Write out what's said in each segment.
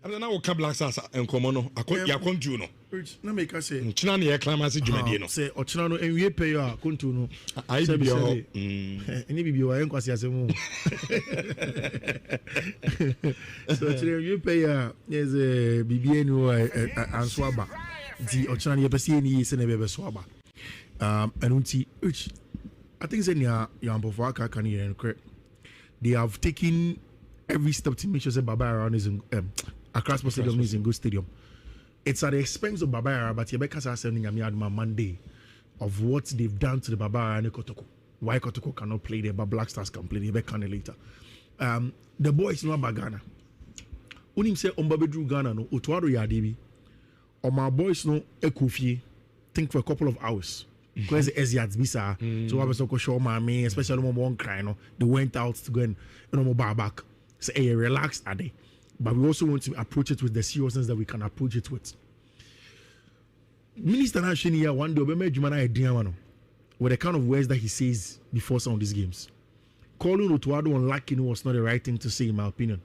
I'm now a Black Stars and Comono. I couldn't Yacontuno. No make us say, Chinani acclamacy Jumadino. Say, Ochano, and we pay your Contuno. I be your any be your enquest as a moon. So you pay as a BBN and Swaba. The Ochani Pesini is a never Swaba. And I think Yambovaka can hear and correct. They have taken every step to make sure that Baba is in Accra Sports Stadium is in good stadium. It's at the expense of Baba, but Yabeka are sending a Monday of what they've done to the Baba and Kotoko. Why Kotoko cannot play there, but Black Stars can play there. Yabeka later. The boys no Bagana. Unim say Ombabedru Ghana no Utuado Yadebi. Or my boys no Ekufi. Think for a couple of hours. Because Eziats Bisa, so I was so sure my especially one cry. No, they went out to go and bar back. So relaxed are they? But we also want to approach it with the seriousness that we can approach it with. Minister Nhyira one day with the kind of words that he says before some of these games. Calling Otuado unlucky was not the right thing to say, in my opinion.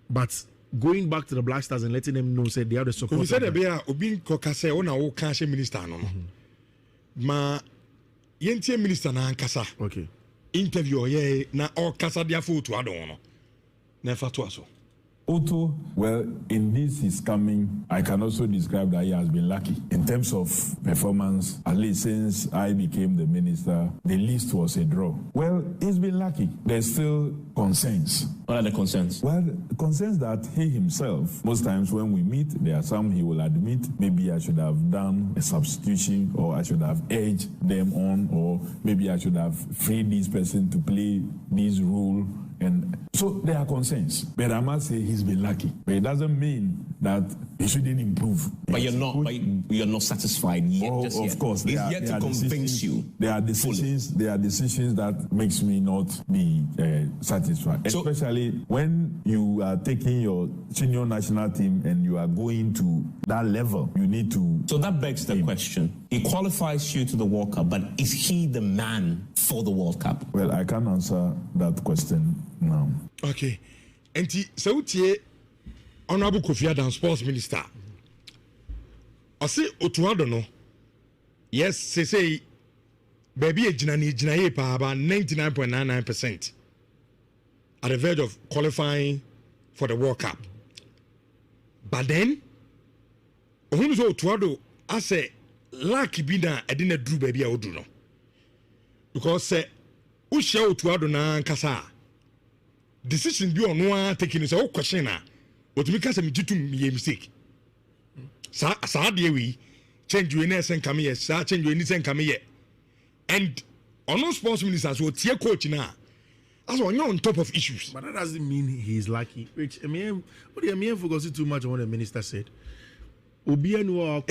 But going back to the Black Stars and letting them know said they are the support. We said Obin Kokase on our cash minister no. Ma yentie minister na ankasa. Okay. Interview ye na all kasa dia for Otuado no. Never to us. Otto, well, in this is coming, I can also describe that he has been lucky. In terms of performance, at least since I became the minister, the list was a draw. Well, he's been lucky. There's still concerns. What are the concerns? Well, concerns that he himself, most times when we meet, there are some he will admit, maybe I should have done a substitution, or I should have urged them on, or maybe I should have freed this person to play this role. And so there are concerns, but I must say he's been lucky. But it doesn't mean that he shouldn't improve. But you're not satisfied yet. Oh, just of yet. course, he's yet to convince you. There are decisions. There are decisions that makes me not be satisfied. So, especially when you are taking your senior national team and you are going to that level, you need to. So that begs the question: he qualifies you to the World Cup, but is he the man for the World Cup? Well, I can't answer that question now. Okay. And so Honorable Kofi Adams, Sports Minister. I say Otuado no. Yes, say baby jina pa about 99.99% at the verge of qualifying for the World Cup. But then who knows Otuado I say lucky be na I didn't do baby I would do no. Because say who share Otuado na kasa decision be on one taking is a question na what me kasa me jitu me mistake sa dey we change you na sen come here sa change you ni sen come here and on sports ministers what tie coach na as on on top of issues, but that doesn't mean he's lucky. Which I mean, what do you mean focusing too much on what the minister said? Obianu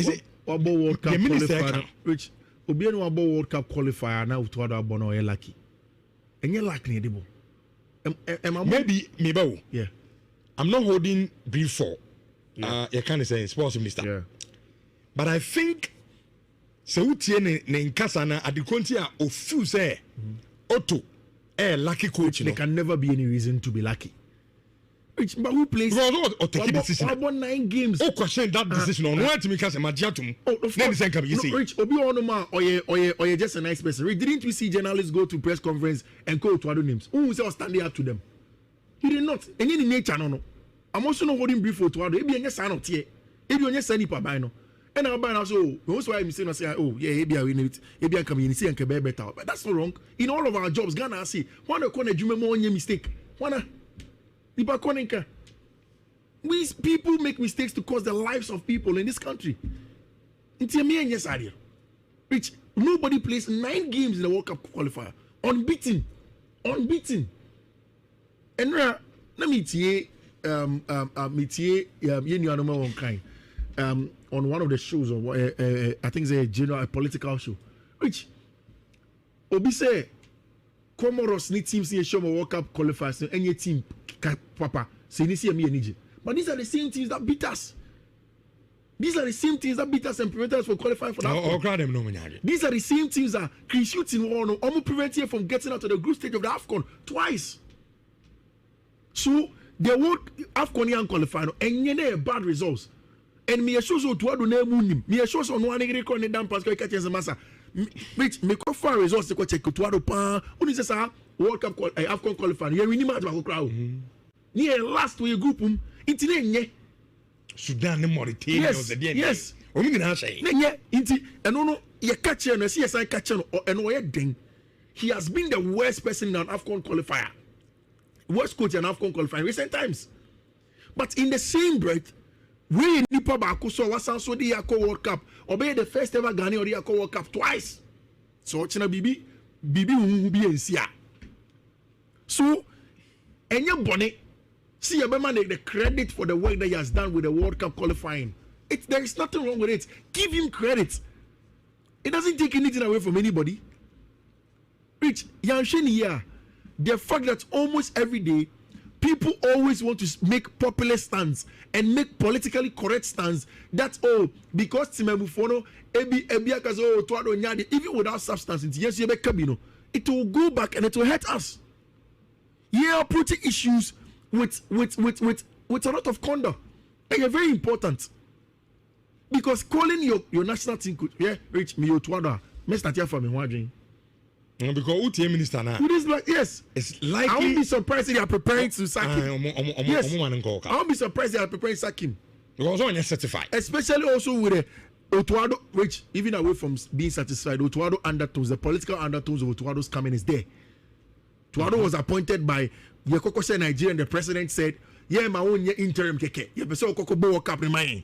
about World Cup qualifier, which Obianu about World Cup qualifier now to other bono lucky, and you're lucky edible. Maybe me yeah. I'm not holding brief for you can't say sports minister. Yeah. But I think so tie ne nkasa na adekonti a ofu say Otto lucky coach. There can never be any reason to be lucky. Which but who plays or take a decision about 9 games? Oh, question that decision on what me kasa magiatum. Then the same can you say Rich obi onoma or just a nice person. Rich, didn't we see journalists go to press conference and call to other names? Who was standing up to them? He did not. And in nature no. I'm also not holding brief for to other. Ebi anya sign out here. Ebi anya sign pa by no. And I buy now so most why I'm saying oh yeah ebi we need ebi come in see and be better. But that's not wrong. In all of our jobs Ghana say one corner jume mo onye mistake. One we people make mistakes to cause the lives of people in this country. Which nobody plays 9 games in the World Cup qualifier. Unbeaten. And let me tie on one of the shows or I think it's a political show. Which Obi say Comoros need teams in a World Cup qualifiers and any team papa say ni see me energy. But these are the same teams that beat us. These are the same teams that beat us and prevent us from qualifying for that. These are the same teams that can shoot in one almost prevent you from getting out of the group stage of the AFCON twice. So the world AFCON qualifying and you bad results. And me shows to do name me shows on one record and down Pascal catches a massa. Which me go for results to check to Ado Pan. Only says World Cup AFCON qualifying. Yeah, we need to crowd. Yeah, last week group into Sudan and Mauritania. Yes. Only gonna say. Yeah, into and no, you catch and CSI catch and no ding. He has been the worst person in an AFCON qualifier. Worst coach in an AFCON qualifier in recent times. But in the same breath, we nipa baako so wasan so the Yako World Cup obey the first ever Ghana or the Yako World Cup twice. So china bibi will be NCA. So enye bonnet see a man the credit for the work that he has done with the World Cup qualifying. There is nothing wrong with it. Give him credit. It doesn't take anything away from anybody. Rich Yanshini here, the fact that almost every day people always want to make popular stands and make politically correct stands. That's because Timebufono, Ebiakazo, Tuado Nyadi, even without substance, yes, it will go back and it will hurt us. Yeah, approaching issues with a lot of conduct. And you're very important. Because calling your national team coach, yeah, Rich, me, Tuado, me start here for me, wondering. Because UTA minister now. Yes. It's likely. I won't be surprised if they are preparing to sack him. Yes. I won't be surprised if they are preparing to sack him. Because when you're certified. Especially also with Otuado, which even away from being satisfied, Otuado undertones, the political undertones of Otuado's coming is there. Otuado was appointed by Yekoko Nigeria, and the president said, yeah, my own interim keke. Yeah, but so Okoko World Cup in my.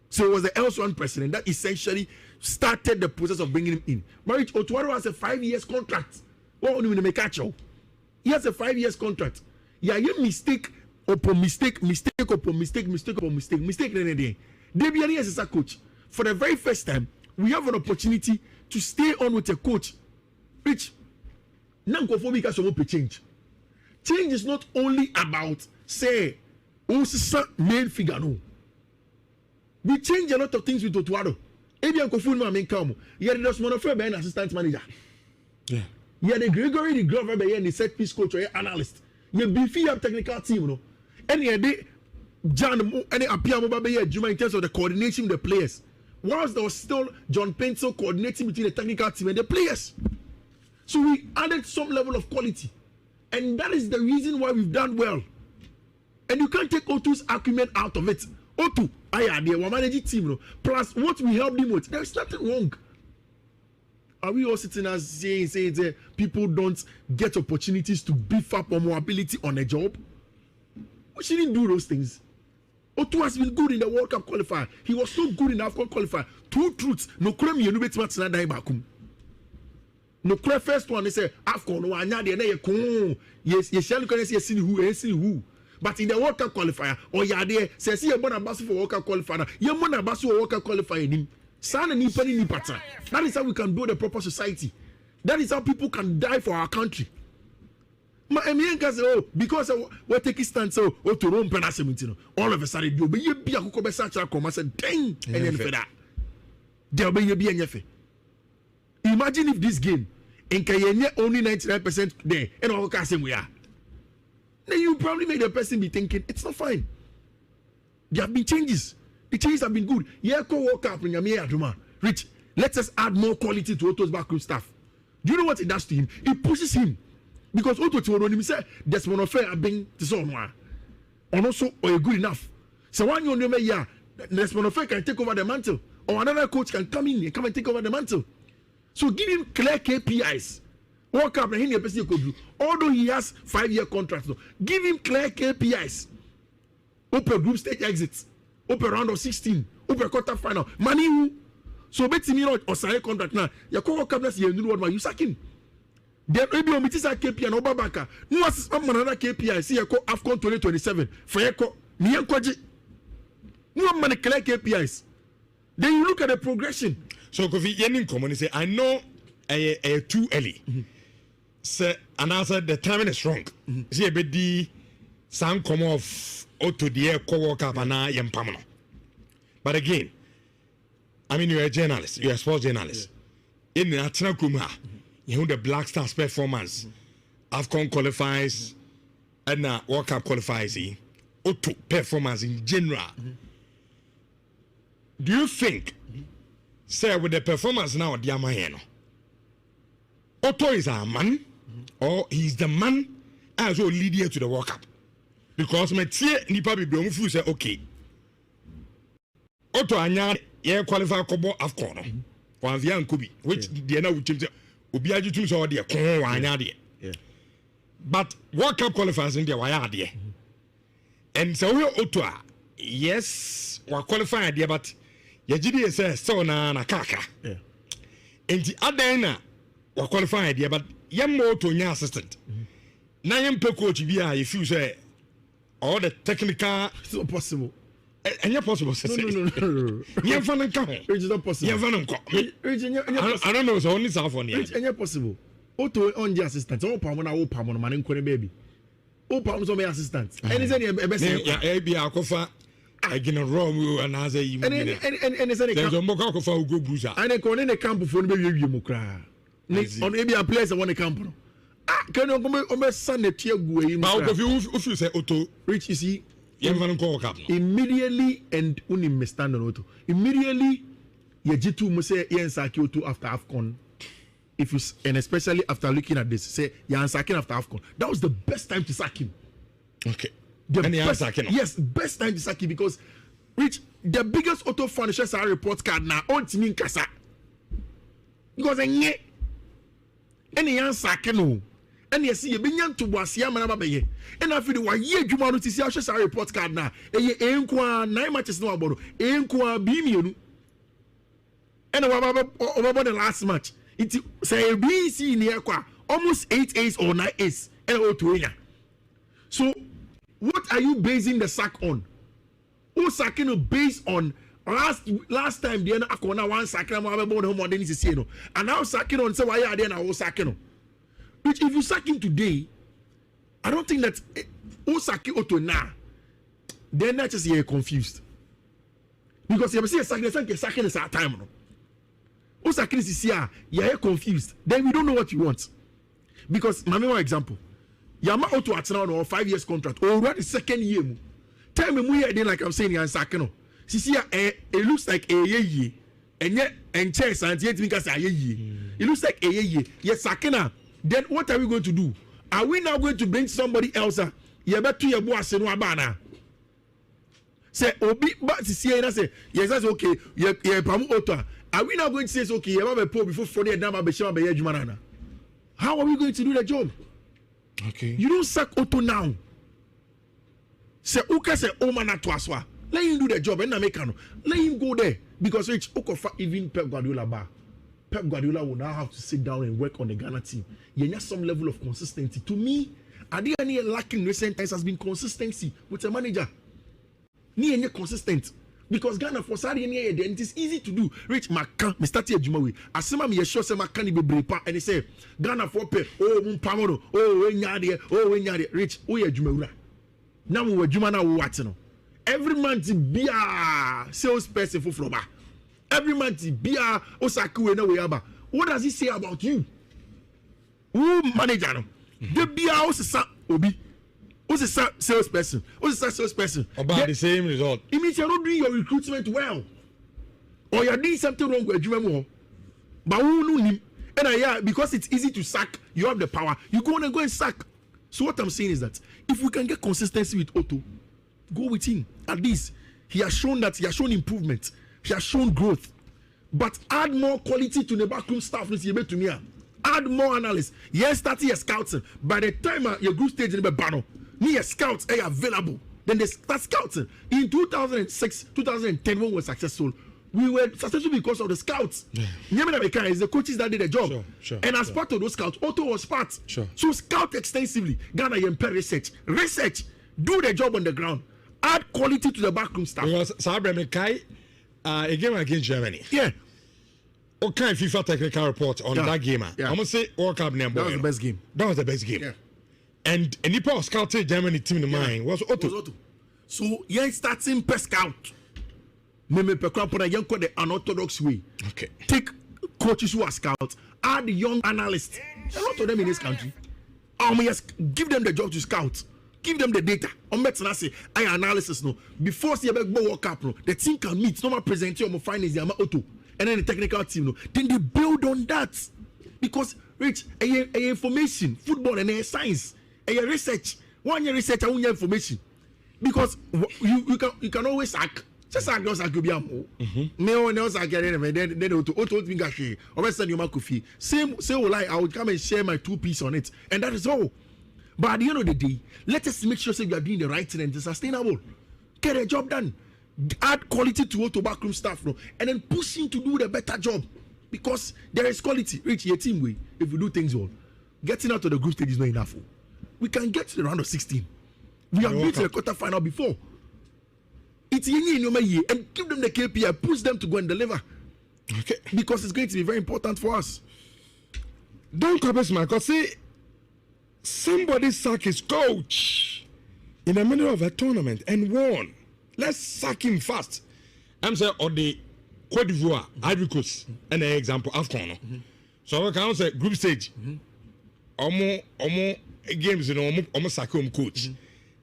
So it was the L1 president that essentially started the process of bringing him in. Marriage Otuado has a 5 years contract. What do you make catch? He has a 5 years contract. Yeah, you mistake upon mistake upon mistake. Debiani as a coach. For the very first time, we have an opportunity to stay on with a coach. Which Nankofobika should change. Change is not only about say, main figure no. We change a lot of things with Otuado. Ebian Kofu no main come. Yeah, there's one of an assistant manager. Yeah. Yeah, the Gregory the Glover and the set piece coach or analyst. You beefy up technical team, no. Any day, John any appear mobile Juma in terms of the coordination with the players. Whilst there was still John Pencil coordinating between the technical team and the players. So we added some level of quality. And that is the reason why we've done well. And you can't take O2's argument out of it. O2, we're managing team, no? Plus what we helped him with. There's nothing wrong. Are we all sitting as saying that people don't get opportunities to beef up on mobility on a job? We shouldn't do those things. O2 has been good in the World Cup qualifier. He was so good in the AFCON qualifier. Two truths. No creme you bet much na die bakum. No creme first one they say AFCON no anya de na ye yes shall you can see who. But in the World Cup qualifier, or ya there, says you want a basu for World Cup qualifier, you want a basu World Cup qualifier. San and Nipani Nipata. That is how we can build a proper society. That is how people can die for our country. My American say, because we're taking stand so to Rome Penacementino. All of a sudden, you'll be a Kukobe Sacha come. I said, dang, and then for that. There'll be a Bianefe. Imagine if this game in Kayenya only 99% there, and all casting we are. Then you probably make the person be thinking it's not fine. There have been changes. The changes have been good. Yeah, World Cup in Yamia Rich, let us add more quality to Otto's backroom staff. Do you know what it does to him? It pushes him. Because Otto told him, say, there's one affair being to someone. And also, or good enough. So one you know, yeah, there's one affair can take over the mantle. Or another coach can come in and come and take over the mantle. So give him clear KPIs. World Cup and him person could do. Although he has 5-year contracts, give him clear KPIs. Open group stage exits. Open round of 16. Open quarter final. Money who? So bet me not or sign contract now. Your World Cup next year, you know what you sack him. Then maybe on meeting KPI and Obabaka. No was another KPI. See, you call AFCON 2027. For you call me and Kwaji. No man clear KPIs. Then you look at the progression. So Kofi Yenin come say, I know too early. Say, and answer the timing is wrong. See a bit the sound come off to the air World Cup and Yampamano. But again, I mean, you're a journalist, you're a sports journalist. Yeah. In the Atina Kuma, you know the Black Stars performance, AFCON qualifies, and World Cup qualifiers, Otto performance in general. Do you think, say, with the performance now at Yamaheno, Otto is a man, or he's the man as well leader to the World Cup? Because my tear nipa be blown through say okay. Otto anya ye qualify kobo AFCON. Wan via nkubi which the na wuchim say obi agi tum so de kon anya de. But World Cup qualifiers in there why de. And so we Otto yes, we qualify there but ye gidi say so na kaka. And the other na we qualify there but yam Otto nya assistant. Na yam pe coach bi a if you say all the technical it's not possible. And you're possible. No. You're fun come. It's not possible. You're fun I don't know. So only South on here. It's not possible. Auto on the assistant. Oh, Pamona, man, and baby. Oh, Pam's on my assistant. And is any best? Yeah, be a coffee. I get a wrong and as a you. And it's any there's a mock for go bruiser. And I call in a camp for baby you cry. On maybe a place I want to camp. Can you come on Sunday? If you say Otto, Rich, you see, immediately and only me stand on Otto. Immediately, you G2 must say Yansaki Otto after AFCON. If you and especially after looking at this, say Yansaki after AFCON. That was the best time to sack him. Okay. Yes, best time to sack him because Rich, the biggest Otto fan shares our report card now on Timin Kasa. Because any Yansaki and you see, you been young to Wasia Manabaye. And I feel why ye Jumano to see our report card now. A ye ainqua 9 matches no about ainqua beam. And over the last match, it say BC near almost 8 ace or 9 ace. And O2. So, what are you basing the sack on? Who sacking based on last time the Akona one sacking home on the and now sacking on say why are they now sacking? Which if you sack him today, I don't think that Osaki Otto now, then not just you're confused. Because you see a sacking is our time. Osaki is here, you're confused. Then we don't know what you want. Because my main example, Yama Otto at now 5 years contract, or what is second year. Tell me we then like I'm saying you're sacking. See, it looks like a ye, and yet and chess and yet because it looks like a ye, yes, sacking. Then what are we going to do? Are we now going to bring somebody else? You better your boss and Wabana. Say, Obi, but see, and say, yes, that's okay. You're Pamu Otta. Are we now going to say, okay, you have a poor before 40 Dama Beshama Beyajumanana? How are we going to do the job? Okay. You don't sack Otto now. Say, Uka say, Omana Twaswa. Let him do the job and make let him go there. Because Rich Okofa even Pep Guardiola bar. Pep Guardiola will now have to sit down and work on the Ghana team. You need some level of consistency. To me, I didn't lacking recent times has been consistency with a manager. Ni consistent. Because Ghana for Sari it is easy to do. Rich Makan, me start here Jumawi. Asema me sure say Makan be brepa and he say Ghana for Pep. Oh Mpamono. Oh Wenyade. Rich, oh yeah Jumawi. Now we Juma na what no. Every month be a salesperson for Floba. Every month, Bia Osaku and Awayaba. What does he say about you? Who manager? The Bia Obi. Who's a salesperson? Who's a salesperson? About the same result. It means you're not doing your recruitment well. Or you're doing something wrong with you. But who knew him? And because it's easy to sack, you have the power. You go and sack. So what I'm saying is that if we can get consistency with Otto, go with him. At least he has shown improvement. He has shown growth, but add more quality to the backroom staff. Add more analysts. Yes, start your scouting. By the time your group stage in the banner, your scouts are available. Then they start scouting. In 2006, 2010, when we were successful, we were successful because of the scouts. Is the coaches that did the job. Sure, and as part of those scouts, Otto was part. Sure. So scout extensively. Ghana research. Do the job on the ground. Add quality to the backroom staff. Because Sabre Mekai. A game against Germany. Yeah. What kind of FIFA technical report on that game? Yeah. I'm gonna say World Cup number. That was the best game. That was the best game. Yeah. And Nippon scouted Germany team in mind was Otto. So you're starting per scout. Maybe per crampon young call the unorthodox way. Okay. Take coaches who are scouts, add the young analysts. A lot of them in this country. Yes, give them the job to scout. give them the data. On better say I analysis no before see about World Cup no the team can meet normal present your finance the auto and then the technical team no then they build on that because rich a information football and a science a research 1 year research and 1 year information because you can always sack. Just like those Akubiamo, me on else I get it, then auto me gashi, or send you my coffee. Same, say, well, I would come and share my 2 pieces on it, and that is all. But at the end of the day, let us make sure that we are doing the right thing and it's sustainable. Get a job done, add quality to auto backroom staff, no, and then push him to do the better job because there is quality. Reach your team way if we do things well. Getting out of the group stage is not enough. We can get to the round of 16. We have been to the quarterfinal before. It's in your year and give them the KPI, push them to go and deliver. Okay. Because it's going to be very important for us. Don't copy my because see somebody sack his coach in the middle of a tournament and won. Let's sack him fast. I'm saying on the Cote d'Ivoire, Ivory Coast, and an example AFCON. So I can say group stage. Omo games, you know, omo sack him coach.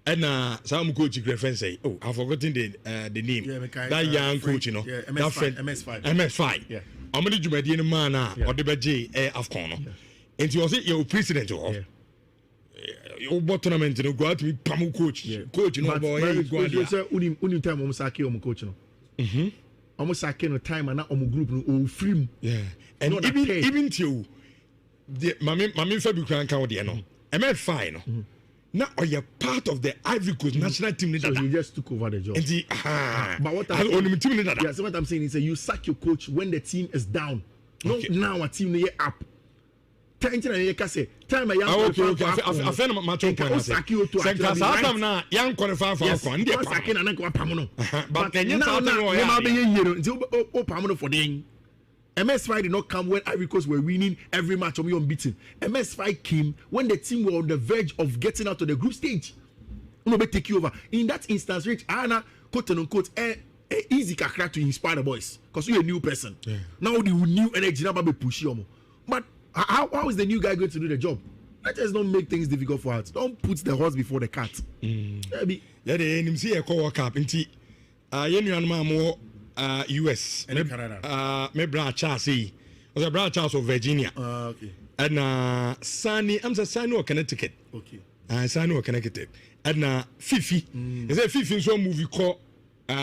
And some coach friend say, "Oh, I've forgotten the name. Yeah, that young coach, you know, yeah, that friend, MS5. Yeah, I'm gonna do my DNA man or the BJ AFCON. And he was your president or your tournament, you know, go out to be Pamu coach, coach, you know, boy, go out. Unim time almost sake coach, no. Almost sake no time and not group no free. Yeah, and even to the Mami Fabi can count the no. MS5 no. Now you're part of the Ivory Coast national team. So you just took over the job. But what so what I'm saying is that you sack your coach when the team is down. Not now a team is up. Time a young I feel my choice. Young qualify for but then you for the MS5 did not come when Ivory Coast were winning every match or we unbeaten. MS5 came when the team were on the verge of getting out to the group stage. No, but take you over. In that instance, Rich, Anna, quote unquote, easy kakra to inspire the boys because you're a new person. Yeah. Now the new energy now be push you. But how is the new guy going to do the job? Let us not make things difficult for us. Don't put the horse before the cat. Yeah, the NMC a co-work up into US and Canada. My brother Charles was a brother Charles of Virginia. Okay. And Sunny, I'm the Sunny of Connecticut. Okay. Sunny of Connecticut. And Fifi. Is a Fifi in some movie called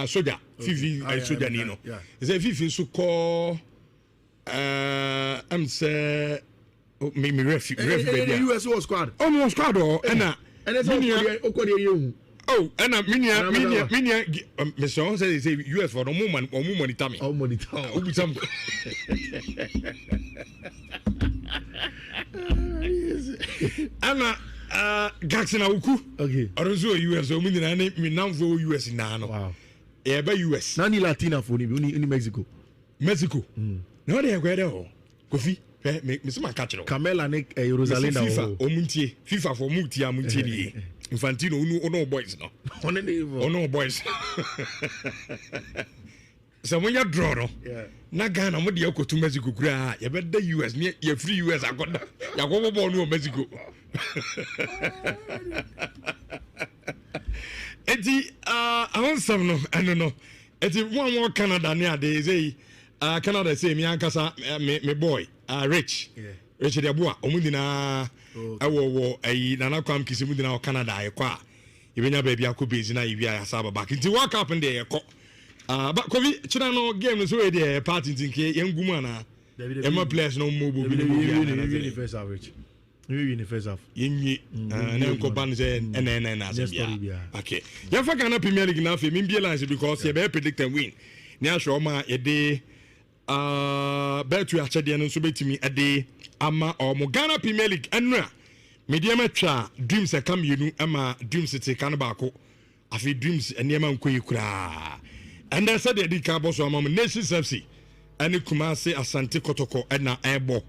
Soldier. Fifi Soldier Nino. Is a Fifi so called I'm say me refuge. The US war squad. Oh, squad or and it's all oh, and minia, Mr. says US for the moment or money tummy. Oh, money some. Anna Gaxina Uku. Okay. Or US or me now for US in Nano. Wow. Yeah, by US. Nani Latina for in Mexico. Mexico. No, they are great. Coffee. Miss Macatro. Camela Nick Rosalinda. FIFA Omuntie. FIFA for Mutia Muntie. Infantino, no boys, no. Oh, no boys. So when you draw, no, Nagana, what do you go to Mexico? You bet the US, you're free US. I got that. You go born to Mexico. Eti, I want some, no, I don't know. Eti, one more Canada near they say, Canada say, me, Ankasa, me boy, Rich. Rich, the boy, Omudina. Awo nana kwam kisimu dina Canada ayekwa ibenya baby akobezi na ibi ayasaba back nti what happened there ekọ but kobi chira no game so we there party ntinke yengumu ana ema players no mobo bi ni first average ni first half yenye na nko ban say na Zambia okay ya fa Ghana Premier League na fe mi balance because you be predict and win ni ahwe ma ye de bet you achede no so betimi ade ama omo Ghana Premier League enra media matwa dreams e kam yenu ama dreams te kan ba ko afi dreams enema nkoyi kura and then said the ka boss ama Nations FC ani Kumasi Asante Kotoko na ebo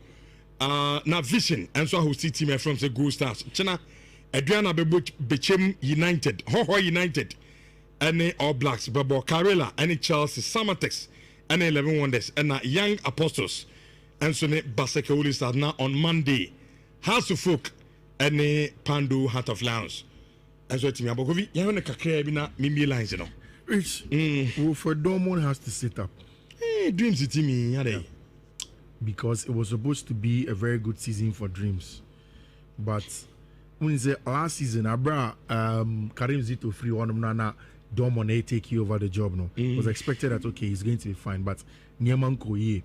na Vision and so who see team from the Gold Stars china Adriana Bechem United Ho United and All Blacks Babo Karela and Chelsea Samatex and 11 Wonders and Young Apostles and so Baseke Holy Stars now on Monday House of Folk and Pandu Heart of Lions As what me abokovi, you have a kakra bi na me lines no. Rich. For Dortmund has to sit up. Dreams it me yade. Because it was supposed to be a very good season for Dreams. But when the last season, Abra Karim Zito free one na Dortmund take you over the job no. It was expected that okay, he's going to be fine, but Nyeman Koye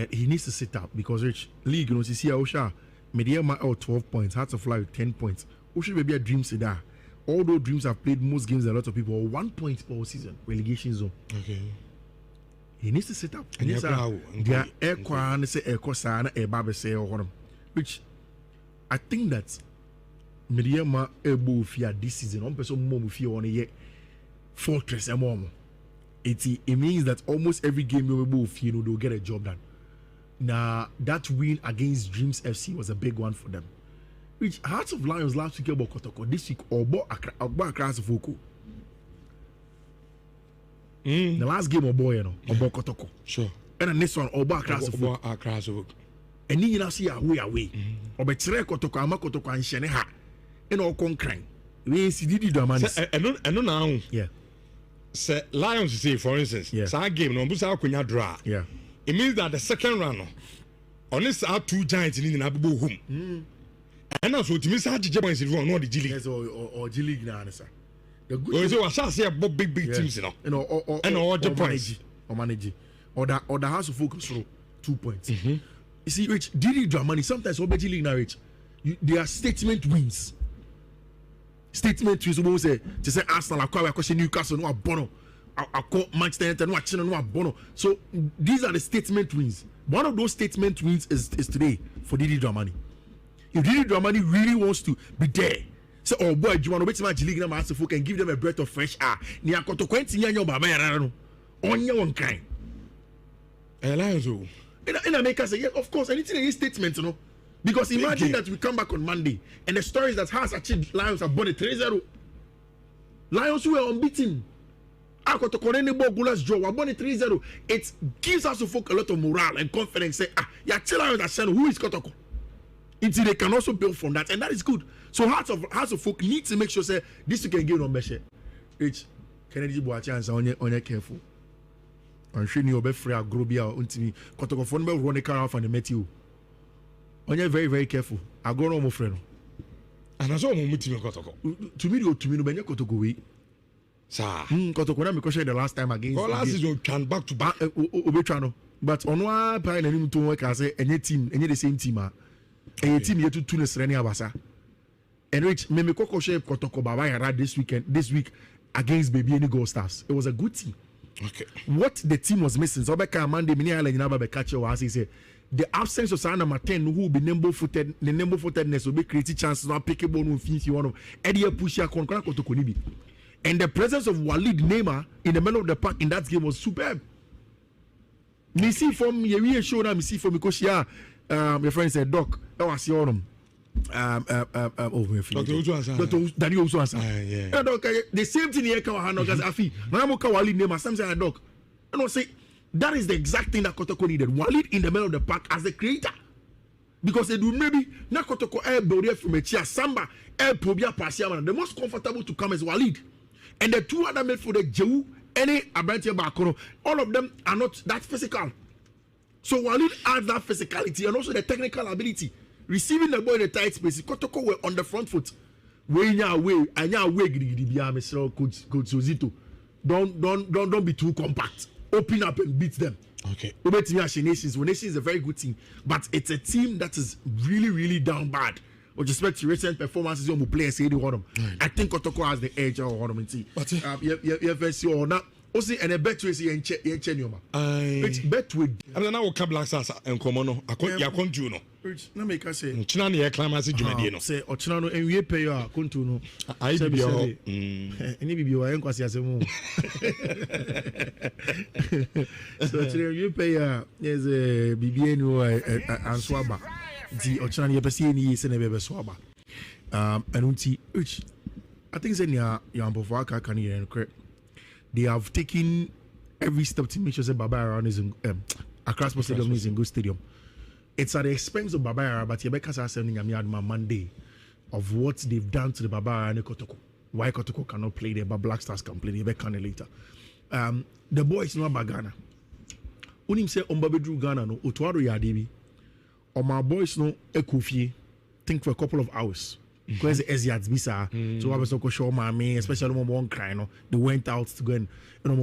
he needs to sit up because Rich League, you know, see Osha Mediama out 12 points, Hearts of Fly with 10 points. Osha maybe a Dreams there. Although Dreams have played most games, a lot of people 1 point per season, relegation zone. Okay. He needs to sit up. He needs to air kwan say air kosana air babe say or which I think that Mediama able fear this season. One person more fear on a year fortress and more. It means that almost every game you will fear, they'll get a job done. Now that win against Dreams FC was a big one for them. Which Hearts of Lions last week about Kotoko, this week Obo Accra Sofoko. The last game of boy, about Kotoko. Sure. And the next one Obo Accra Sofoko. And then you see away. Obe Tere Kotoko, Ama Kotoko and Sheneha. And all concrete. We see Didi Damani. And no now. Yeah. Say Lions say for instance, yeah. Sa game no busa akunya draw. Yeah. It means that the second round on this are two giants in Abubu home. And also to miss Haji Japan is no the G League. Yes, or G League na answer. The good so I shall say about big teams, you know. And all Japan or manage. Or the House of Focus through 2 points. You see, Rich, Didi Dramani, sometimes over G League now, Rich, they are statement wins. Statement wins, we say, to say Arsenal, I question Newcastle, no Bono. I call Manchester United, no China, no Bono. So these are the statement wins. One of those statement wins is today for Didi Dramani. If Didi Dramani really wants to be there, say, oh boy, do you want to wait till my league now, Master Folk and give them a breath of fresh air? Ni akoto kwenti nyanyo baba ya rano. Onya one kind. Lions, in America say, yeah, of course, anything in his statement, you know. Because imagine that we come back on Monday and the stories that has achieved Lions have bought a 3-0. Lions who were unbeaten. Akoto Korene Bogulas draw, we bought a 3-0. It gives us folk a lot of morale and confidence. Say, yeah, tell Lions that who is Kotoko. Until they can also build from that, and that is good. So Hearts of Folk need to make sure say this you can get on measure. Rich Kennedy Boachans on your careful. I'm sure you be free agrobia until Kotoko phone be run the car off and met you. On you very very careful. I go no friend. And as all moment Kotoko. To me no be Kotoko we. Sir. Kotoko na me question the last time against. Last season can back to back. Obetrano. But on one point and him to work as any team, any the same team. A team here to Tunis Reni Abasa. And Rich, me koko share Kotoko Baba Yara this week against Baby Any Gold Stars. It was a good team. Okay. What the team was missing, so Beka Monday, Mini Island, Naba catcher was he said the absence of Sana Martin, who will be nimble-footed, the nimble-footedness will be creating chances, not pickable no things you want to Eddie Pusha Kotoko Nibi. And the presence of Walid Neymar in the middle of the park in that game was superb. Me see from your show now, me see from because your friend said, Doc, that was your Dr. Daniel Usuansa. The same thing here can handle as Afi. Namuka Walid name as something a dog. And I say that is the exact thing that Kotoko needed. Walid in the middle of the park as the creator. Because they do maybe not Kotoko air build from a chair, Samba, air Probia Pasiaman. The most comfortable to come is Walid. And the two other made for the Jew, any Abrantia Bakoro, all of them are not that physical. So Walid adds that physicality and also the technical ability. Receiving the ball in the tight space, Kotoko were on the front foot. Coach Zito. Don't be too compact. Open up and beat them. Okay. Nations is a very good team, but it's a team that is really, really down bad. With respect to recent performances, you players say they want them. I think Kotoko has the edge of them. But you now. Also, and a bet with you and bet with. I'm now Black Sasa and Comono. I can't do no. No make us say. Chinani acclamacy Jumedino. Say Ochano and we pay your Kuntuno. I be your. And if you are inquest as a moon. So you pay as a BBN and Swaba. The Ochani Pesini is in a baby Swaba. And Unti, which I think Zenia Yambovaka can hear and correct. They have taken every step to make sure that Baba is in Accra Sports Stadium is in good stadium. It's at the expense of Baba, but Yabeka is sending a Monday of what they've done to the Baba and Kotoko. Why Kotoko cannot play there, but Black Stars can play there. Can later. The boys no about Ghana. Unim say Ombabedru Ghana no Otuado Yadebi. Or my boys no Ekufie. Think for a couple of hours. Because the Eziats bisa. So I was so sure my especially one cry no. They went out to go and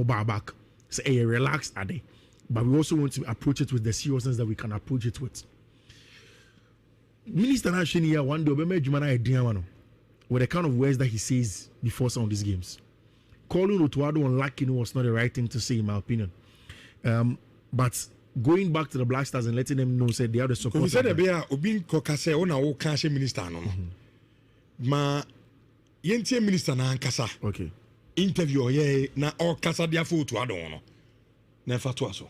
bar back. Say hey, relax at day. But we also want to approach it with the seriousness that we can approach it with. Minister Nashini one day with the kind of words that he says before some of these games. Calling Otuado unlucky was not the right thing to say, in my opinion. But going back to the Black Stars and letting them know, said they have the support. We said that Obin Kokase on our cash minister. No, ma Yentie minister na Kasa. Okay. Interview ye na all Kasa dia for Otuado no. Never to us.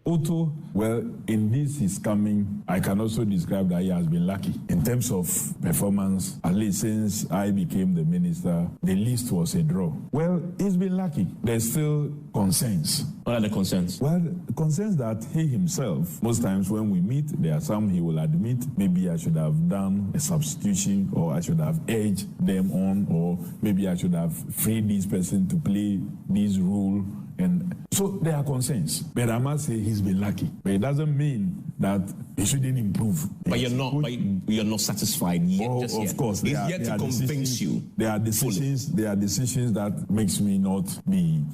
Otto, well, in this his coming, I can also describe that he has been lucky. In terms of performance, at least since I became the minister, the list was a draw. Well, he's been lucky. There's still concerns. What are the concerns? Well, concerns that he himself, most times when we meet, there are some he will admit, maybe I should have done a substitution, or I should have edged them on, or maybe I should have freed this person to play this role. And so there are concerns. But I must say he's been lucky. But it doesn't mean that he shouldn't improve. But you're not satisfied yet. Oh, just of yet. course. He's yet to convince you. There are decisions. There are decisions that makes me not be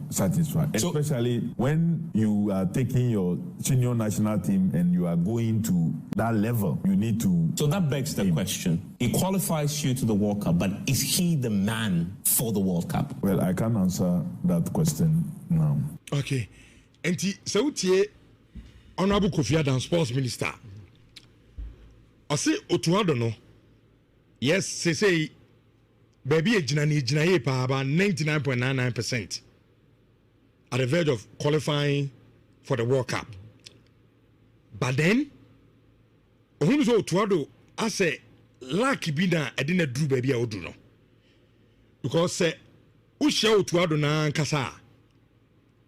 satisfied. So, especially when you are taking your senior national team and you are going to that level, you need to. So that begs the question. He qualifies you to the World Cup, but is he the man for the World Cup? Well, I can't answer that question now. Okay. And so Honorable Kofi Adam, Sports Minister. I say Otuado no. Yes, say baby jinaye pa about 99.99% at the verge of qualifying for the World Cup. But then who so Otuado I say lucky be na I didn't do baby I do no. Because say who share Otuado na kasa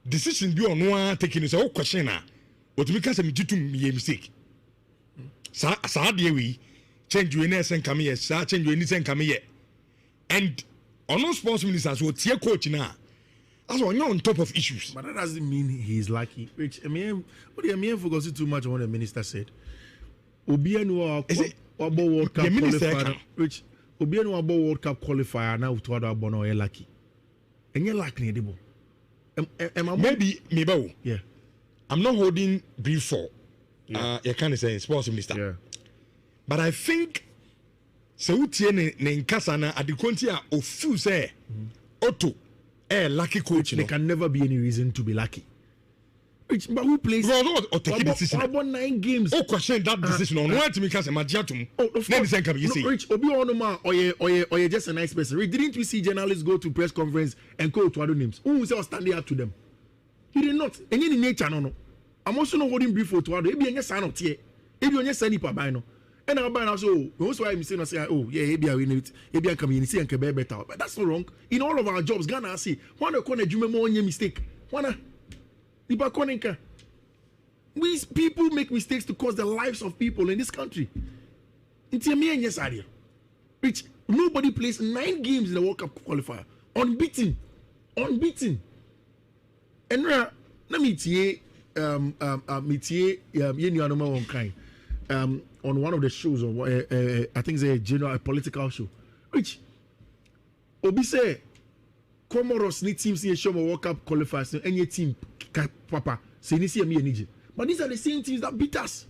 decision bi on one taking is a question na what me can say me jitu me mistake sa de we change we na sen come here sa change we ni sen come here and on sports minister so tie coach na as on top of issues. But that doesn't mean he's lucky. Which I mean, what do you mean focusing too much on what the minister said? Obianu about World Cup qualifier. Which Obianu about World Cup qualifier now to other abono lucky. And you're lucky edible. Maybe maybe yeah. I'm not holding brief for you can't say sports minister. Yeah. But I think so utie ne nkasa na adekonti a ofu say Otto lucky coach. There can never be any reason to be lucky. But who plays? Or take decision. About 9 games. Oh, question that decision on what to make us a magiatum. Rich, Obi Onoma or just a nice person. Didn't we see journalists go to press conference and call to other names? Who was standing up to them? He did not. And in nature, no. I'm also not holding brief for to other. Maybe a sign of tear. Maybe on your sandy pabino. And I'll buy also. Most why I'm saying, oh, yeah, maybe I win it. Maybe I come in and see and can better. But that's not wrong. In all of our jobs, Ghana, I see. One of the corner, more on your mistake. We people make mistakes to cause the lives of people in this country. Which nobody plays 9 games in the World Cup qualifier. Unbeaten. And let me on one of the shows I think it's a general political show. Which Obi say Comoros need teams in show World Cup qualifiers any team papa say ni see me energy. But these are the same teams that beat us.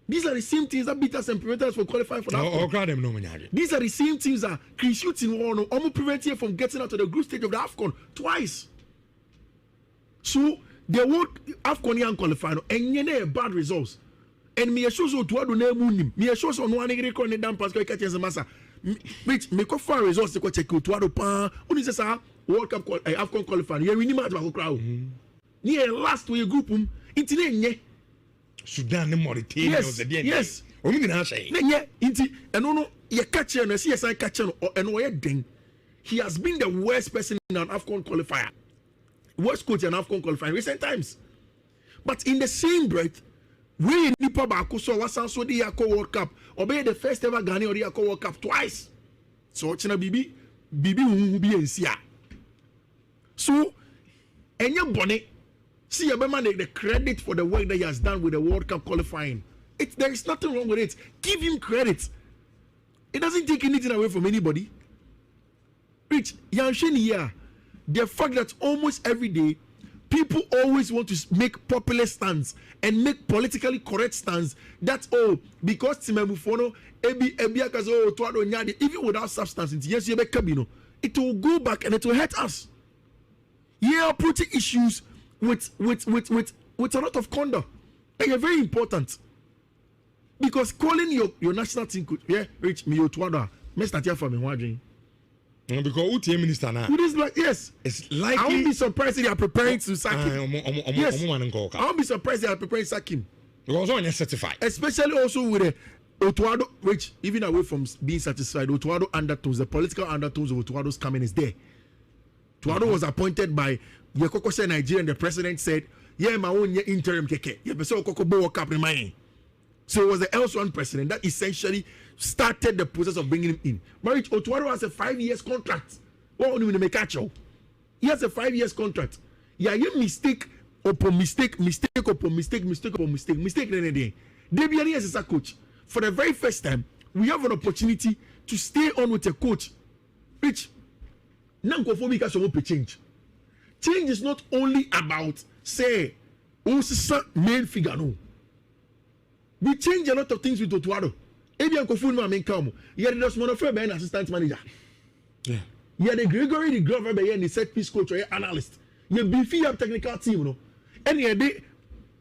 These are the same teams that beat us and prevent us from qualifying for that. These are the same teams that can shoot in one almost prevent you from getting out to the group stage of the AFCON twice. So they work AFCON young qualifying and you bad results. And me shows to do name me shows on one record in down Pascal catches a massa. Which make a far results to check to other pan. Only says World Cup AFCON qualifying. Yeah, we need to crowd. Yeah, last way group inti Sudan and Mauritania yes, yes. No, you catch him, CSI catch him, and he has been the worst person in an AFCON qualifier. Worst coach in an AFCON qualifier in recent times. But in the same breath, we nipa baako so wasan so the Yako World Cup obey the first ever Ghana or the Yako World Cup twice so china bibi hu bi ensia so enya bone see your man the credit for the work that he has done with the World Cup qualifying. There is nothing wrong with it. Give him credit. It doesn't take anything away from anybody. Rich, the fact that almost every day people always want to make popular stands and make politically correct stands. That's because Timebufono, even without substance, yes, it will go back and it will hurt us. Yeah, approaching issues with a lot of conduct. They are very important. Because calling your national team coach, Rich, me Otwado, me start here for me wondering. Because who team minister now? It is like yes. It's likely. I won't be surprised if they are preparing to sack him. Yes. I won't be surprised if they are preparing to sack him. Because only certified. Especially also with Otwado, which even away from being satisfied, Otwado undertones, the political undertones of Otwado's coming is there. Otwado was appointed by Yekoko Nigeria, and the president said, "Yeah, my own interim keke. Yeah, but so Okoko World Cup remain." So it was the L1 president that essentially started the process of bringing him in. Marriage Otwado has a 5 years contract. What do you make catch? He has a 5 years contract. Yeah, you mistake upon mistake upon mistake. Debiani as a coach. For the very first time, we have an opportunity to stay on with a coach. Which Nankofobika so change. Change is not only about say main figure no. We change a lot of things with Otwado. Ebian Kofunma main come. You had the Smonofer be an assistant manager. Yeah. You had the Gregory the Glover be the set piece coach or analyst. You beefy up technical team, no. And you had the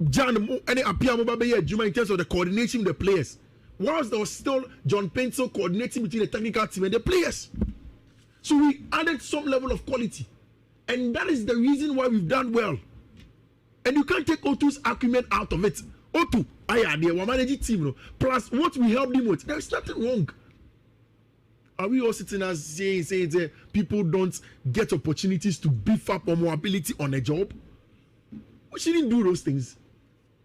John and Apia Mobile Juma in terms of the coordination with the players. Whilst there was still John Pencil coordinating between the technical team and the players. So we added some level of quality. And that is the reason why we've done well. And you can't take O2's argument out of it. O2, we're managing team, no? Plus what we helped him with. There's nothing wrong. Are we all sitting as saying that people don't get opportunities to beef up on mobility on a job? We shouldn't do those things.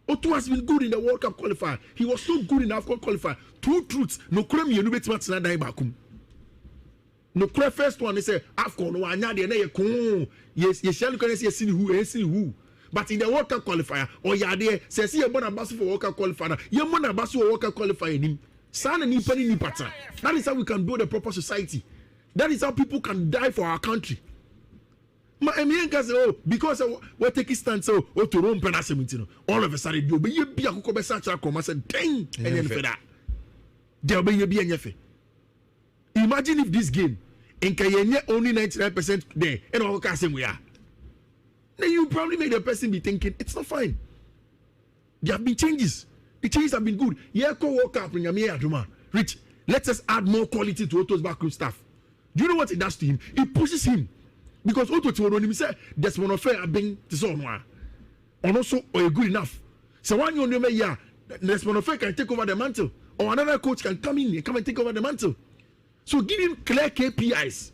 O2 has been good in the World Cup qualifier. He was so good in the AFCON qualifier. Two truths. No creme you bet much na die bakum. No creme first one they say AFCON no anya de na ye yes shall can see who. But in the World Cup qualifier, or ya there, says you born a bass for World Cup qualifier, you want a bass for World Cup qualifier. Son and ni pattern. That is how we can build a proper society. That is how people can die for our country. My Americans say, because we're taking stand so to Rome Penacementino. All of a sudden, you'll be a Kukobe Sacha comma said, dang, and then for that. There'll be a Bianefe. Imagine if this game in Kayenya only 99% there, and all Kasim we are. Then you probably make the person be thinking it's not fine. There have been changes. The changes have been good. Yeah, World Cup in Yamia Rich, let us add more quality to Otto's backroom staff. Do you know what it does to him? It pushes him. Because Otto told him, say, there's one affair being this one. And also, or good enough. So one you know, yeah, there's one affair can take over the mantle. Or another coach can come in and come and take over the mantle. So give him clear KPIs.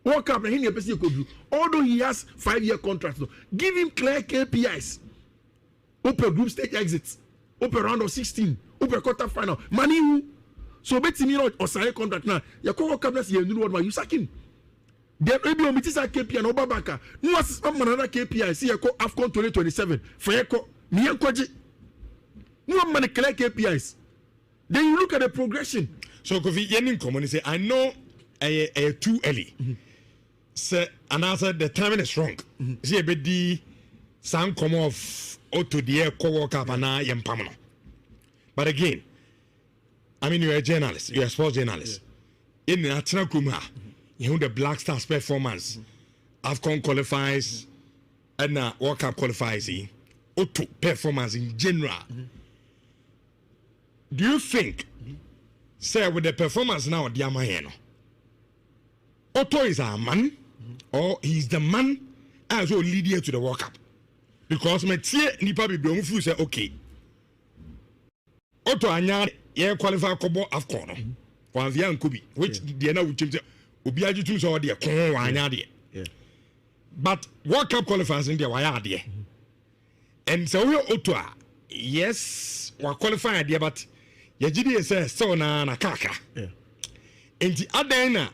World Cup and he person could do. Although he has 5-year contracts, so give him clear KPIs. Open group stage exits. Open round of 16. Open quarter final. Money who? So bet me not or sign contract now. Your World Cup next year, you know what you sack him. There may be a meeting KPI and Obabaka. No, another KPI. See, I call AFCON 2027. For Eko, Niankwaji. No man clear KPIs. Then you look at the progression. So, Kofi, Yenin Common say, I know too early. Say, and answer the timing is wrong. See, a bit the sound come off to the air co work up and I am Pamela. But again, I mean, you're a journalist, you're a sports journalist. In the National Kuma. You know the Black Stars performance. AFCON qualifies and World Cup qualifies. Auto performance in general. Do you think, say with the performance now at Yamayeno, Otto is our man, or he's the man as well lead you to the World Cup? Because my tear nipa be don't feel say okay. Otto anya ye qualify kobo AFCON. One via Nkubi, which the na would Obi ajitu so de kon wanya de. But World Cup qualifiers in there why are there. And so we Otto yes wa qualify there but yagidi say so na kaka enti adan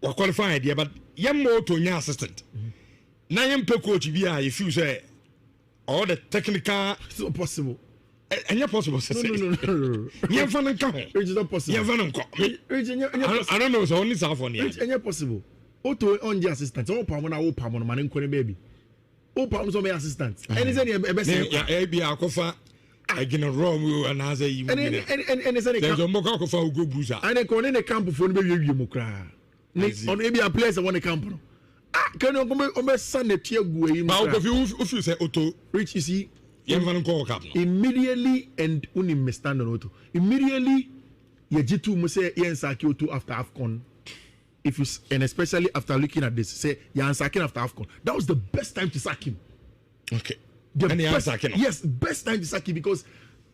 wa qualify there but yemmo to nya assistant na yempe coach bi a you feel say all the technical it's not possible. It's possible. No. It's not possible. I don't know. It's only half on here. It's possible. Auto on the assistant. Oh, Pamona, oh, Pamona, man, in baby. Oh, Pam's on my assistant. And is any best? Yeah, be a cofa. I can roam and as a and is any there's a mock for good boozer. And I call in a camp for baby, you mukra. On maybe a place I want to camp. Can you come on Sunday? If you say auto, Rich, you see. Immediately and unim stand on auto. Immediately, Yajitu Muse Yansaki auto after AFCON. If you and especially after looking at this, say Yansaki after AFCON. That was the best time to sack him. Okay. Yes, best time to sack him because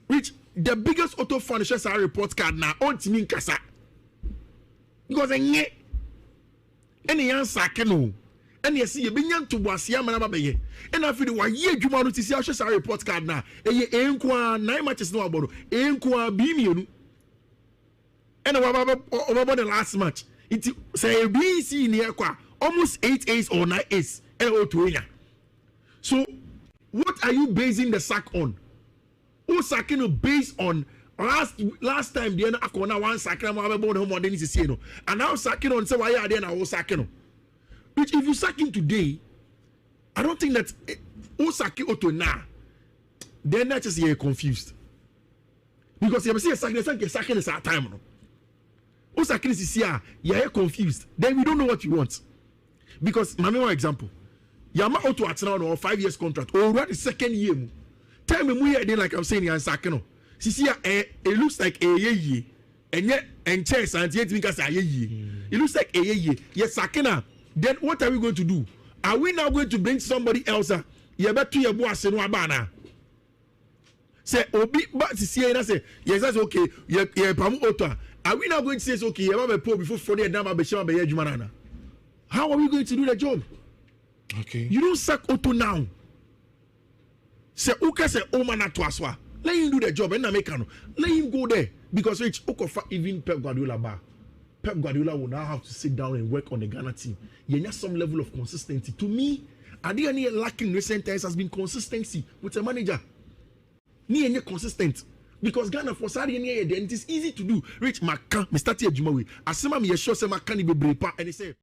Rich, the biggest auto furnishers are report card now on Timin Kasa. Because any Yansaki no. And you see, you been young to Wasia Manabaye. And I feel 1 year, you want to see our report card now. A year, 9 matches no about Beam. And about the last match, it say BC near almost 8 ace or 9 ace. So, what are you basing the sack on? Who sacking based on last time the Akona one sacking about home on Dennis Sieno. And now sacking on say why are there now sacking? Which if you sack him today, I don't think that Osaki Otto now, they're not just here confused. Because you see a sacking is our time. Osaki is here, you're confused. Then we don't know what you want. Because, my main example, Yama Otto at now or 5 years contract, or what the second year. Tell me, we are like I'm saying, you're sacking. See, it looks like a year, and yet, and chess, and yet, because a year. It looks like a year. Yes, sacking. Then what are we going to do? Are we now going to bring somebody else? You better your boss and Wabana. Say, Obi, but see, and I say, yes, that's okay. Yeah, Pamu Ota. Are we now going to say, okay, you have a poor before 40 and Dama Beshama Jumanana? How are we going to do the job? Okay. You don't sack Otto now. Say, Uka say, Omana Twaswa. Let him do the job and Americano. Let him go there. Because Rich Okofa even Pep Guardiola bar. Pep Guardiola will now have to sit down and work on the Ghana team. You need some level of consistency. To me, Adiyani lacking recent times has been consistency with a manager. Ni consistent. Because Ghana for Saudi it is easy to do. Rich Maka, Mr. Tia Jumawi. Asema me sure say Maka ni be brepa and he say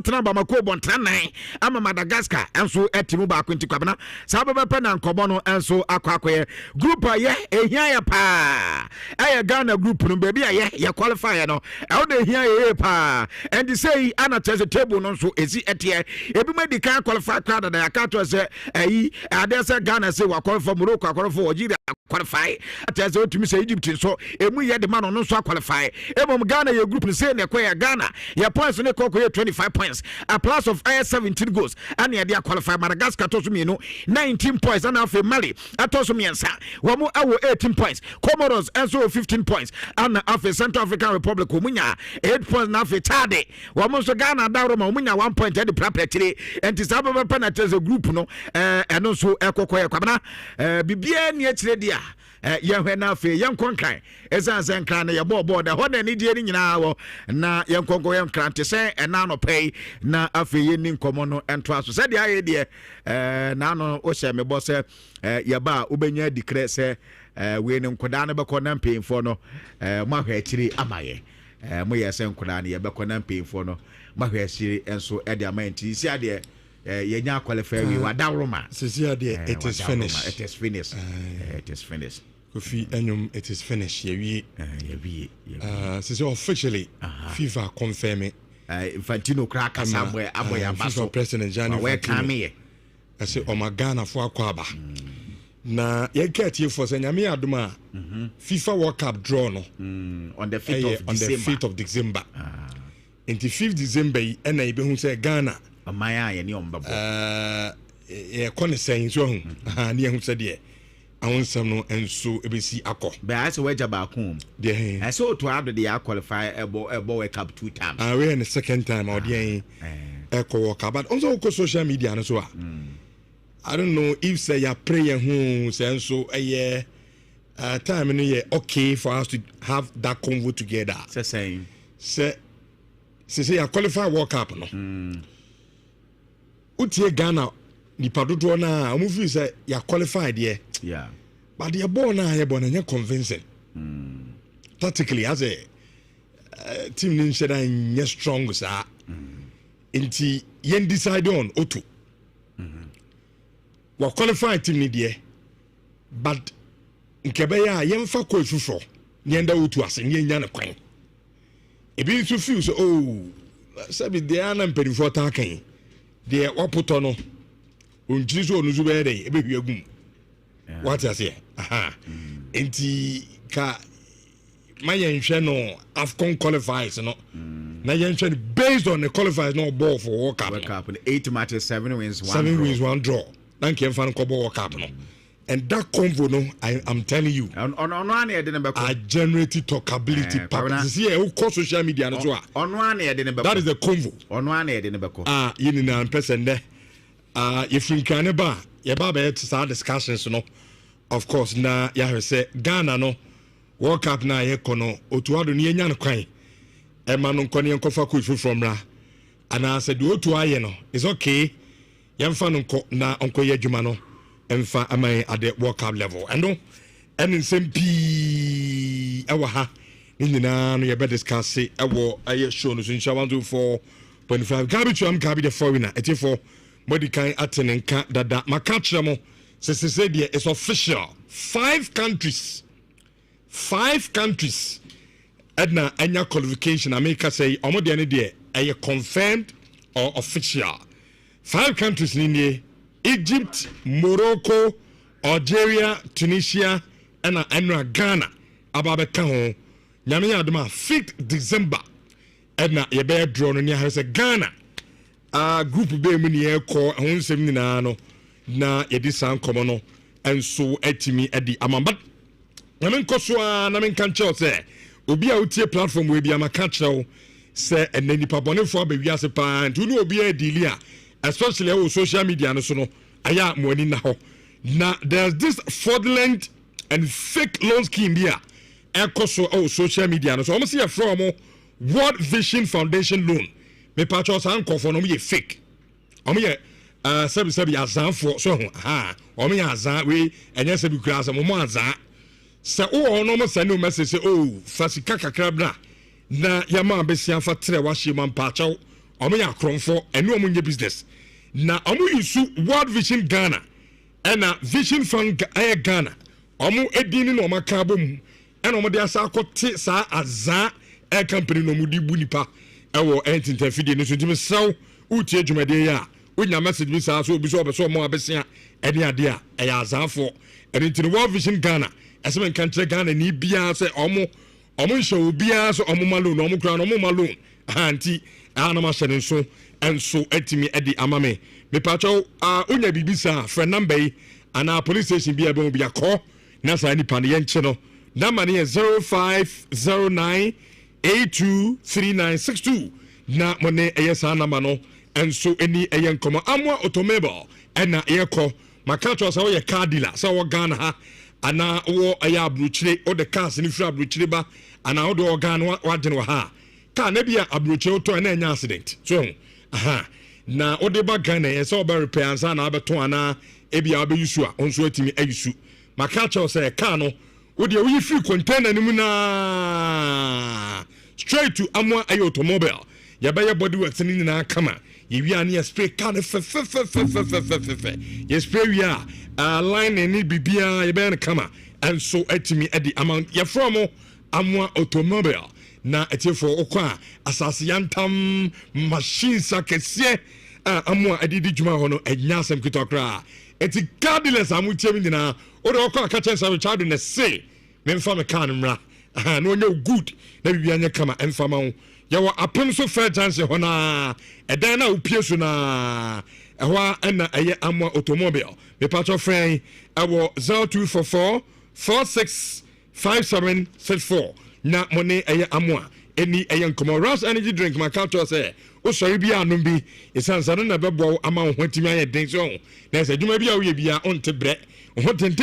tena ba mako bontranan ama Madagascar enso etimu ba kwenti kwabena sababa pe na nkobo no enso akwakoye group aye ehia ya pa aye Ghana group no baby aye ya qualify no e wo de ehia ye pa and they say ana chese table no so ezi etie ebi ma di kan qualify crowd da akato se ayi ade se Ghana se wa qualify Morocco qualify Algeria qualify atese otumi se Egypt so emu ye de ma no so qualify ebom Ghana ye group no say ne koye Ghana ya points ne kokoye 25 points. A plus of 17 goals and they qualify Madagascar to 19 points and after Mali atoso miensa wamu awo 18 points Comoros also 15 points and after Central African Republic umunya 8 points na after Chad wamu so Ghana da Roma umunya 1 point at the prapetire and tisaba penalty as a group no and also ekokoye kwabana bibia ni akire dia yehwe na afi yenkon esa senkran na yebo da ho na ni die ni nyina wo na yenkonko yenkran te se na no pay na afi yeni nkomo no ento aso se dia ye die na no o hye me bo se yeba ubenya dikre se we ni nkoda na beko na mpemfo no mahwe akiri amaye mo yese nkoda na yebeko na mpemfo no mahwe akiri enso e dia manti si ade yenya qualify we wadawroma si ade it is finished it is finished Kofi Enyum, it is finished. So officially, FIFA confirming. Infantino cracker somewhere. FIFA President Gianni where come here? I say, "Oh my Ghana for Kwaba." Na you get here for saying, "Yami aduma." FIFA World Cup draw no on the 5th of December. In the 5th December, and I be who say Ghana. Amaya yani ombabo. Yeah, kone saying so. Ni who said yeah. Awonsam no enso ebesi akọ be I say wager back home there I saw to have the qualify ebo World Cup 2 times we in the second time or there echo World Cup but also on social media no so I don't know if say ya prayer who say so time no yeah okay for us to have that convo together. Saying. Say you qualify World Cup no. Utie Ghana nipa dodo na amu fi say you qualified there. Yeah. But the ball na you born na convincing. Tactically as a team ni sheda nye strong sa. Inti yen decide on Otu. Wa qualify team ni there. But nkebe ya yen fa ko fufu. Nyenda Otu ase nye nya na kwan. Ebi to feel so sabi de ana mpedifo ta kan. De wapoto no onjiri so onuzu be dey ebe hwiagum. What you say? Aha. Enti ka mayen hwe no Afcon qualifiers no. Na yen hwe based on the qualifiers no ball for World Cup. World Cup 8 matches, 7 wins, 1 7 draw. wins, 1 draw. Thank you for the World Cup no. And that convo no, I'm telling you. On one I didn't I generated talkability. See, who call social media no so. On one I didn't. That is the convo. On one I didn't. You know, person there. If you can ba, you ba start discussions no. Of course, na ya say Ghana no World Cup na ye kono otuado ni enya no kwan. E ma no nkone enkofa coach from ra. Ana say do otu aye no. It's okay. Yemfa no nko na onko ye adwuma no. Emfa amai at the World Cup level. And no and in SMP ewa ha. Ni nyina no ye be discuss say ewo aye show no so insha 124.5. Gabi to am gabi the foreigner. Eti for modikan atenenka dada makachra mo. Say it's official. 5 countries. Edna anya qualification. America say omodi ane de are confirmed or official. 5 countries in Egypt, Morocco, Algeria, Tunisia, and Ghana. Ababeka ho. Nyame adoma 5th December. Edna yebe draw no nya say Ghana. Group be mu ne ko ho nsem ni na no. Na yedi san komo no enso etimi edi amamba na men koso na men kan cheo se obi a utie platform we bia maka cheo se enani pabonefo abawiase pa ntu no obi a dili a especially on social media no so no aya mo ani na ho na there's this fraudulent and fake loan scheme here ekoso on social media no so almost here from World Vision Foundation loan me pa cho san kofo no me fake omo sabi azan for so o me azan we enya sabi kura so mo azan se o no mo send message say fasika kakra bra na yama besia fa tre wa hye man pa chaw o me akronfo ene o mo nye business na o mo isu World Vision Ghana ena Vision Fund Ghana o mo edini no maka bom ena o mo de asa akote sa azan company no mo di bu nipa ewo entintafide no so ntimi saw utie dwumade ya onya message bi sa so obi so obeso mo abesia ene ade a eya azanfo ene tin World Vision Ghana esem kan kire Ghana ni bia se omo nso bia so omo malone omo kra no omo malone anti ana ma hyene so enso etimi edi amame me pacho onya bibisa friend number yi ana police station bia be mo bia call na sa ni pan ye nche no number ni 0509823962 na mo ne eyesa number no enso eni eyen komo amwa automobile ena eyeko makacho sa wo ye car dealer sa wo Ghana ha ana wo eya abruchire o de cars ni fira abruchire ba ana wo do Ghana wa gene wa ha car na bia abruchire to na enya accident so na o de ba Ghana e sa oba repair ansa na abeto ana ebia oba yusu a onso atimi ayusu makacho sa car no wo de wo free container ni mu na straight to amwa ayo automobile ya ba body works ni na kama yewi ani spray can fe ye spray we line ni bibia ye be na kama and so etimi edi amount ye from amwa automobile na etifo okwa asase yantam machines akese amwa edidi djuma hono enya sem kitokra eti cardless amutie mi na o de okwa akachen sa child na say memfa me kan mra no onye good na bibia anya kama emfa ma ho yawo apem so fair chance hona edan na opie so na ehwa na eye amwa automobile me patro friend awo 0244 465764 na money eye amwa any a young come Rush energy drink my culture say o sorry bi anum bi isan sa na bebo ama ho timi aye den so na say djuma bi a we bia on te bre ho ten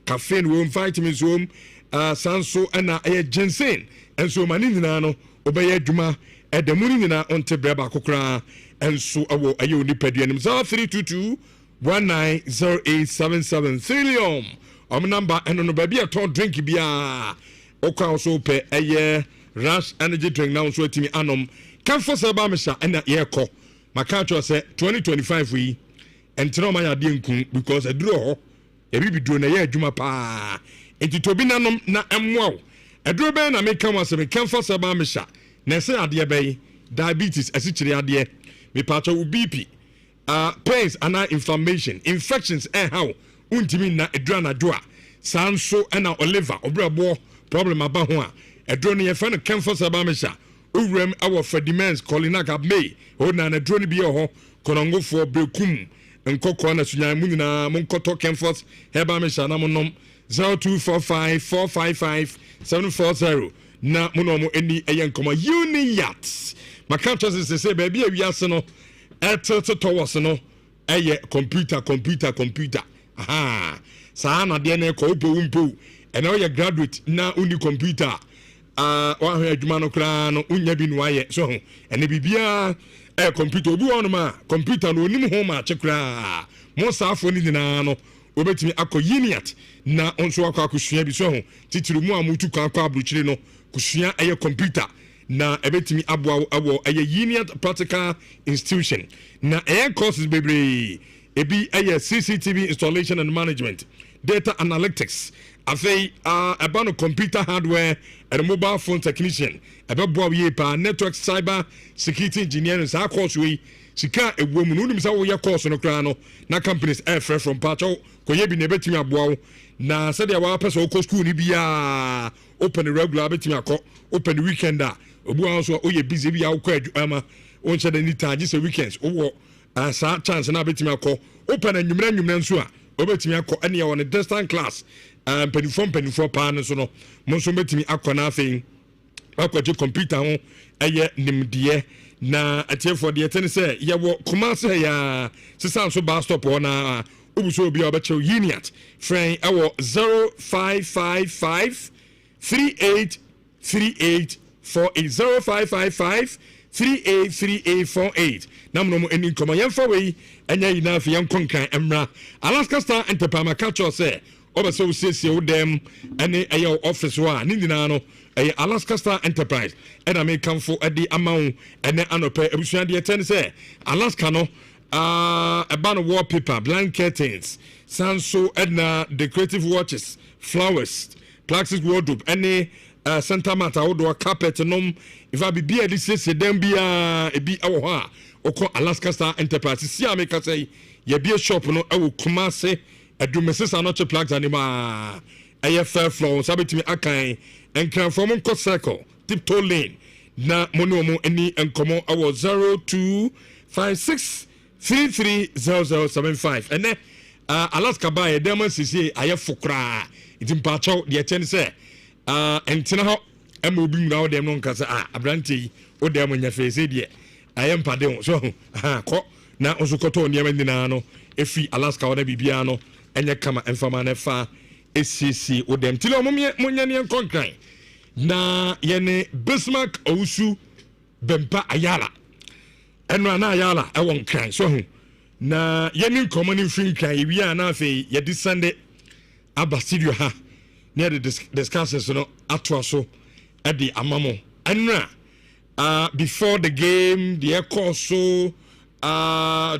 caffeine wo vitamins wo sanso na aye ginseng enso mani nyina no obeye djuma edamuni nyina on te bre ba kokra enso awo aye oni paduanim 0322 190877 trillium number and no baby at drink bia okwa so pe eye Rush energy drink now so timi anom kan for seba mesha na ye ko maka cho say 2025 we entro ma ya de nkun because eduro ho e bi duro na ye adwuma pa enti to bi nanom na emwo eduro be na me kan wa se me kan for seba mesha na se ade be diabetes asichiri ade me pa cho BP pains and inflammation infections how untimi na edura na doa sanso na Oliver obrabo problem aba ho a eduro ne ye fa no kemfo sabamesha owuram awo fedimens kolinaka may o na eduro ne bi ho konongofo brekum nkokọ na sunya mu nyina mo nkoto kemfo hebamesha na monom 0245455740 na monomo eni eyenkoma uni yachts makanto se baby awiase no towards no computer aha saa na de na ko umpo and now you graduate na uni computer wa hwe adwuma no kra no unya bi no aye so and bibia computer obi won ma computer no onim ho ma chekra mo saafo ni nyina no obetimi akọ uniat na onso akọ bi so titiru mu amutu kan akọ abruchire no kusua computer na ebetimi abo uniat practical institution na courses bebre ebi CCTV installation and management data analytics afei about computer hardware and mobile phone technician ebebo ye pa network cyber security engineering sa course we sika ewom no nim sa wo ye course no kra no na companies air from pacho ko ye bi na ebetimi abo na se de wa person ko school ni bia open regular betimi akọ open weekend obu also oye busy bia akọ adwuma on che the nita just weekends owo sa chance na betimi akọ open anwumra nso a obetimi akọ ene ye won distant class penifo pa no so no mo so betimi akọ na afei akọ computer ho eye nimdie na atiefo de yetene se ye wo Kumase ya sisan so bus stop na obuso obi obeche uniat friend ewo 0555 383848 0555-383848 namno mo eni nkoma yemfa wei enya yina afi yankonkan emra Alaska Star Enterprise catch say obeso usiesie wodem ene eyo office wa ni nyina no Alaska Star Enterprise ena me kamfo edi amawo ene anope ebusua de yeten say Alaska no about wallpaper blank curtains sanso edna decorative watches flowers plastic wardrobe any center matter wodo carpet nom if I be this say dem bia e bi awo ha oko Alaska Star Enterprise si ameka say ye bi shop no awo Kumase adumese anoche plugs anima aye fair floor sabetimi akan enkran from nko circle tiptoe lane na monomo eni enkomo awo 0256330075 ene Alaska by dem sisi aye fukra itimpa chaw de chen say entina ho emobi mura odem no nkasa abranti odem nya fese de ayem pade so ko na osukoto ne nyina no efi Alaska oda bibia no enye kama enfama na fa esisi odem tilo munya ne konkran na yene Bismarck Owusu Bempa Ayala eno na Ayala ewon kran so na yene common fin kran ewia na afi ye descend aba studio ha near the discussions no atwaso at the amamo and before the game the course so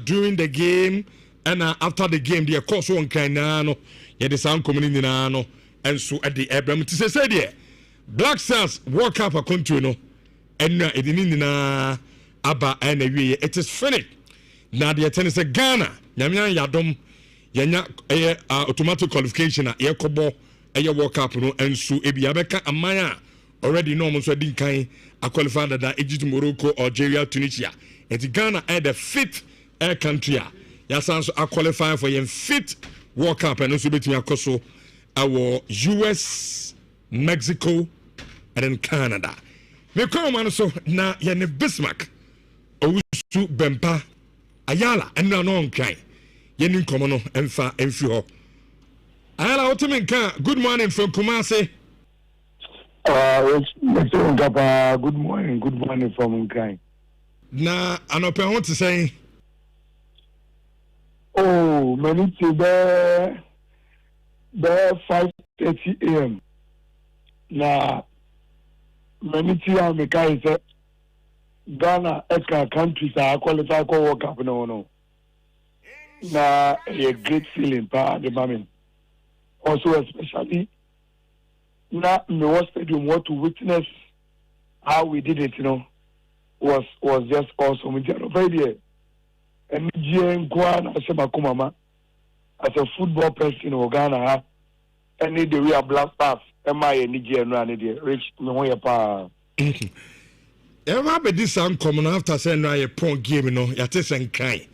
during the game and after the game the course so on kind no yeah the sound community no and so at the Abraham to say there Black Stars World Cup a country no and it na aba and it is finished now the tennis Ghana nyamya yadom yanya automatic qualification a yekobo eye World Cup no ensu ebia beka amaya already no mo so din kan a qualified that Egypt, Morocco, Algeria, Tunisia. And Ghana are the fifth country. Yes, also a qualify for your fifth World Cup and also between our US, Mexico, and in Canada. Me come man so na yene Bismarck owusu bempa ayala enna no nkan yene nkomo no emfa emfi ho ayala otimi nkan good morning from Kumasi. Good morning from Nkai. Na anope ho to say oh many to there 5:30 a.m. na many to America is Ghana extra countries are qualified for World Cup no na a great feeling pa the moment also especially na me was stadium what to witness how we did it was just awesome. We did a and mama as a football person in Ghana and need the real black pass am I and run it rich no pa ever be this common after saying I a point game yates and kind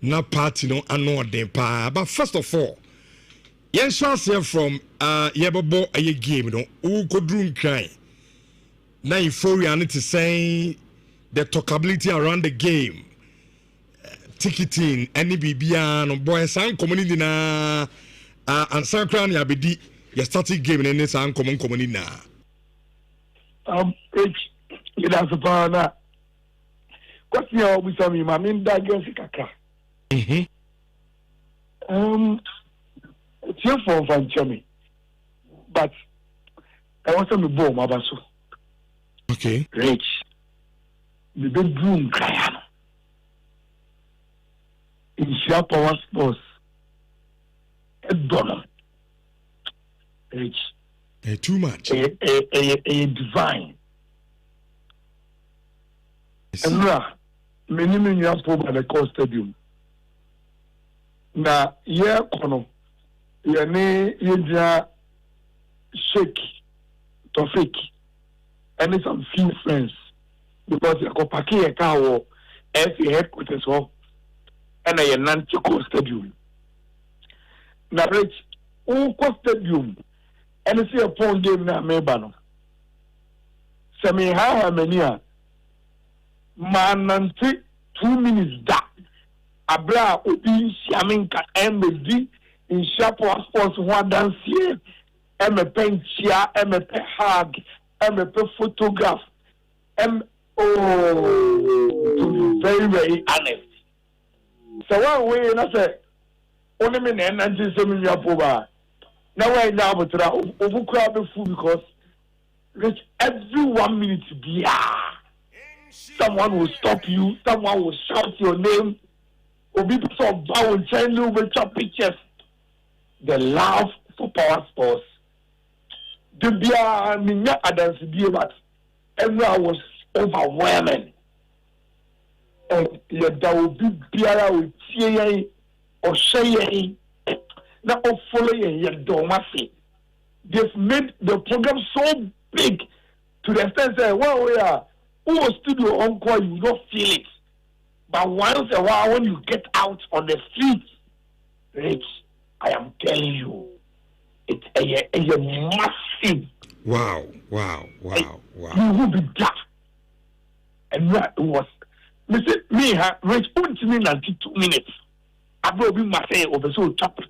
na party no ano den pa but first of all yen chance here from yebobo a game who could drink kind na euphoria need to say the talkability around the game ticketing any bibia no boy san community na and san crown ya bedi ya starting game in this san common community na rich you that's a na question you be some ma me da against kaka it's your for Chemi, but I want to be born Mabaso. Okay. Rich. The bedroom cry. In Share Power Sports. A dollar. Rich. Too much. A divine. And now, many years over the core stadium. Now, yeah, Kono. Yenya Sheikh Tofik and some few friends because you go park a car as the headquarters of and a Nantico stadium. Now, Rich, who stadium and see a phone game na Mebano. Semi Hamania Mananti 2 minutes da Abra Obi Shaminka MD. In Share Sports, one dance here, I'm a pen chair, I'm a hug, I'm a photograph, to be very, very honest. So, one way, and I said, only me and 97 years old. Now, I now, but overcrowd the food because Rich, every 1 minute, someone will stop you, someone will shout your name, or people start bowing, trying to with your pictures. The love for power sports. The beer, Minya Adams, but everyone was overwhelming. And there will be beer with tea or shay. Now, following your domasi. They've made the program so big to the extent that, well, we are, who was studio encore, you don't feel it. But once in a while, when you get out on the street, Rich, I am telling you, it's a massive. Wow. You will be that. And that was, me, Rich, put me 92 minutes. I will be my say over so chapter.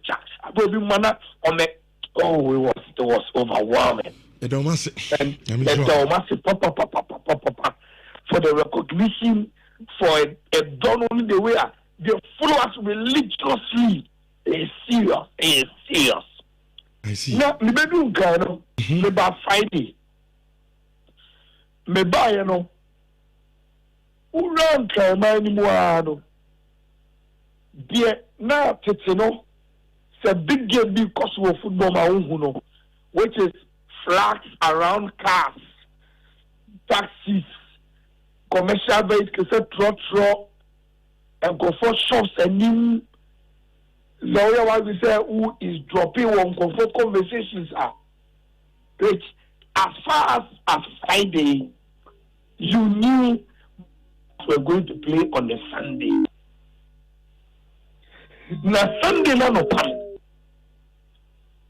I will be mana on the. Oh, it was overwhelming. It almost and it almost pop for the recognition for a done only the way they follow us religiously. It's serious. I see. Now, me do kind me by Friday. Me buy who run kind anymore dear now it's a big game because of football my own which is flags around cars, taxis, commercial vehicles, and go for shops and new. Lawyer, what we say, who is dropping one comfort conversations are rich. As far as Friday, you knew we're going to play on the Sunday. Now Sunday no pan.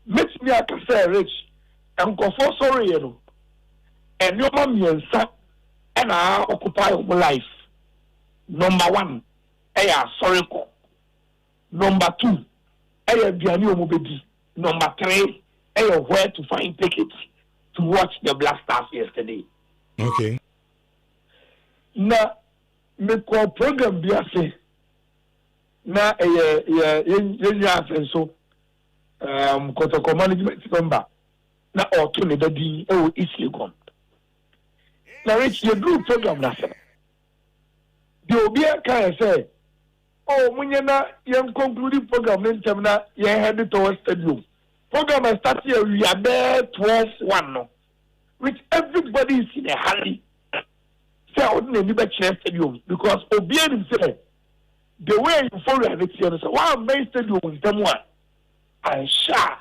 Makes me I can say rich and go for sorry and your mom yensa and I occupy my life. Number 1, sorry call. Number 2, Biani Omobedi. Number 3, where to find tickets to watch the Black Stars yesterday. Okay. Now, me call program biase. Na so Kotoko management member na auto ne dadi e easily come. Na reach your group program na se. The obi kan say, oh munye na yen conclude program ntem na yen head towards stadium. Program start here we are there 12-1 no. Which everybody is in a hurry. Say odin ni be chere stadium because obi ani say the way you follow it here so why am stadium ntem one. And sha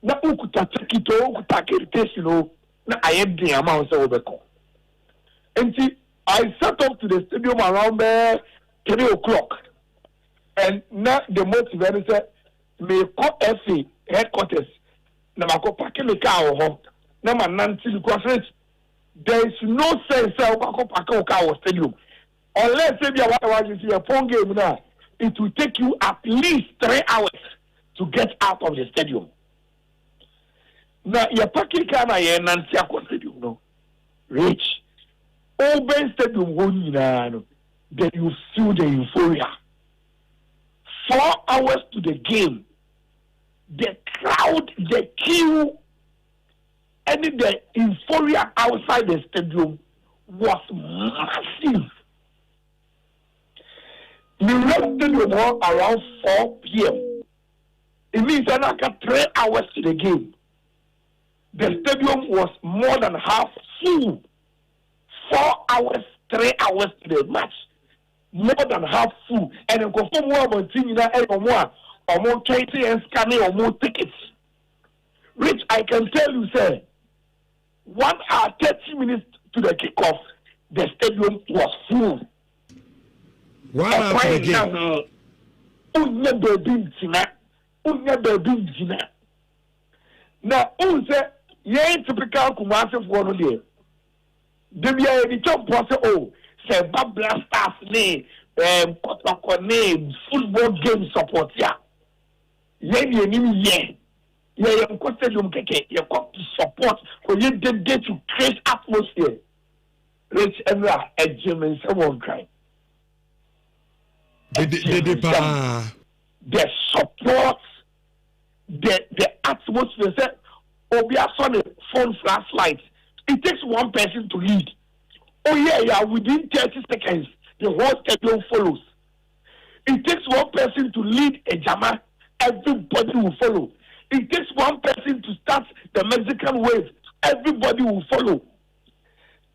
na ukuta tikito ukuta kirtesi no na ayedi amount say obeko. And I set up to the stadium around 3 o'clock. And now the motive said, me call FA headquarters. Na mako parking the car ho. Na man nanti because there is no sense of parking car stadium. Unless maybe you see a phone game now, it will take you at least 3 hours to get out of the stadium. Now your parking car na ye nanti akwa stadium no. Rich. Open stadium no. Then you feel the euphoria. 4 hours to the game. The crowd, the queue, and the euphoria outside the stadium was massive. We left stadium around 4 p.m. It means that I got 3 hours to the game. The stadium was more than half full. 4 hours, 3 hours to the match. More than half full. And then go for more about or more 20 and scanning or more tickets. Which I can tell you, sir, 1 hour, 30 minutes to the kickoff, the stadium was full. 1 hour to the game. Now, who said, yeah, typical Kumasi for one day. The top process, oh, say, Babla Stars name, Kotoko name, football game support, yeah. Yeah, you stadium keke, you got to support, for you did to create atmosphere. Rich and a gym and someone crying. The support, the atmosphere, say, Obia saw the phone flashlight. It takes one person to lead. Oh yeah, within 30 seconds, the whole stadium follows. It takes one person to lead a jama, everybody will follow. It takes one person to start the Mexican wave, everybody will follow.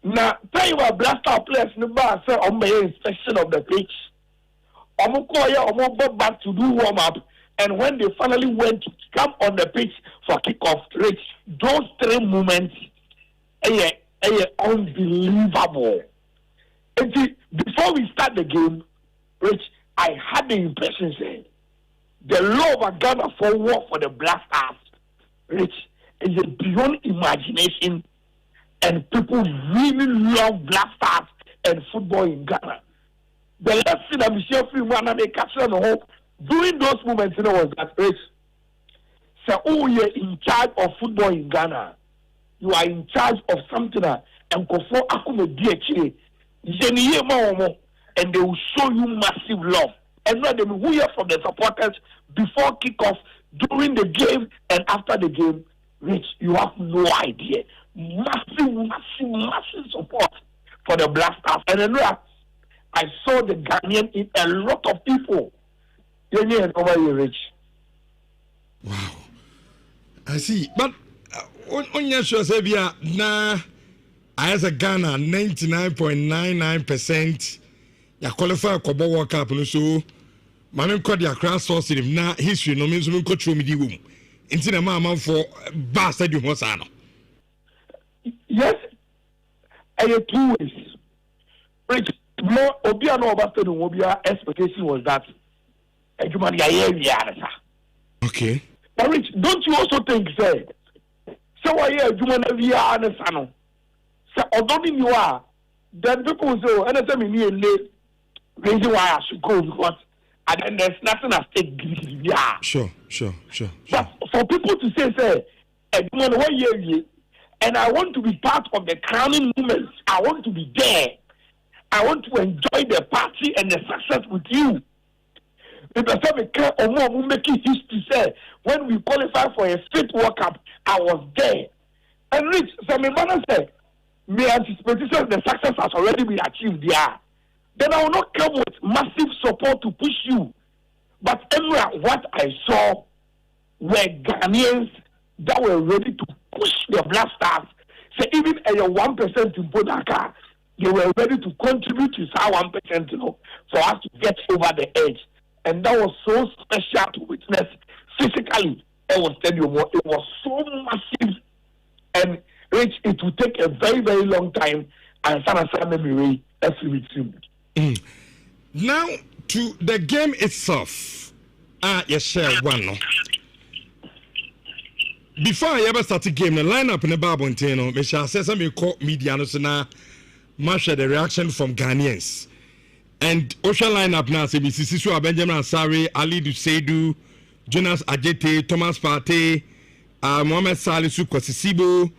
Now, tell you about blaster players, number say on my inspection of the pitch. Omo back to do warm up, and when they finally went to come on the pitch for kickoff, Rich, those 3 moments, unbelievable. And before we start the game, Rich, I had the impression saying the love of Ghana for war for the Black Stars, Rich, is beyond imagination, and people really love Black Stars and football in Ghana. The last thing that Michelle Freeman and they captured the hope during those moments, was that Rich. So, oh, you're in charge of football in Ghana. You are in charge of something and go for Akume DHA. And they will show you massive love. And now they will hear from the supporters before kickoff, during the game, and after the game. Rich, you have no idea. Massive support for the Black Stars. And then I saw the Ghanaian in a lot of people. Rich. Wow. I see. But on your show, Sabia, na as a Ghana, 99.99%, you qualify for the World Cup. So, man, call the Accra source in na history. No means we go through me the room. Into the mama for bastard you must know. Yes, I had 2 ways. Rich, more Obia no bastard Obia expectation was that okay. But Rich, don't you also think, say, so I hear you want to be honest, So although you are, then people will say, and I say me reason why I should go because and then there's nothing at stake. Yeah. Sure. But for people to say, and I want to be part of the crowning moments. I want to be there. I want to enjoy the party and the success with you. Making history say when we qualify for a Fit World Cup, I was there. And Rich, so my mother said, my anticipation the success has already been achieved there. Then I will not come with massive support to push you. But anyway, what I saw were Ghanaians that were ready to push the Black Stars. So even at your 1% in Bodaka, they were ready to contribute to our 1%, for us to get over the edge. And that was so special to witness physically. It was so massive. And Rich, it will take a very, very long time. And now to the game itself. Yes, share one. No. Before I ever start the game, the lineup in the Bible, me shall say some media no na share the reaction from Ghanaians. And Ocean lineup now say Sisu Benjamin Ansari, Ali Duseidu, Jonas Ajete, Thomas Partey, Mohamed Salisu Kwasisibo,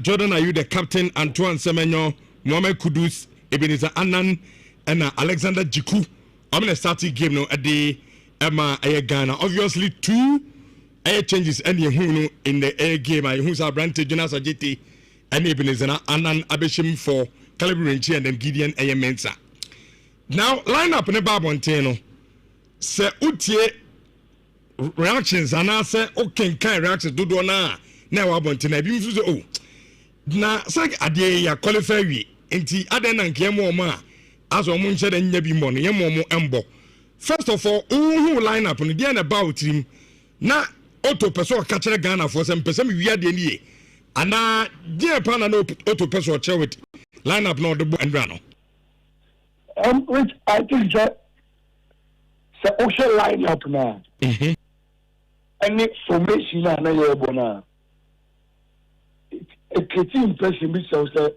Jordan Ayew the captain, Antoine Semenyo, Mohamed Kudus, Ebenezer Annan, and Alexander Jiku. I'm gonna start the game now at the Ghana. Obviously, two air changes and you in the air game. I who's our brand Jonas Ajete and Ebenezer Annan Abeshim for Calibrinchi and then Gideon Mensa. Now, line up in the Babon say Utie reactions and I say, okay, kind reactions do na Wabontina. Oh, na say Ade ya qualify inti Aden and Kiamo as a muncher and Yabi Mon, Yamomo Embo. First of all, who line up on the end about him na auto person catcher Ghana for some person we had the and dear Pana no auto person chair with line up no the and rano. Which I think that the ocean line up now. Any formation na ye bona. A creative impression be so say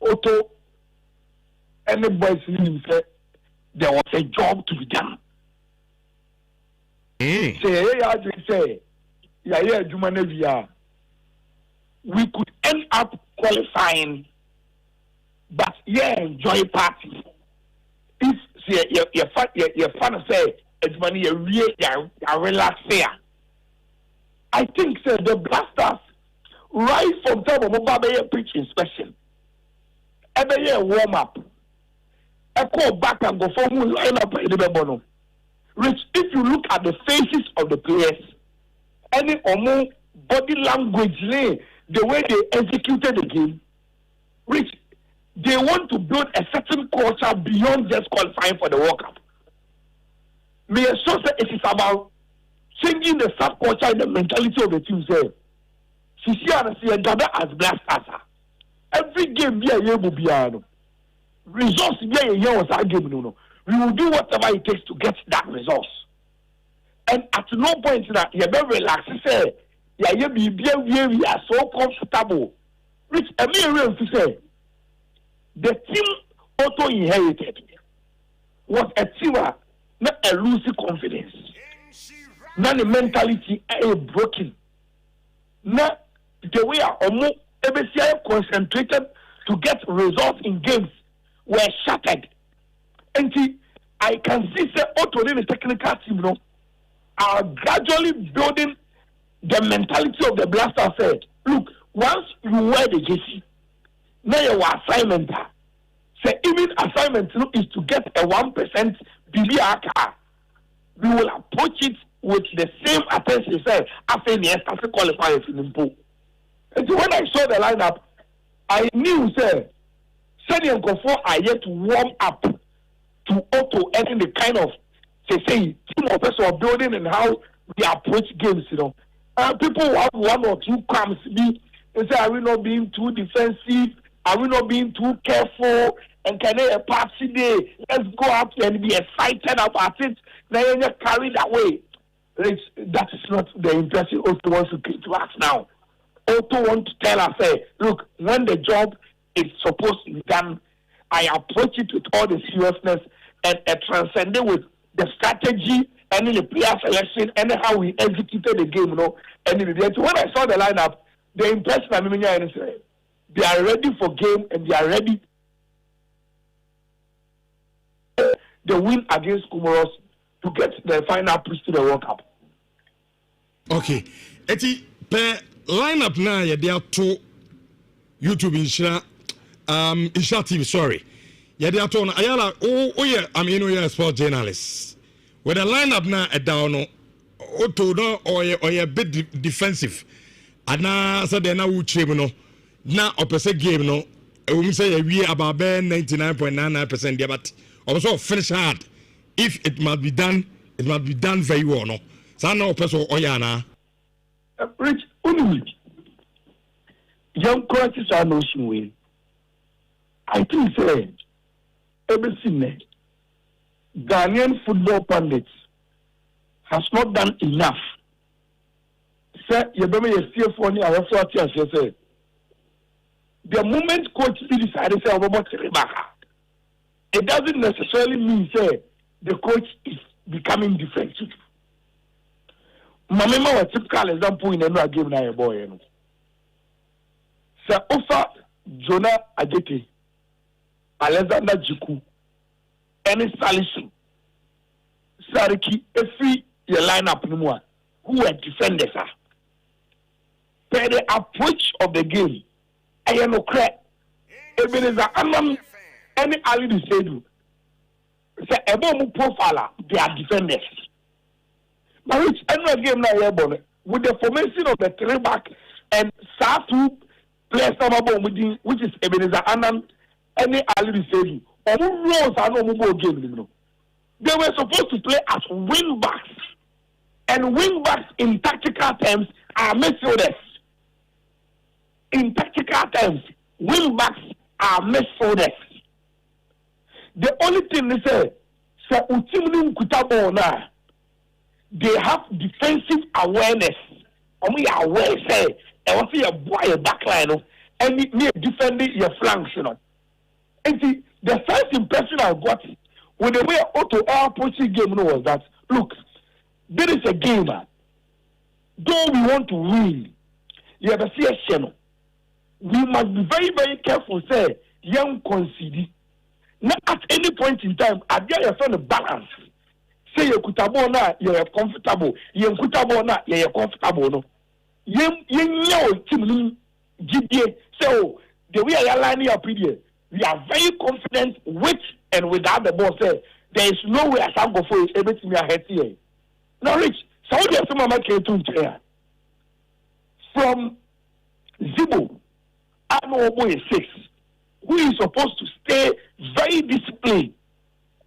auto anybody say there was a job to be done. Say we could end up qualifying, but enjoy party. If your fun say it's money you relax there. I think the Blasters right from time of mobile pitch inspection. Every year warm up. I call back and go for moon line up in the bono. Rich, if you look at the faces of the players, any or more body language, the way they executed the game, Rich, they want to build a certain culture beyond just qualifying for the World Cup. May I so say it is about changing the subculture and the mentality of the team. Say, Sisi gather as Blasters. Every game will be results was our game. No. We will do whatever it takes to get that resource. And at no point that you better relax. Say, we are so comfortable. Which I mean, to say, the team auto inherited was a team not a losing confidence, not the mentality broken, not the way our concentrated to get results in games were shattered. And I can see auto in the technical team are gradually building the mentality of the Blaster. Said, look, once you wear the jersey, now your assignment. Say even assignment is to get a 1% BBR. We will approach it with the same attention. Say after the STC qualifiers in Limpo. And so when I saw the lineup, I knew Seni and Kofo are yet to warm up to auto and the kind of team of person building and how we approach games. People who have one or two cramps be say, are we not being too defensive? Are we not being too careful? And can they a party day? Let's go out and be excited about it. Now you're not carried away. That is not the impression Otto wants to give to us now. also want to tell us, say, look, when the job is supposed to be done, I approach it with all the seriousness and transcend it with the strategy and the player selection and how we executed the game, when I saw the lineup, the impression I mean, they are ready for game and they are ready. The win against Comoros to get the final push to the World Cup. Okay, eti per lineup na ye dey to YouTube Nhyira Nhyira TV, sorry. Ye dey to na ayala yeah, I mean you're a sports journalist. With the lineup na e down no to no or a bit defensive. Ana so dey na wo trem no na opese game no we say we about 99.99% there, but also finish hard. If it must be done very well, no. So now person oyana. Rich, young coaches are no way. I think say everything Ghanaian football pundits has not done enough. Say you better see for me. I say the moment coach decided say about Rebecca, it doesn't necessarily mean say the coach is becoming defensive. Mamema was typical example in another game na boy. Sir Ofa Jonah Ajete, Alexander Jiku, and Salisu, Sariki, every your lineup no who were defenders are. Per the approach of the game, I am no crack. Ebenezer Anam, any Ali Sedu. Say Ebo profile, they are defenders. Now which another game now with the formation of the 3-back and Satu players which is Ebenezer Anam, any Ali Sedu. Roles are no more game. They were supposed to play as wing backs, and wing backs in tactical terms are midfielders. In tactical terms, wing backs are midfielders. The only thing they say, they have defensive awareness. We are aware, say, and once you boy a backline, and me defending your flanks, And see, the first impression I got when the way Otto approaching game was that, look, there is a game. Though we want to win, you have to see a channel. We must be very, very careful, say, young concede. Not at any point in time, I dare you find a balance. Say you kutabo na you're comfortable. You kutabo na you're comfortable. No, you team GDA. So the way I lining up here, we are very confident with and without the ball. Say there is no way I can go for it. Everything we are here. Now, Rich, Saudi Arabia came to from Zibo. I know boy 6, who is supposed to stay very disciplined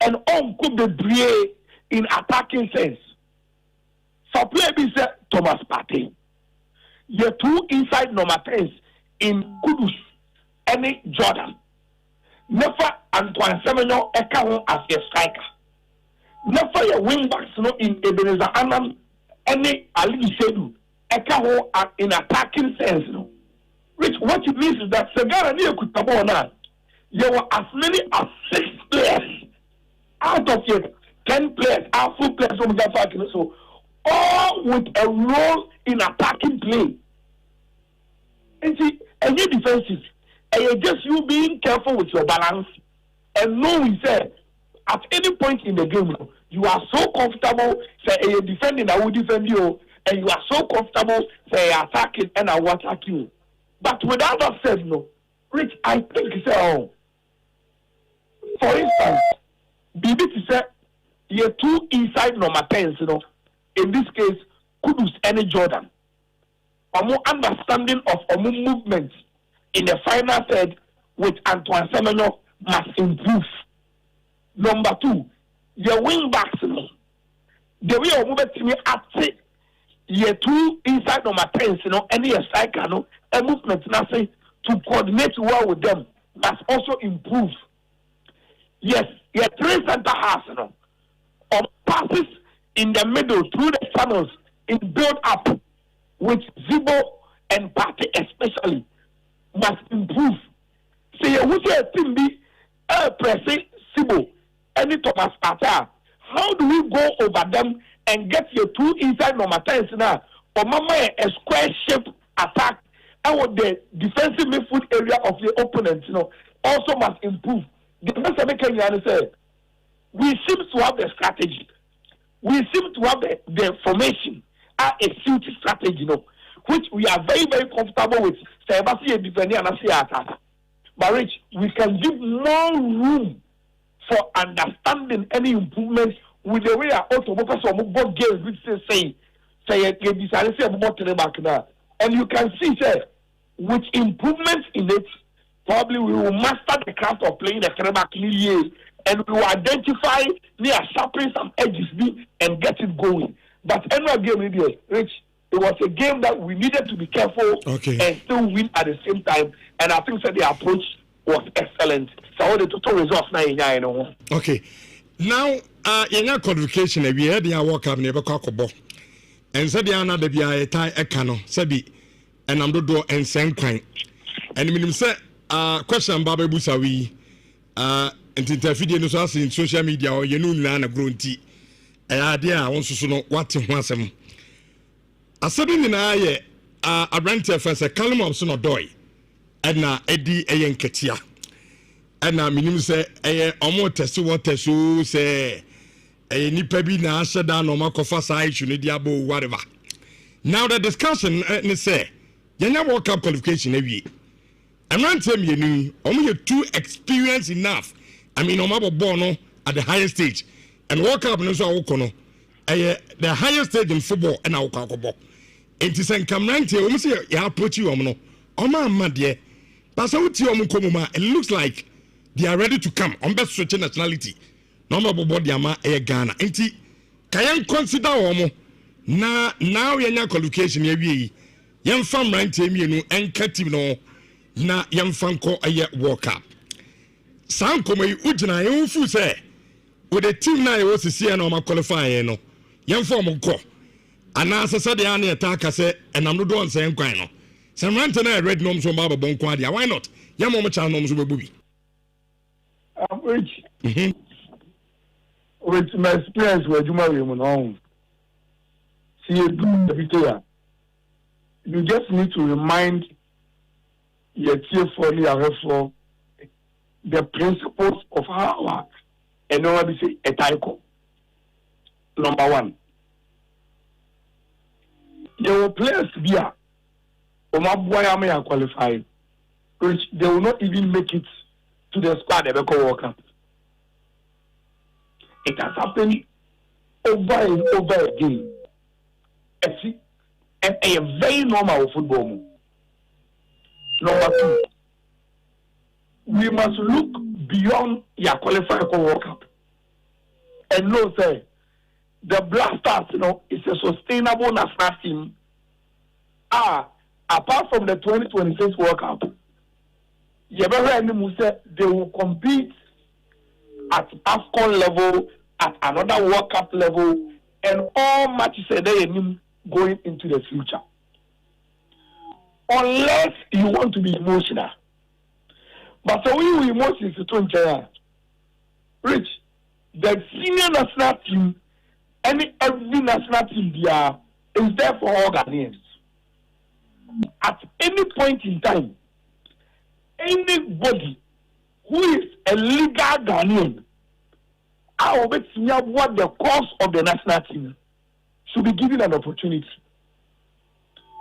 and on could be brave in attacking sense. So play be said Thomas Partey. Your 2 inside number 10s in Kudus and Jordan. Never Antoine Semenyo Eka as a striker. Never your wing backs in Ebenezer Anam any Ali Sedu Eka in attacking sense. Which what it means is that Segara near Kutabona, there were as many as 6 players out of your 10 players, are full players from the so all with a role in attacking play. And see, and you defensive, and you just you being careful with your balance and knowing say at any point in the game you are so comfortable, say you're defending, I will defend you, and you are so comfortable, say you're attacking and I will attack you. But without that said, no, Rich, I think it's for instance, BB said, year 2 inside number 10s, in this case, Kudus and Jordan. A more understanding of a more movement in the final third with Antoine Semenyo must improve. Number 2, your wing backs, the way you move it to me at year 2 inside number 10s, any striker, a movement nothing to coordinate well with them must also improve. Yes, your 3 center halves, or passes in the middle through the channels in build up with Zibo and party especially must improve. Say you would say a team be pressing Sibo, any Thomas Partey. How do we go over them and get your two inside number 10 now? Or mama a square shape attack and with the defensive midfield area of the opponent, also must improve. The best I can say, we seem to have the strategy. We seem to have the formation a suit strategy, which we are very, very comfortable with. Say, I see a defender and I see attack. But Rich, we can give more room for understanding any improvements with the way our automobiles or mobile games, which say and you can see, sir, with improvements in it, probably we will master the craft of playing the quarterback years, and we will identify near sharpening some edges and get it going. But another game, Rich, it was a game that we needed to be careful and still win at the same time. And I think that the approach was excellent. So the total results now, Okay. Now, in your qualification, we had the World Cup never cockable. And said the another be a tie a cano, Sabi, and I'm the door and send crime. And minimum said, question Baba Busawi, and interfere in social media or you know, Lana grown tea. An idea I want to know what to want some. I said in a renter first a column of son of doy, and now Eddie a yanketia. And now minimum say, almost test what test you say. Ni pebi na shada no makofa sai chune diabo whatever. Now the discussion ne say yenya World Cup qualification awie. And ran tell me you omo too experienced enough. I mean omo ball no at the highest stage. And World Cup no so awoko no. The highest stage in football and awoko akobọ. Enti sen kam ran tell omo say ya approach you omo no. Omo amade. But so uti omo komoma it looks like they are ready to come on best switch nationality. Normal body ama Ghana. Enti can consider omo na now yenya qualification ye wi yem fam right emi no enka team no na yem fanko aye World Cup. San komo yi ugina ye fu say with the team na ye wo sisi na o qualify ye no yem form ko ana asese de ana attack say enam do don say nkwan no. San right na red nom so ba bon kwa dia why not? Yem mo cha nom so bebubi. With my experience with Juma Raymond, see a good you just need to remind your tier for the principles of how and normally say a tyco. Number one, your players be a Omabwayame qualified, which they will not even make it to the squad ever World Cup. It has happened over and over again. And a very normal football. Number two, we must look beyond your qualifier for World Cup. And know, say, the Blasters, is a sustainable national team. Apart from the 2026 World Cup, they will compete at AFCON level, at another World Cup level, and all matches are there going into the future. Unless you want to be emotional. But so we emotions to Rich, the senior national team, every national team there is there for all Ghanaians. At any point in time, anybody who is a legal Ghanaian, I will bet you what the cause of the national team should be given an opportunity.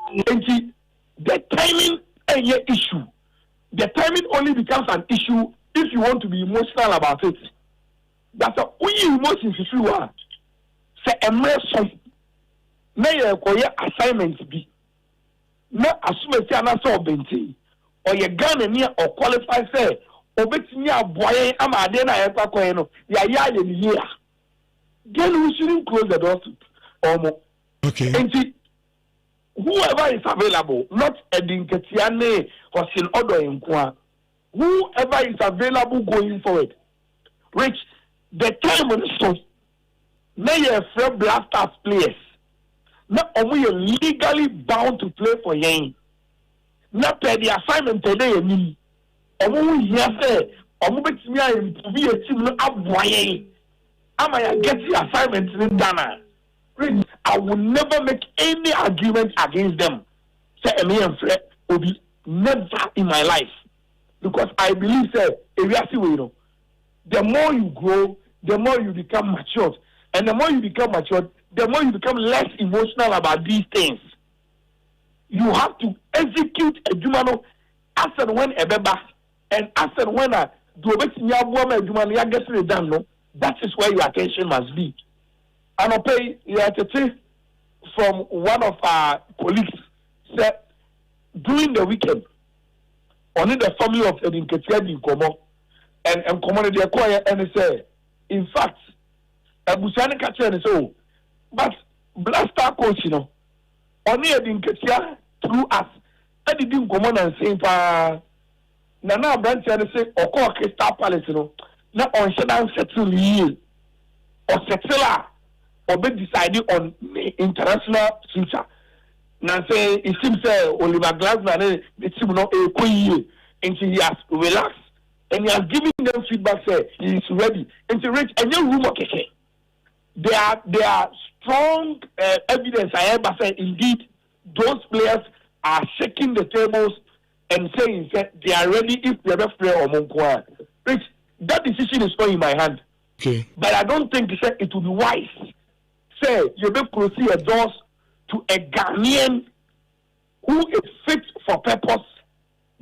And the timing and your issue. The timing only becomes an issue if you want to be emotional about it. That's a only emotions if you are. Say immersion. May you assignments be. Not assume say another benti or your gun near or qualify say. Obetinya boy am adena epa koeno ya ye here. Then we shouldn't close the door to okay. And whoever is available, not Edinketiane or Sin Odo in Kwa, whoever is available going forward, Rich, the time on the show, may a friend Blasters players, not only legally bound to play for Yang, na pɛ the assignment ɛdɛ yɛ nim ɔmo ho hia sɛ ɔmo betumi a improve yɛ team no aboa yɛn ama yɛ get the assignment no done a I will never make any argument against them say ɛmi yɛn frɛ obi never in my life because I believe say ewiase wey no the more you grow the more you become matured and the more you become matured the more you become less emotional about these things. You have to execute a jumano as and when a beba and as and when a do a getting it done. No, that is where your attention must be. And I'll pay from one of our colleagues said during the weekend, only the family of Edin Ketia in Komo and commanded the choir and say, in fact, a Busani catcher and so, but Blaster coach, you know, only Edin Ketia through us. I didn't come on and say, Nana Branch and say, or call Crystal Palace, you know, not on Shadan settle yield or settler or be decided on international future. Now say, it seems Oliver Glasner, the team not a queen, and he has relaxed and he has given them feedback, say he is ready and to reach a new room of Keke. There are strong evidence I ever say indeed those players are shaking the tables and saying that they are ready if they ever play or Monkwa. Which that decision is not in my hand. Okay. But I don't think it will be wise. Say you will proceed a doors to a Ghanaian who is fit for purpose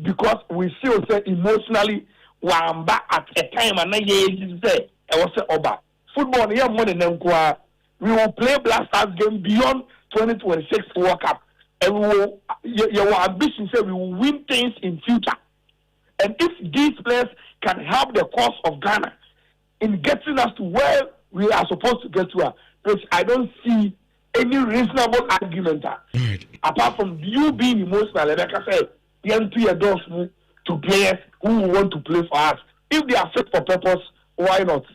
because we feel say emotionally wamba at a time and say I was say oba. Football here more than Monkwa. We will play Blasters game beyond 2026 World Cup. And we will, your ambition say we will win things in future. And if these players can help the cause of Ghana in getting us to where we are supposed to get to, which I don't see any reasonable argument apart from you being emotional. Like I said, you have to endorse to players who want to play for us. If they are fit for purpose, why not?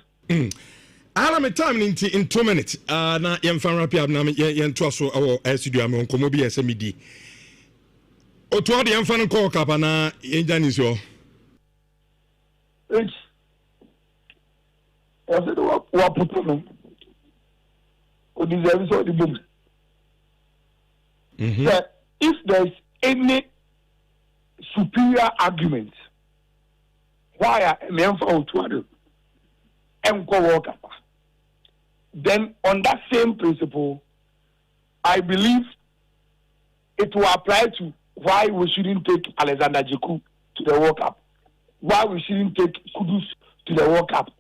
Ala me time in 2 minutes. Na yem fan rap ya na yem to so studio am nkomo bi SMD. Oto de yem fan call kapa na yen janis yo. It's I said what put no. O deserve so the boom. If there is any superior argument why I me fan Otuado enko work up. Then on that same principle, I believe it will apply to why we shouldn't take Alexander Djiku to the World Cup, why we shouldn't take Kudus to the World Cup,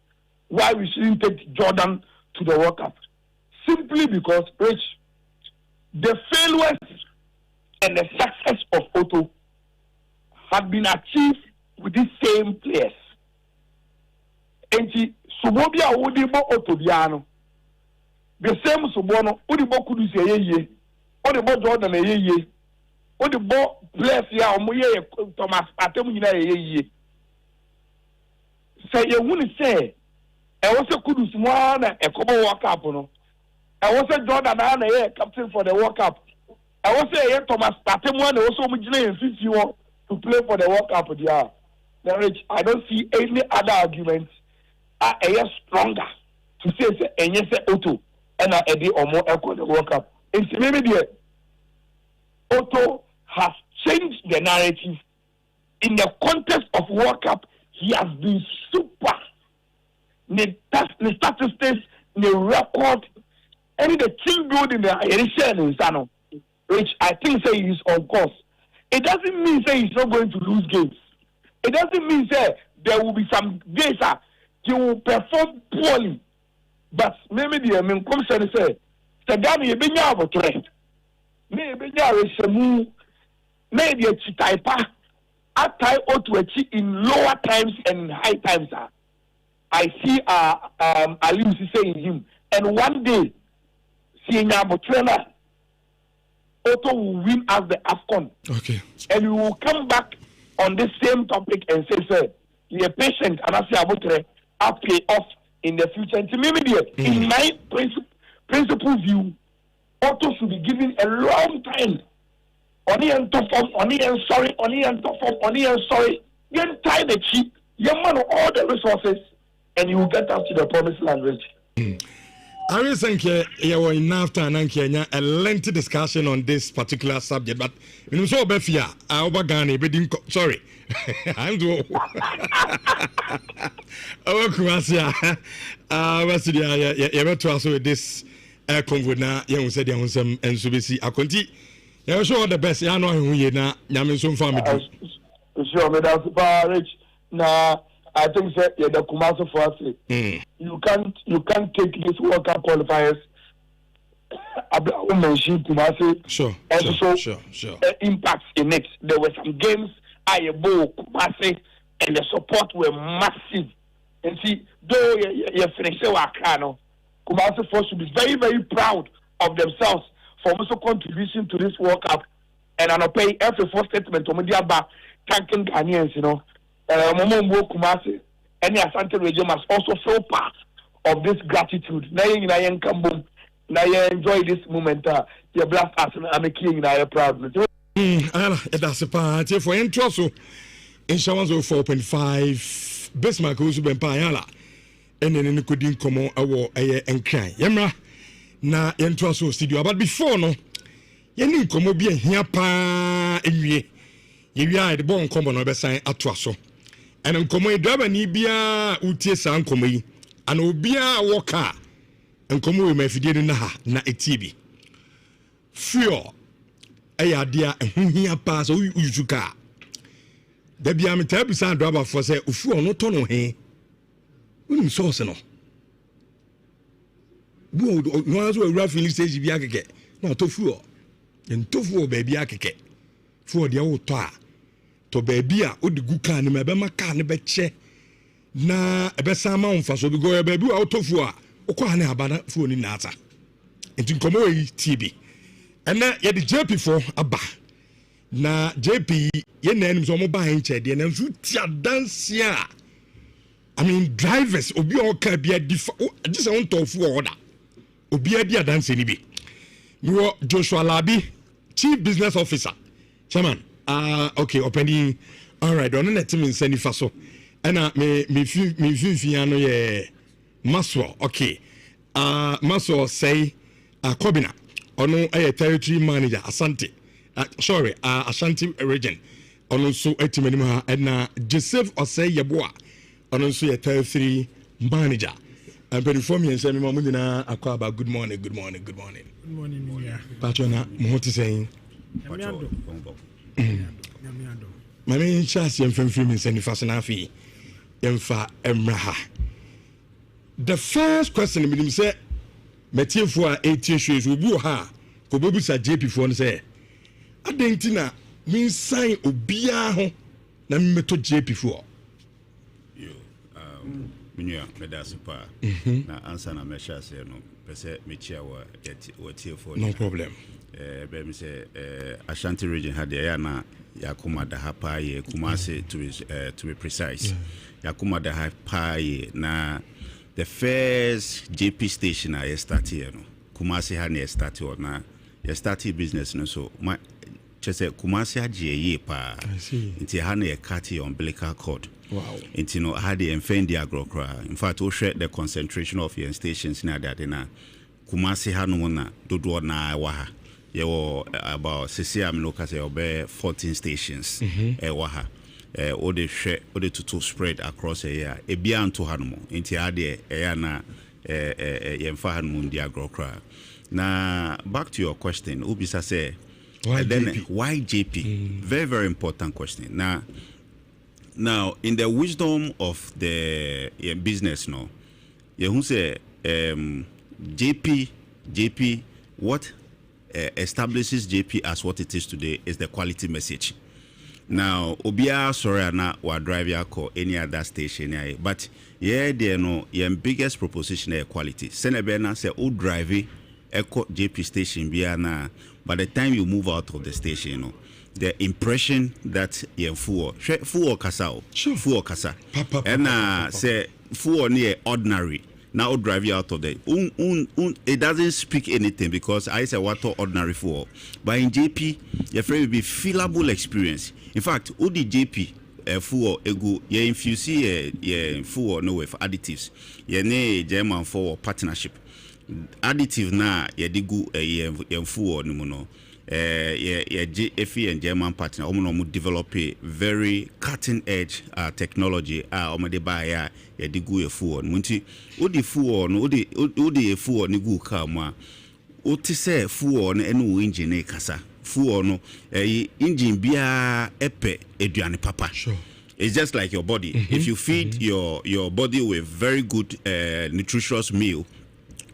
why we shouldn't take Jordan to the World Cup. Simply because, Rich, the failures and the success of Otto have been achieved with these same players. And Subobia Udibo Otobiano. The same Subono, Udibo Kudus ye, Udibo Jordan ye, Udibo Bless ya Omoye Thomas Atemina ye. Say you wouldn't say, I was a Kudus one a couple World Cup. I was a Jordan captain for the World Cup. I was a Thomas Atemina also Mujine since you want to play for the World Cup. Now, Rich, I don't see any other arguments are stronger to say and yes Otto and a day or more equal the World Cup. It's maybe Otto has changed the narrative in the context of World Cup. He has been super. The statistics, the record, and the team building the which I think say is on course. It doesn't mean say he's not going to lose games. It doesn't mean say there will be some days he will perform poorly. But maybe the come say Sagami you been out of trend. Maybe there is a move, maybe a chitaipa at tie to achieve in lower times and high times. I see Ali saying him, and one day seeing our trainer Otto will win as the AFCON. Okay. And we will come back on the same topic and say, sir, you're patient and I say about I'll pay off in the future. And maybe in my principle view, Otto should be given a long time Oni and Tofom, Oni and sorry, Oni and Tofom, Oni and sorry. Yen tie the cheap, yen man all the resources, and you will get us to the promised land, Rich. I think you were enough time and a lengthy discussion on this particular subject, but you so befia, Gani, but sorry. I'm doing. Oh, Kumasia. What's the you to us with this air convo now? You said you some and Subisi. I continue. You're sure the best. I know who you now. Yamin some family. Sure, me that's about Rich. Nah, I think that the Kumasi for us. You can't take this World Cup qualifiers. I mentioned Kumasi. Sure. Sure. Impacts in it. There were some games. Ayebo, Kumasi, and the support were massive. And see, though you finish Wakano, Kumasi Force should be very, very proud of themselves for also contribution to this World Cup. And I'll pay every first statement to Mediaba thanking Ghanaians, you know. Momo Kumasi and the Asante region must also feel part of this gratitude. Now you enjoy this moment. You blast us and I'm a king and I'm proud. That's a party for interest. In Shawans of 4.5, Bismarck who's been Payala, and then in the Kudin Como and cry. Yemra na interest studio, but before no, you need Como be here pa in ye. You are the born common over sign at Trasso. And in Como Draba Nibia Utiesa and Como, and Obia Walker, and Como may feed in na etibi. Fear. Aya dia ehun hia pa so ujuka da bia me tabi san driver for say ofu ono to no he unim source no bo no aso ura filling stage bia keke na to fu o en to fu o ba bia keke fu o dia wo to a to ba bia o de gu kan me be maka ne be che na e be san ma onfa so bi go ba bia o to fu a o kwa ne abana fu oni na ata enti komo yi TB. And now you the JP for Abba. Na JP ye na enim so mo ba hen chede na nso tia dance ya. I mean drivers obi o ka bia this on to fu order. Obi a dia dance ni bi. You Joshua Labi, Chief Business Officer. Chairman. Okay, opening. All right, on the team in Seni Faso. And me fi no ye Maswa. Okay. Maswa say Kobina. Ono a territory manager Asante Ashanti region ono so etimanim ha na Joseph Osei Yeboa ono so a territory manager and before me say me mamu nyina akwa ba good morning yeah patrona mo to saying mami chance yem fam me say ni fasana fi yem fa emra. The first question me say Metiefo a 18 shoes will be ha. Kobobusa JP for say. Adentina mean sign obia ho na meto JP for. Yo, Nhyira medasupa na answer na mesha say no pese mechia wa tiefo. No problem. Be me say Ashanti region had ya na yakuma da hapa ye Kumasi to be precise. Yakuma da hapa ye na the first JP station I started here, no. Kumasi had near started na started business no so my just say Kumasi had ye pa. I see. Inti had a cutty umbilical cord. Wow. Inti no had the infendi agrocra. In fact, we share the concentration of your stations na that na Kumasi had no na dodo na waha. Ye were about CC am look say obe 14 stations waha. Or the share or the to spread across a year a bian to hanumo into ade na yemfa hanumo ndi agrokra. Now back to your question, Ubisa say why JP? Very, very important question. Now in the wisdom of the business no, you say JP what establishes JP as what it is today is the quality message. Now, Obia sorry na wa drive ya call any other station but yeah there no your biggest proposition is quality. Senebena say o drive echo JP station bia na by the time you move out of the station you know, the impression that you full kasa sure. full kasa and say full near ordinary now drive you out of there. It doesn't speak anything because I say what ordinary fuel. But in JP, your friend will be fillable experience. In fact, the JP fuel ego ye infuse ye fuel no with additives. Ye ne German for partnership. Additive na ye digu ye fuel no no. FE and German partner omo develop a very cutting edge technology omo de buy ye digu ye fuel munti odi fuel no odi fuel ni gu ka mo a oti se fuel no eno engine kasa fuel no engine bia epe eduane papa. Sure. It's just like your body. If you feed your body with very good nutritious meal,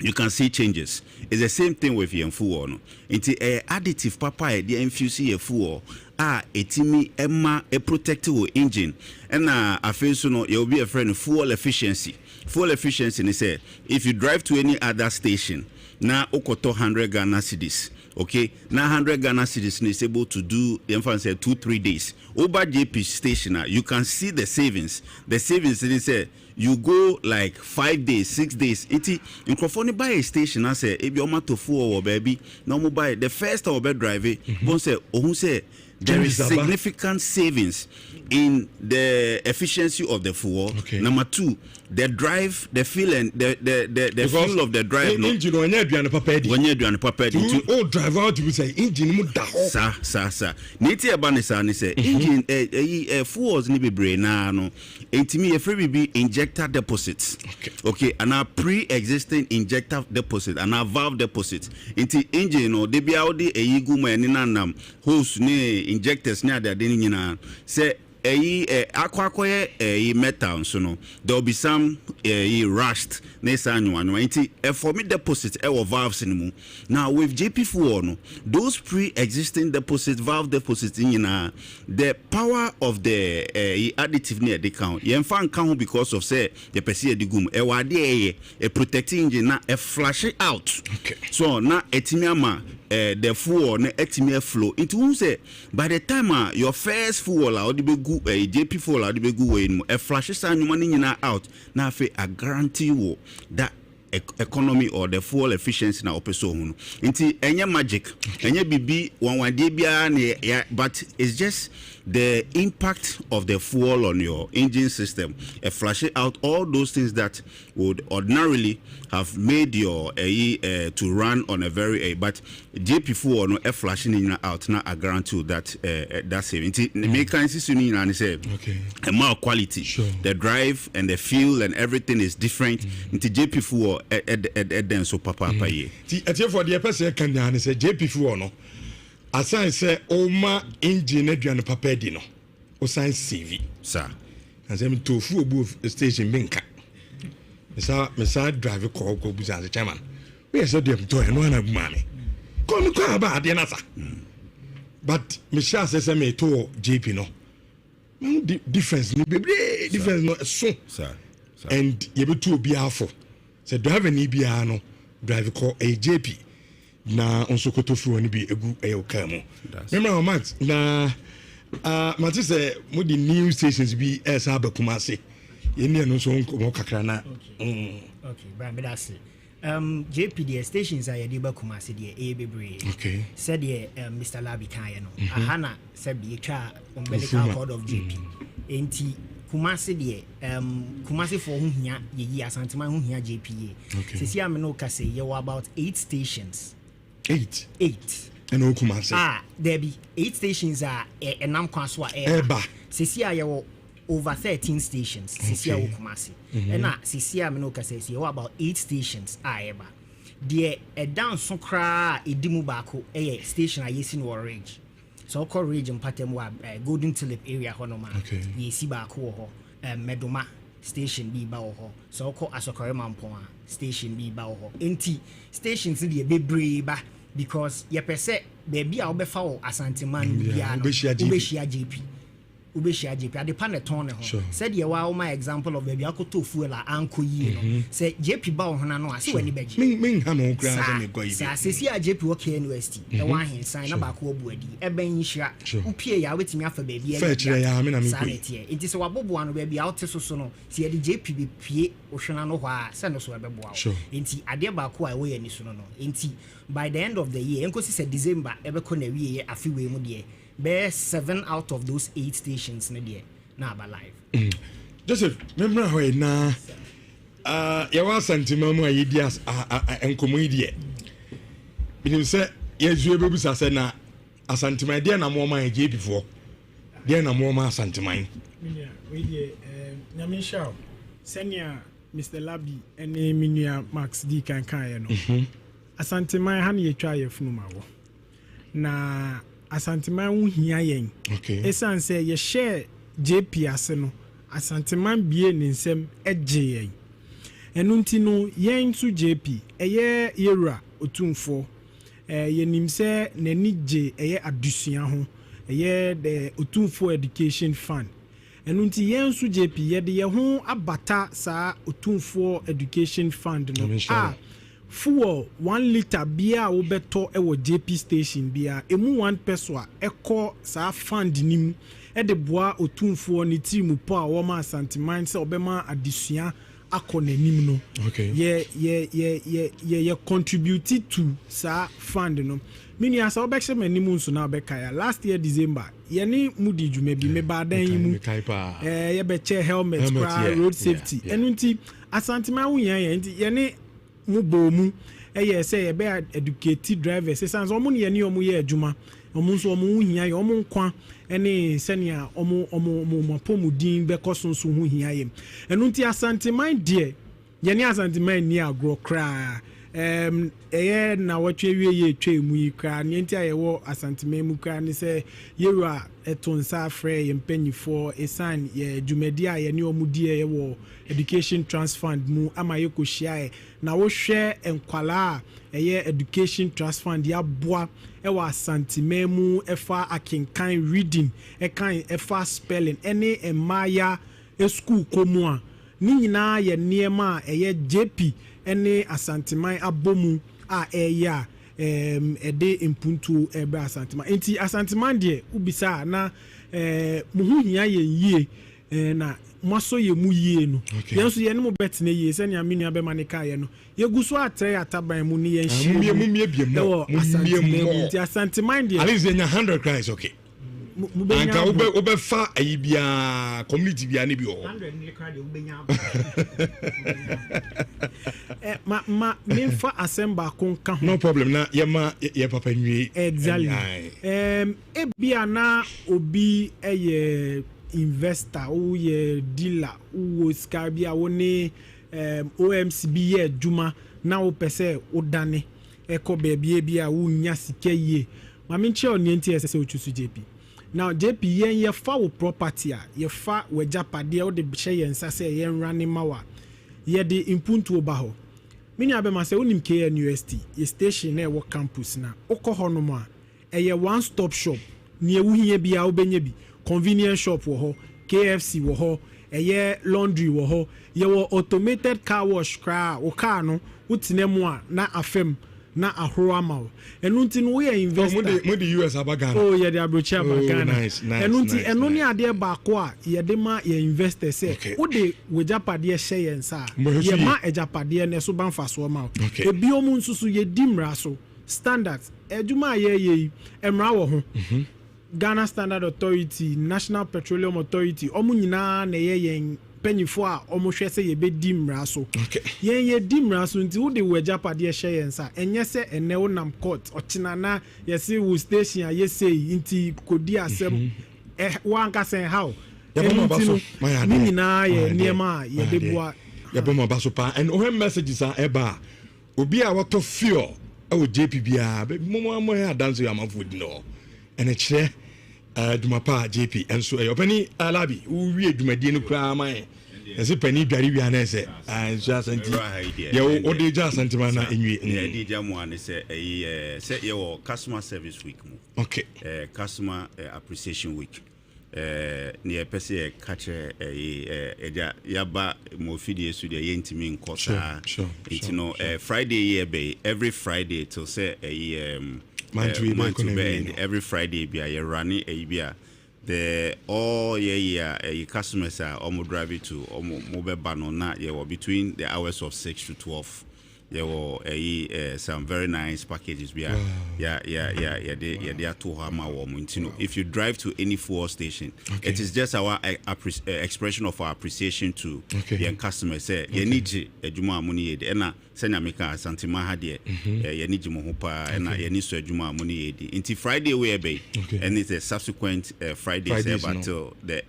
you can see changes. It's the same thing with your fuel. No? It's additive papa the infuse your fuel. Etimi emma a protective engine. And I feel so no you'll be a friend of fuel efficiency. Fuel efficiency is say if you drive to any other station, now okoto 100 Ghana cedis. Okay, now 100 Ghana cedis is able to do the infant say 2-3 days. Over JP station, you can see the savings. The savings is say you go like 5 days, 6 days. Iti in Crofoni buy a station, I say if you want to full baby, no more buy the first or bed drive. Who say there is significant savings in the efficiency of the fuel. Okay. Number 2, the drive, the feel and the feel of the drive. No, engine when you do papa when you do an papa to drive out to say engine mu da ho. Sa. Niti abanisa ni say engine fuels ni bebre na no. Entimi free be injector deposits. Okay, and a pre-existing injector deposit and a valve deposit. Inti engine no de bia odi eyigu ma ni nanam hose ni injectors ni ada de ni nyina say akwakoye metal so no there will be some rust nesa anwa nti for me deposit valves in mu. Now with JP4 no those pre-existing deposit valve deposits in the power of the additive near the count ye fan count because of say the person digum wade a protecting engine na flash it out. Okay. So na etimiama the fuel na etimi flow into who say by the time your first fuel or the JP fuel or the begu way a flash anuma ni nyina out na afi a guarantee you that economy or the fuel efficiency na opeso hu nti enye magic enye bibi wanwade bia na but it's just the impact of the fuel on your engine system flash out all those things that would ordinarily have made your to run on a very but JP fuel no flashing in out na I guarantee you that that's saving make insist you and say okay a more quality. Sure. The drive and the fuel and everything is different nti JP fuel then so papa ye ti for the person can na say JP fuel no aside say oma engine aduane papa di no o sign CV sir and say me to fu obu station binka me sa drive call go buza chairman we say dem to no na mame come ko aba de na sa but me sha say me to JP no difference ni bebre difference no so sir and you be to obi afo say driver ni bia no drive call a JP na onso kotofu oni bi egu eyoka mu remember Max na Max say mo the new stations bi esa abakumase yeni no so mo kakra na okay but me that's JP the stations are yedi bakumase de bebre okay said Mr. Labi kan no ahana said be twa umbilical cord of JP enti Kumasi de Kumasi for hunhia ye asantima hunhia JPA sisi ameno ka say you about 8 stations 8 and o Kumasi there be 8 stations are enam kwaso eba sisi ayo over 13 stations sisi ayo Kumasi and na sisi ameno ka say you about 8 stations eba there a down so kra edimu baako station ayesi no orange so call region pattern wa Golden Tulip area honoma yesi baako ho Medoma station bi ba ho so call Asokore Mampon station bi ba ho enti stations dey bebre ba because ye pese baby a obefa wo Asanteman bia no obeshia JP ubeshia JP ade pa ne ton ne ho said ye wa my example of baby akoto fuel a anko yi no say JP ba wo hona no ase wani baji min ha no kra se me go yi sa se a JP wo ke university e wa hen sign na ba ko obu adi e ban hira upie ya wetimi afa baby fa kire ya me na me ko enti se wabobo ano baby out so no se ye JP be pie wo hwena no ho a se no so ebebo a enti ade ba ko a wo ye ni so no enti by the end of the year enkosi se December ebeko na wiye afi we mu de be 7 out of those 8 stations na there na ba live. Joseph, remember how na ya wa santima mu ayidi as enkomo idie. Binim say yezu ebebu sa na asantima de na mo ma eje before. De na mo ma asantima. Minia, we die nyame shaw. Senior Mr. Labi ene minia Max D kan ye no. Asantima ha na yetwa ye funu ma wo. Na asanteman hu hia yen esan say ye share JP ase no asanteman bie ne nsem eje yen enunti no yen su JP eye yera otumfo yenim se nani je eye adusua ho eye the otumfo education fund enunti yen su JP ye de ye ho abata sa otumfo education fund no fuel 1 liter bia wo beto e wo JP station bia emu 1 peso eko sa fund nim e de boa otumfo ni team po a wo ma santiman se obema adisua akonanim no ye contribute to sa fund no mini asa obekse manim nso na obeka ya last year December ye ni mudi dwuma bi me badan yi mu ye be che helmet road safety enunti asantiman wo yan nti ye ni mubomu eye say ye be educate drivers sense omo ne ye omo ye adwuma omo nso omo hia ye omo nkwa ene senia omo mapomudin be kosonso hu hia ye enu nti asanteman de ye ne asanteman ni agro kra eye na watwe wie ye twa mu yi kra ne nti aye wo asanteman mu kra ne se yewura etonsa afre ye mpanyifo esan ye dwumadi a ye ne omo die ye wo education trust fund mu ama ye ko hia na wo hwe enkwala eye education trust fund ya boa e wa santiman mu efa akenkan reading kan efa spelling ene emaya school komu a ni nyina ye niema eye JP ene asantiman abomu a eya ede impuntu ebe asantiman enti asantiman de ubisa na muhu hia ye yie na maso ye mu yie no yenso ye ne mo bet na yie se ne aminu abema ne ka ye no ye guso atre ataban mu ne ye hie mu ti asantiman de ali ze nya 100 cries okay anka ube fa ayi bia community bia ne bi o 100 ne cry de ubenya ma memfa asemba konka no problem na ye papa nwi exactly bia na obi eye investor ou ye dealer ou skabia woni OMC bi ye djuma na o pese o dane eko bebie bia wo nya sike ye ma me nche oni enti ese o chusu JP now JP yen ye fa wo property a ye fa we japade o de hye yen sase yen rane mawa ye de impuntu oba ho mini abema se onim KN University ye station na wo campus na okọ no mo a eye one stop shop ni ewu hie bia obenye bi convenience shop wo ho KFC wo ho eye laundry wo ho ye wo automated car wash kra wo car no utinemu a na afem na ahoro ama enu nti no we investor mo de US abagana oh ye de abrochi abagana enu nti enu ni ade ba ko a ye de ma ye investor say wo de we japade hye ye nsa ye ma ejapade ne so ban faso ma ebi omu nsusu ye dimra so standards ejuma ye emra wo ho Ghana Standard Authority, National Petroleum Authority, omu nyina na ye penyifo a omu hwe se ye be dimra so. Ye dimra so nti wo de wejapade hye ye nsa. Enye se ene wo nam court ochina na ye se wo station a ye say nti kodi asem wo anka sen how. Ni nyina ye niema ye de boa. Ya be mo baso pa and o messages are eba. Obi a wato fuel e wo JP bia mo ya dance ya manfood no. Ene kire dumapa JP enso opani alabi uwie dumadi no kra man ese pani dware wi ana ese enso asanti ye o de ja asanti man na enwie di ja mo ane se se ye wo customer service week mu okay customer appreciation week near Pessi catcher yaba mofidi so the yentimi nkosa Friday bay every Friday till say man to be every Friday be a running a beer the all customers are almost drive it to mobile banana between the hours of 6 to 12. There were some very nice packages. They are to Hama or Muntino. If you drive to any fuel station, it is just our expression of our appreciation to young customers. Say, you need a Juma Muni, and Senamika, Santima Hadia, you need Mohopa, and you need Juma Muni. Until Friday, we obey, and it's a subsequent Friday until the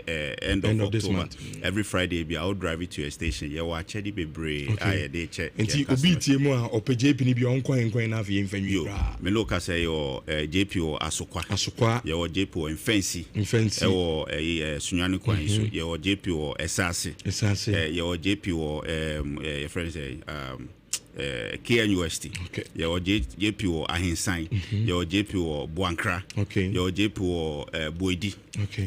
end of October. This month. Every Friday, I'll drive it to a station. You watch Eddie Bebre, they check. Mo ope JP ni bi onko na afi mfanyu me loka say yo JP o asokwa yo JP o mfansi e wo sunwani kwan so yo JP o esase yo JP o your friend say KNUST yo JP o ahinsan yo JP o Buankra yo JP o Boidi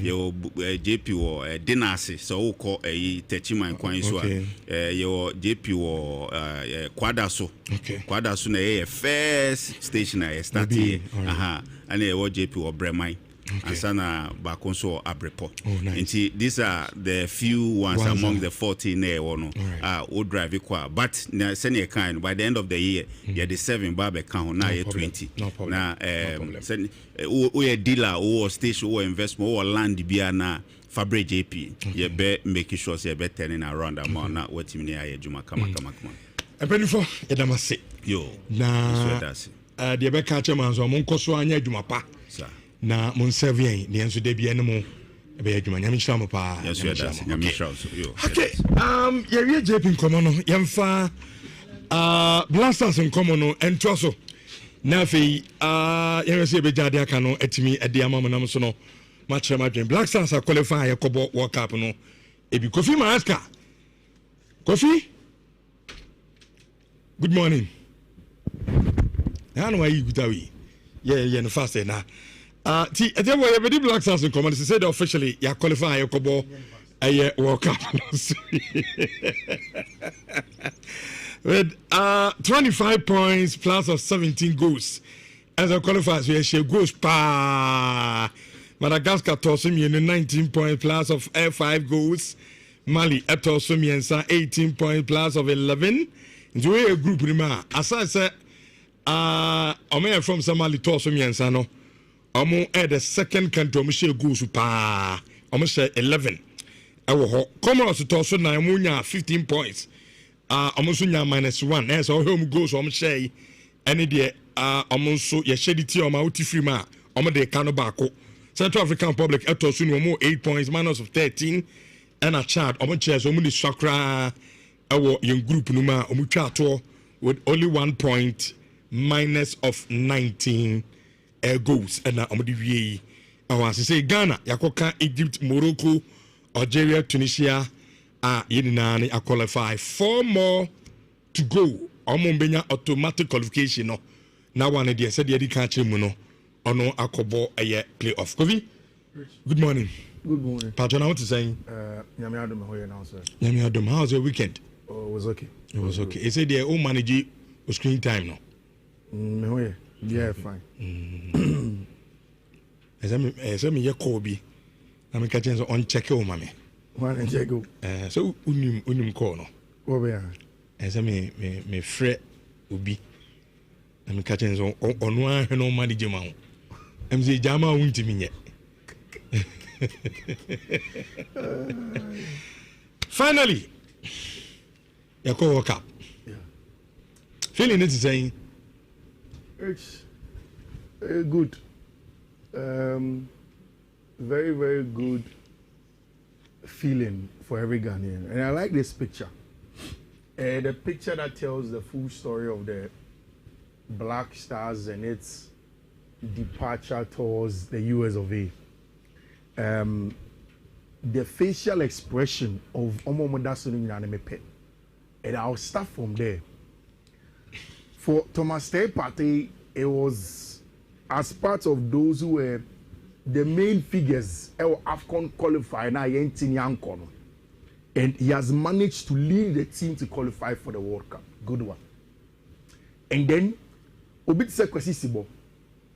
yo JP o Dinasi so ko Techiman kwan so yo JP o Kwadaso Kwadaso na first station I start here and yo JP o Bremai and sana bakonso abrepo these are the few ones among the 14 there would drive equal but send kind by the end of the year you're the 7 barber count now 20 now send a dealer or station or investment or land biana Fabre JP you be making sure you be turning around amount not what you mean Juma come on and before edamase yo na the be catch man so mon koso anya Juma pa na mon servien ne enso de bia ne mo be adwuma nyame hira mo pa nyame hira so yo okay ya wie JP nkomo no yemfa blasters nkomo no ento so na fe yemse be jade aka no atimi ade amam nam so no match madwen Black Stars qualify yakobo World Cup no ebi Kofi Maraska Kofi good morning how are you good yeah no fast na ti ete boy be Black Stars in command say that officially ya qualify yakobo World Cup with 25 points plus of 17 goals as a qualifiers we share goals pa Madagascar tossing 19 points plus of 5 goals Mali tossing 18 points plus of 11 into a group rima as I said Omer from Somali tossing no Omo the second country omo share goals pa omo share 11 ewo Comoros tossing na omo 15 points omo nya -1 as home goals omo share any there omo so ye share the omo out free ma omo de kano baako Central African Republic etosu no mo 8 points minus of 13 and a Chad omo chairs omo ni sakra ewo yen group no ma omo twa to with only 1 point minus of 19 goals and omo di wie awan say Ghana yakoka Egypt Morocco Algeria Tunisia yinina ni qualify 4 more to go omo benya automatic qualification no na one dey said dey kan chemu no ono akobo playoff Kofi good morning Patron what to say nyame adom hoye now sir nyame adom how's your weekend it was okay he said they all manage screen time no me hoye yeah fine esa me ye call bi na me ka chen so on check o mame one check go so unim call no wo be esa me frɛ obi na me ka chen so onu ahwe no manage ma ho MZ Jama won't me finally Yako World Cup feeling it is saying it's good very very good feeling for every Ghanaian and I like this picture the picture that tells the full story of the Black Stars and its departure towards the US of A. The facial expression of Omomodasun Nanemepe. And I'll start from there. For Thomas Tay Partey, it was as part of those who were the main figures AFCON qualify now and he has managed to lead the team to qualify for the World Cup. Good one. And then Obitse Kwesisibo,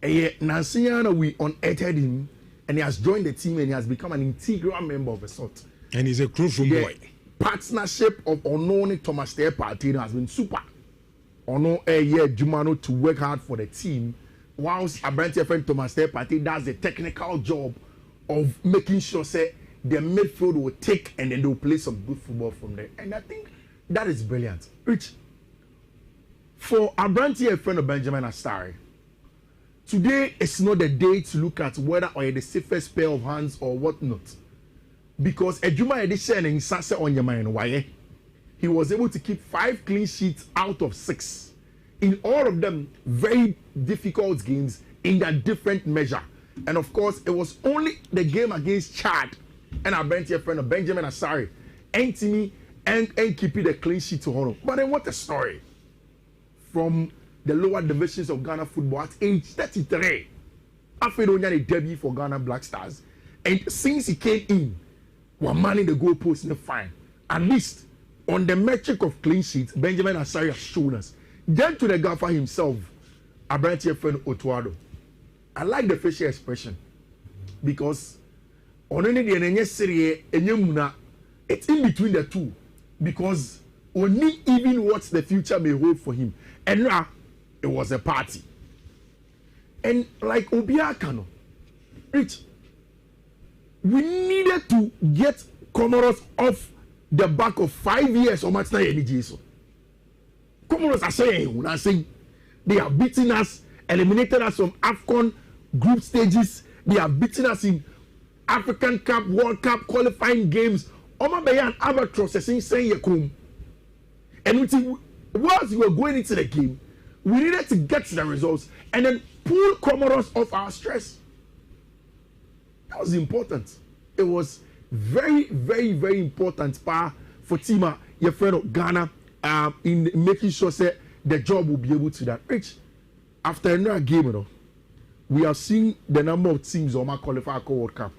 Nansiyana, we unearthed him and he has joined the team and he has become an integral member of the sort. And he's a crucial boy. Partnership of Ononi Thomas Ter Party has been super. Ono Jumano to work hard for the team, whilst Abrante's friend Thomas Ter Party does the technical job of making sure say the midfield will take and then they'll play some good football from there. And I think that is brilliant. Rich, for Abrante, a friend of Benjamin Astari, today it's not the day to look at whether or the safest pair of hands or whatnot. Because Ejuma Edition in Sase on your mind, why? He was able to keep 5 clean sheets out of 6. In all of them, very difficult games in a different measure. And of course, it was only the game against Chad and our friend of Benjamin Asari, Antony, and keeping the clean sheet to honor. But then what a story. From the lower divisions of Ghana football at age 33. After a debut for Ghana Black Stars. And since he came in, we're manning the goalpost in the fine. At least on the metric of clean sheets, Benjamin Asari has shown us. Then to the gaffer himself, Abrante friend Otuado. I like the facial expression because on any day it's in between the two because only even what the future may hold for him. And now it was a party. And like Obiakano, Rich, we needed to get Comoros off the back of 5 years or much time. Comoros are saying they have beaten us, eliminated us from AFCON group stages. They have beaten us in African Cup, World Cup qualifying games. Oma Bayan Albatross saying Yekum. And whilst we were going into the game, we needed to get to the results and then pull Comoros off our stress. That was important. It was very, very, very important for Tima, your friend of Ghana, in making sure say the job will be able to that. Rich, after another game, we have seen the number of teams on my qualify for World Cup.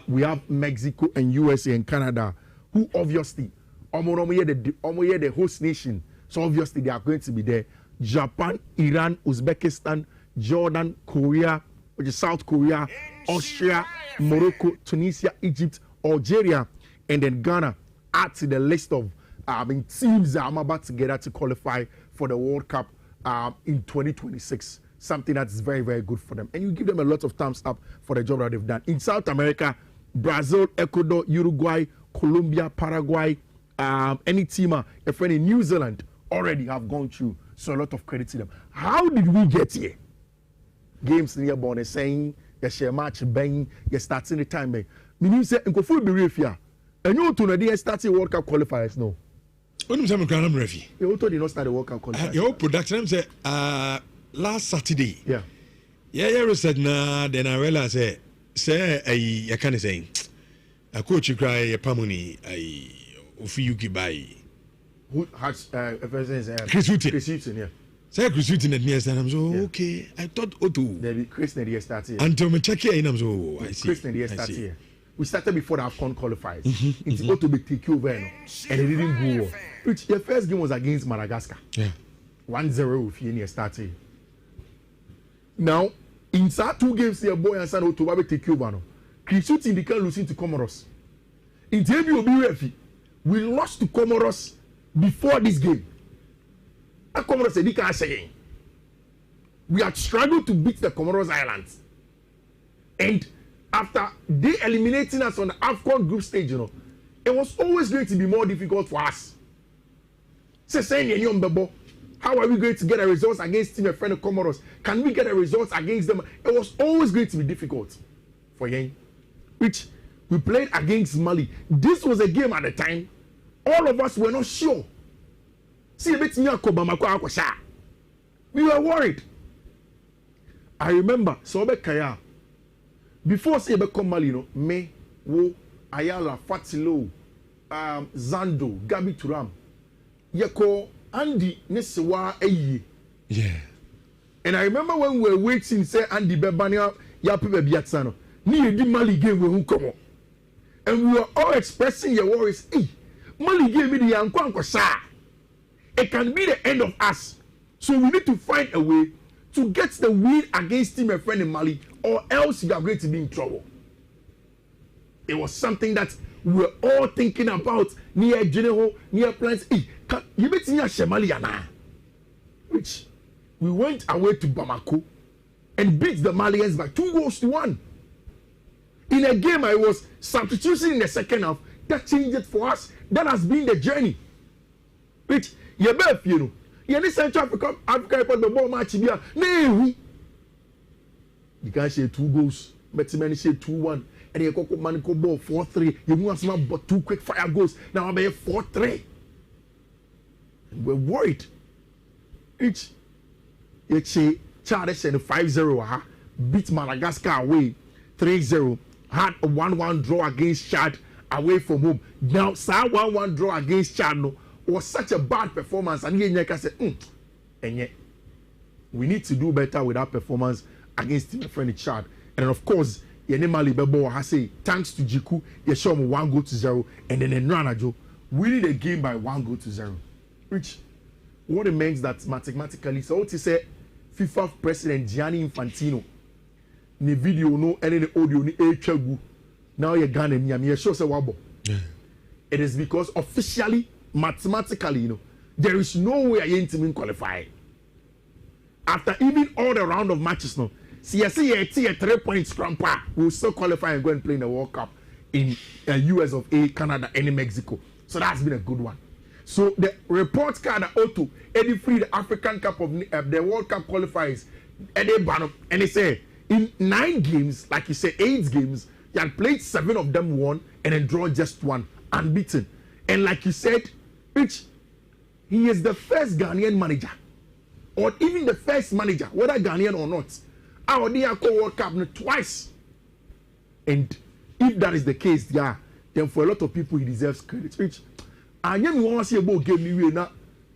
We have Mexico and USA and Canada, who obviously the host nation, so obviously they are going to be there. Japan, Iran, Uzbekistan, Jordan, Korea, which is South Korea, Austria, Morocco, Tunisia, Egypt, Algeria, and then Ghana add to the list of teams that I'm about to get to qualify for the World Cup in 2026. Something that's very, very good for them. And you give them a lot of thumbs up for the job that they've done. In South America, Brazil, Ecuador, Uruguay, Colombia, Paraguay, any team, a friend in New Zealand already have gone through. So a lot of credit to them. How did we get here? Games near Bonne saying, you share match, bang, you starting the time. Meaning, say, and go full be refia. And you to the starting World Cup qualifiers, no. When you say, I'm refi. You did not start the World Cup qualifiers. Your production say, last Saturday. Yeah. Yeah, said, nah, then I realized, say, I can't say, a coach you cry, a pamoni, I Ofiyuki by. Who has Chris Hutton, yeah. Say Chris Hutton at me, and I'm so okay. I thought Otto. There Chris Nadia started. Until me check here, and I'm so I see. Chris Nadia started here. We started before the AFCON qualifiers. It's Otto be take over, and it didn't go. Which the first game was against Madagascar. Yeah. 1-0 with Yenia started. Now, inside 2 games, the boy and son Otto will take over. Chris Hutton they can losing to Comoros. In the we lost to Comoros before this game. And Comoros said, "They saying we had struggled to beat the Comoros Islands, and after they eliminating us on the AFCON group stage, it was always going to be more difficult for us. So saying, how are we going to get a results against Team Friend of Comoros? Can we get a results against them? It was always going to be difficult for Yen, which we played against Mali. This was a game at the time. All of us were not sure. See, we were worried. I remember, Sobe Kaya, before Sebe Mali, me, Wo, Ayala, Fatilo, Zando, Gabi Turam, Yako, Andy, Nesewa, Eye. Yeah. And I remember when we were waiting, say Andy Bebania, ya pe baby atsano ni di Mali game we hu komo and we were all expressing your worries Mali game me the yankwa sa it can be the end of us so we need to find a way to get the win against Team Friend in Mali or else you are going to be in trouble. It was something that we were all thinking about near General, near plans. You bet me a Mali which we went away to Bamako and beat the Malians by 2-1. In a game I was substituting in the second half that changed it for us. That has been the journey. Which you bet you know. You need Central Africa report the ball match here. No, you can say 2 goals, but many say 2-1, and you go man go ball 4-3. You want some but 2 quick fire goals. Now I'm 4-3. We're worried. It's a Chad sent 5-0. Beat Madagascar away 3-0. Had a 1-1 draw against Chad away from home. Now, 1-1 draw against Chad no, was such a bad performance. And you can say, and yet, we need to do better with that performance against Team Friendly Chad. And then, of course, Mali Bebo has say, thanks to Jiku, you show me 1-0, and then Nhyira winning the game by 1-0. Which, what it means that mathematically, so what you say, FIFA President Gianni Infantino, ni video no any the audio ni etwagu now you Ghana me sure say wabo. It is because officially mathematically there is no way I ain't even qualify after even all the round of matches no see 3 points scrampa will still qualify and go and play in the World Cup in US of A, Canada and Mexico. So that's been a good one. So the report card auto Eddie free the African Cup of the World Cup qualifiers Eddie ban and they say in 9 games, like you said, 8 games, he had played 7 of them won and then drawn just 1, unbeaten. And like you said, Rich, he is the first Ghanaian manager, or even the first manager, whether Ghanaian or not, our World Cup twice. And if that is the case, then for a lot of people, he deserves credit. Rich, I never want to see a ball game anyway. Now,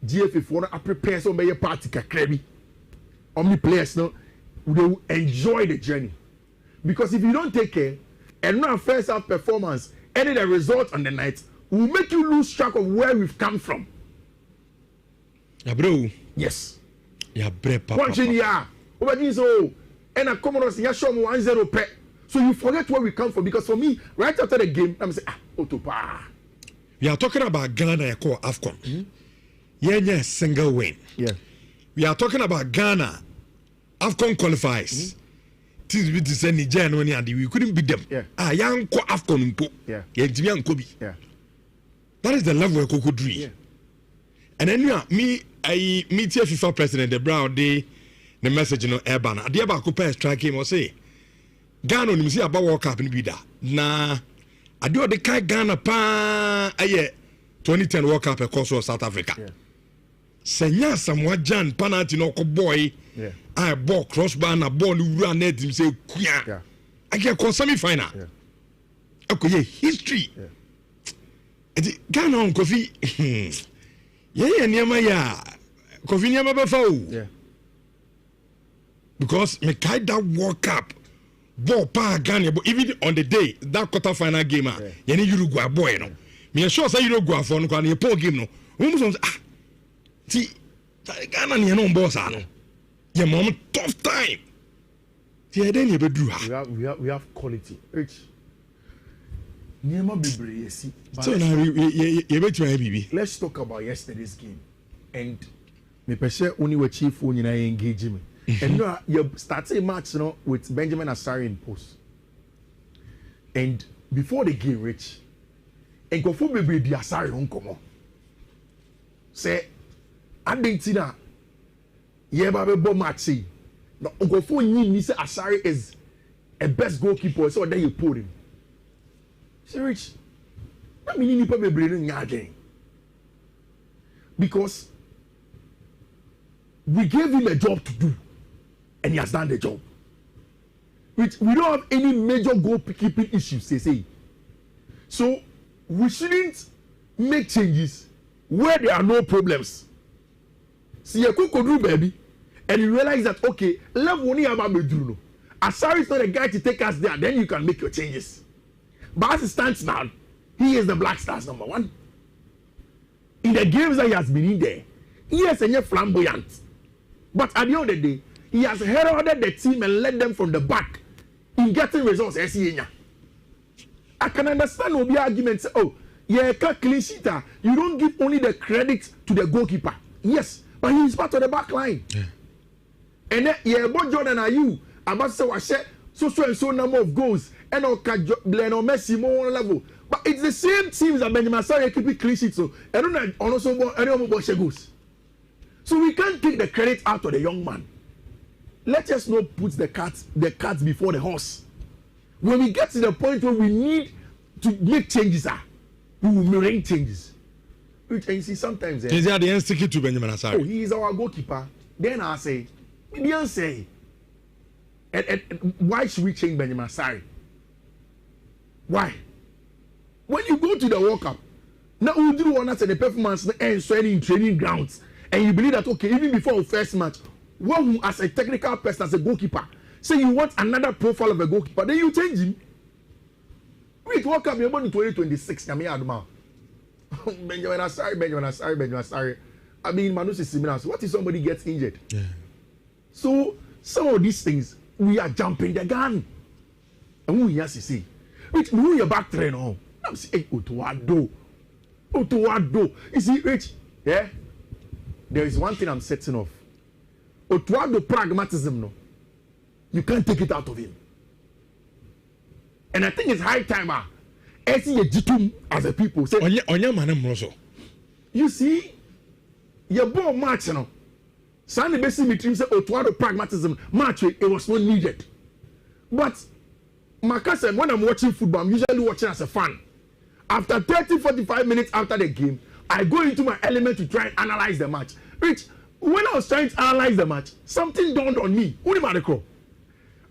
GFF want to prepare some of your party, Krabi. Omni players now. They will enjoy the journey because if you don't take care and not first half performance and the result on the night will make you lose track of where we've come from. Yeah, bro. Yes. Yeah, bro. One thing, yeah. So and a Commodore, yeah, show me 1-0 pet. So you forget where we come from because for me, right after the game, I'm saying, Otopa. We are talking about Ghana, I call AFCON. Yeah, single win. Yeah. We are talking about Ghana. AFCON qualifies. Things we to send Nigeria and we couldn't beat them. Yeah. Young AFCON mpo. Yeah. Yeah. That is the level we could dream. Yeah. And then I meet FIFA president the Brown day the message urban. Ade ba ko pass strike him or say Ghana ni see about World Cup ni bi da. Na ade o de kai Ghana pa 2010 World Cup across South Africa. Yeah. Senya Samoa Jan penalty no ko boy. Yeah. I ball crossbar na ball run net him say kuya. Yeah. I get call semi final. Yeah. Okay, history. Yeah. Ghana on Kofi. Yeah, niama ya. Kofi niama be fa o. Yeah. Because me kai that World Cup ball pa Ghana but even on the day that quarter final game yeah ni Uruguay boy no. Me sure say Uruguay for no kan e poor game no. Who some ti Ghana ni no boss ah. Yeah, mom, tough time. Yeah, then you better do. We have quality. Rich. So now you better baby. Let's talk about yesterday's game. And me pese only we chief when you engage me. And you started a match with Benjamin Asari in post. And before the game, Rich, and go for baby the Asari on come on. Say, I didn't see that. Yeah, but bo match. No, go for you. Say Asari is a best goalkeeper. So then you put him. Say Rich, that means you probably bring him again because we gave him a job to do, and he has done the job. Which we don't have any major goalkeeping issues. Say, so we shouldn't make changes where there are no problems. See, you could do baby. And you realize that okay, level only about Medruno. Asari is not a guy to take us there. Then you can make your changes. But as it stands now, he is the Black Stars number 1. In the games that he has been in there, he is a flamboyant. But at the end of the day, he has heralded the team and led them from the back in getting results. I can understand Obi argument say, oh, yeah, clean sheet. You don't give only the credit to the goalkeeper. Yes, but he is part of the back line. Yeah. And then, yeah, but Jordan, are you about to say what so and so number of goals and Lionel Messi more level? But it's the same teams that Benjamin Asare keep it clean sheet. So I don't know, also anyone about goals. So we can't take the credit out of the young man. Let us not put the cart before the horse. When we get to the point where we need to make changes, we will make changes. Which and you see sometimes. Is that the end sticky to Benjamin Asare? Oh, he is our goalkeeper. Then I say, Midian say, and why should we change Benjamin Asare? Why? When you go to the World Cup, now we do one the performance and in training grounds, and you believe that okay, even before the first match, one as a technical person, as a goalkeeper, say you want another profile of a goalkeeper, then you change him. Wait, World Cup, you're born in 2026. Benjamin Asare. I mean, Manus is similar. So what if somebody gets injured? Yeah. So some of these things, we are jumping the gun. And who has to see? Which who your back train on? I'm saying, Otuado. You see, Rich, yeah? There is one thing I'm setting off. Otuado pragmatism, no. You can't take it out of him. And I think it's high time, as a people say, you see, your ball match, you know. Sunday basically team say Otuado pragmatism match it was not needed. But Maka said when I'm watching football, I'm usually watching as a fan. After 30-45 minutes after the game, I go into my element to try and analyze the match. Rich, when I was trying to analyze the match, something dawned on me.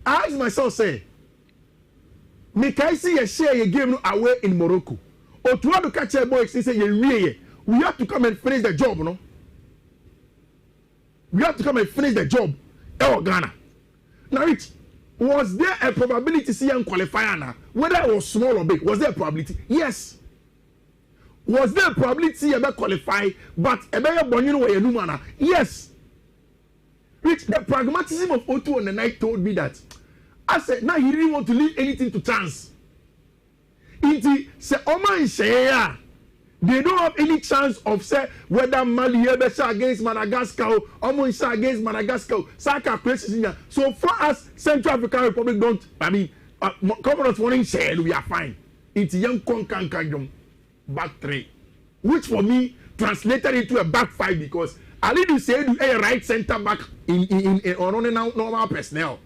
I asked myself, say, make I see a share a game away in Morocco. Otuado catch a boy say we have to come and finish the job, no? We have to come and finish the job. Ghana. Now, Rich, was there a probability to see him qualify now? Whether it was small or big, was there a probability? Yes. Was there a probability to see him qualify, but yes. Rich, the pragmatism of Otu on the night told me that. I said, now he didn't want to leave anything to chance. Say, Oman Shea. They don't have any chance of say whether Mali against Madagascar or against Madagascar. Saka places in. So far as Central African Republic don't, I mean, Comoros warning say we are fine. It's young Konkan back 3, which for me translated into a back 5 because Ali do say a right center back in normal personnel.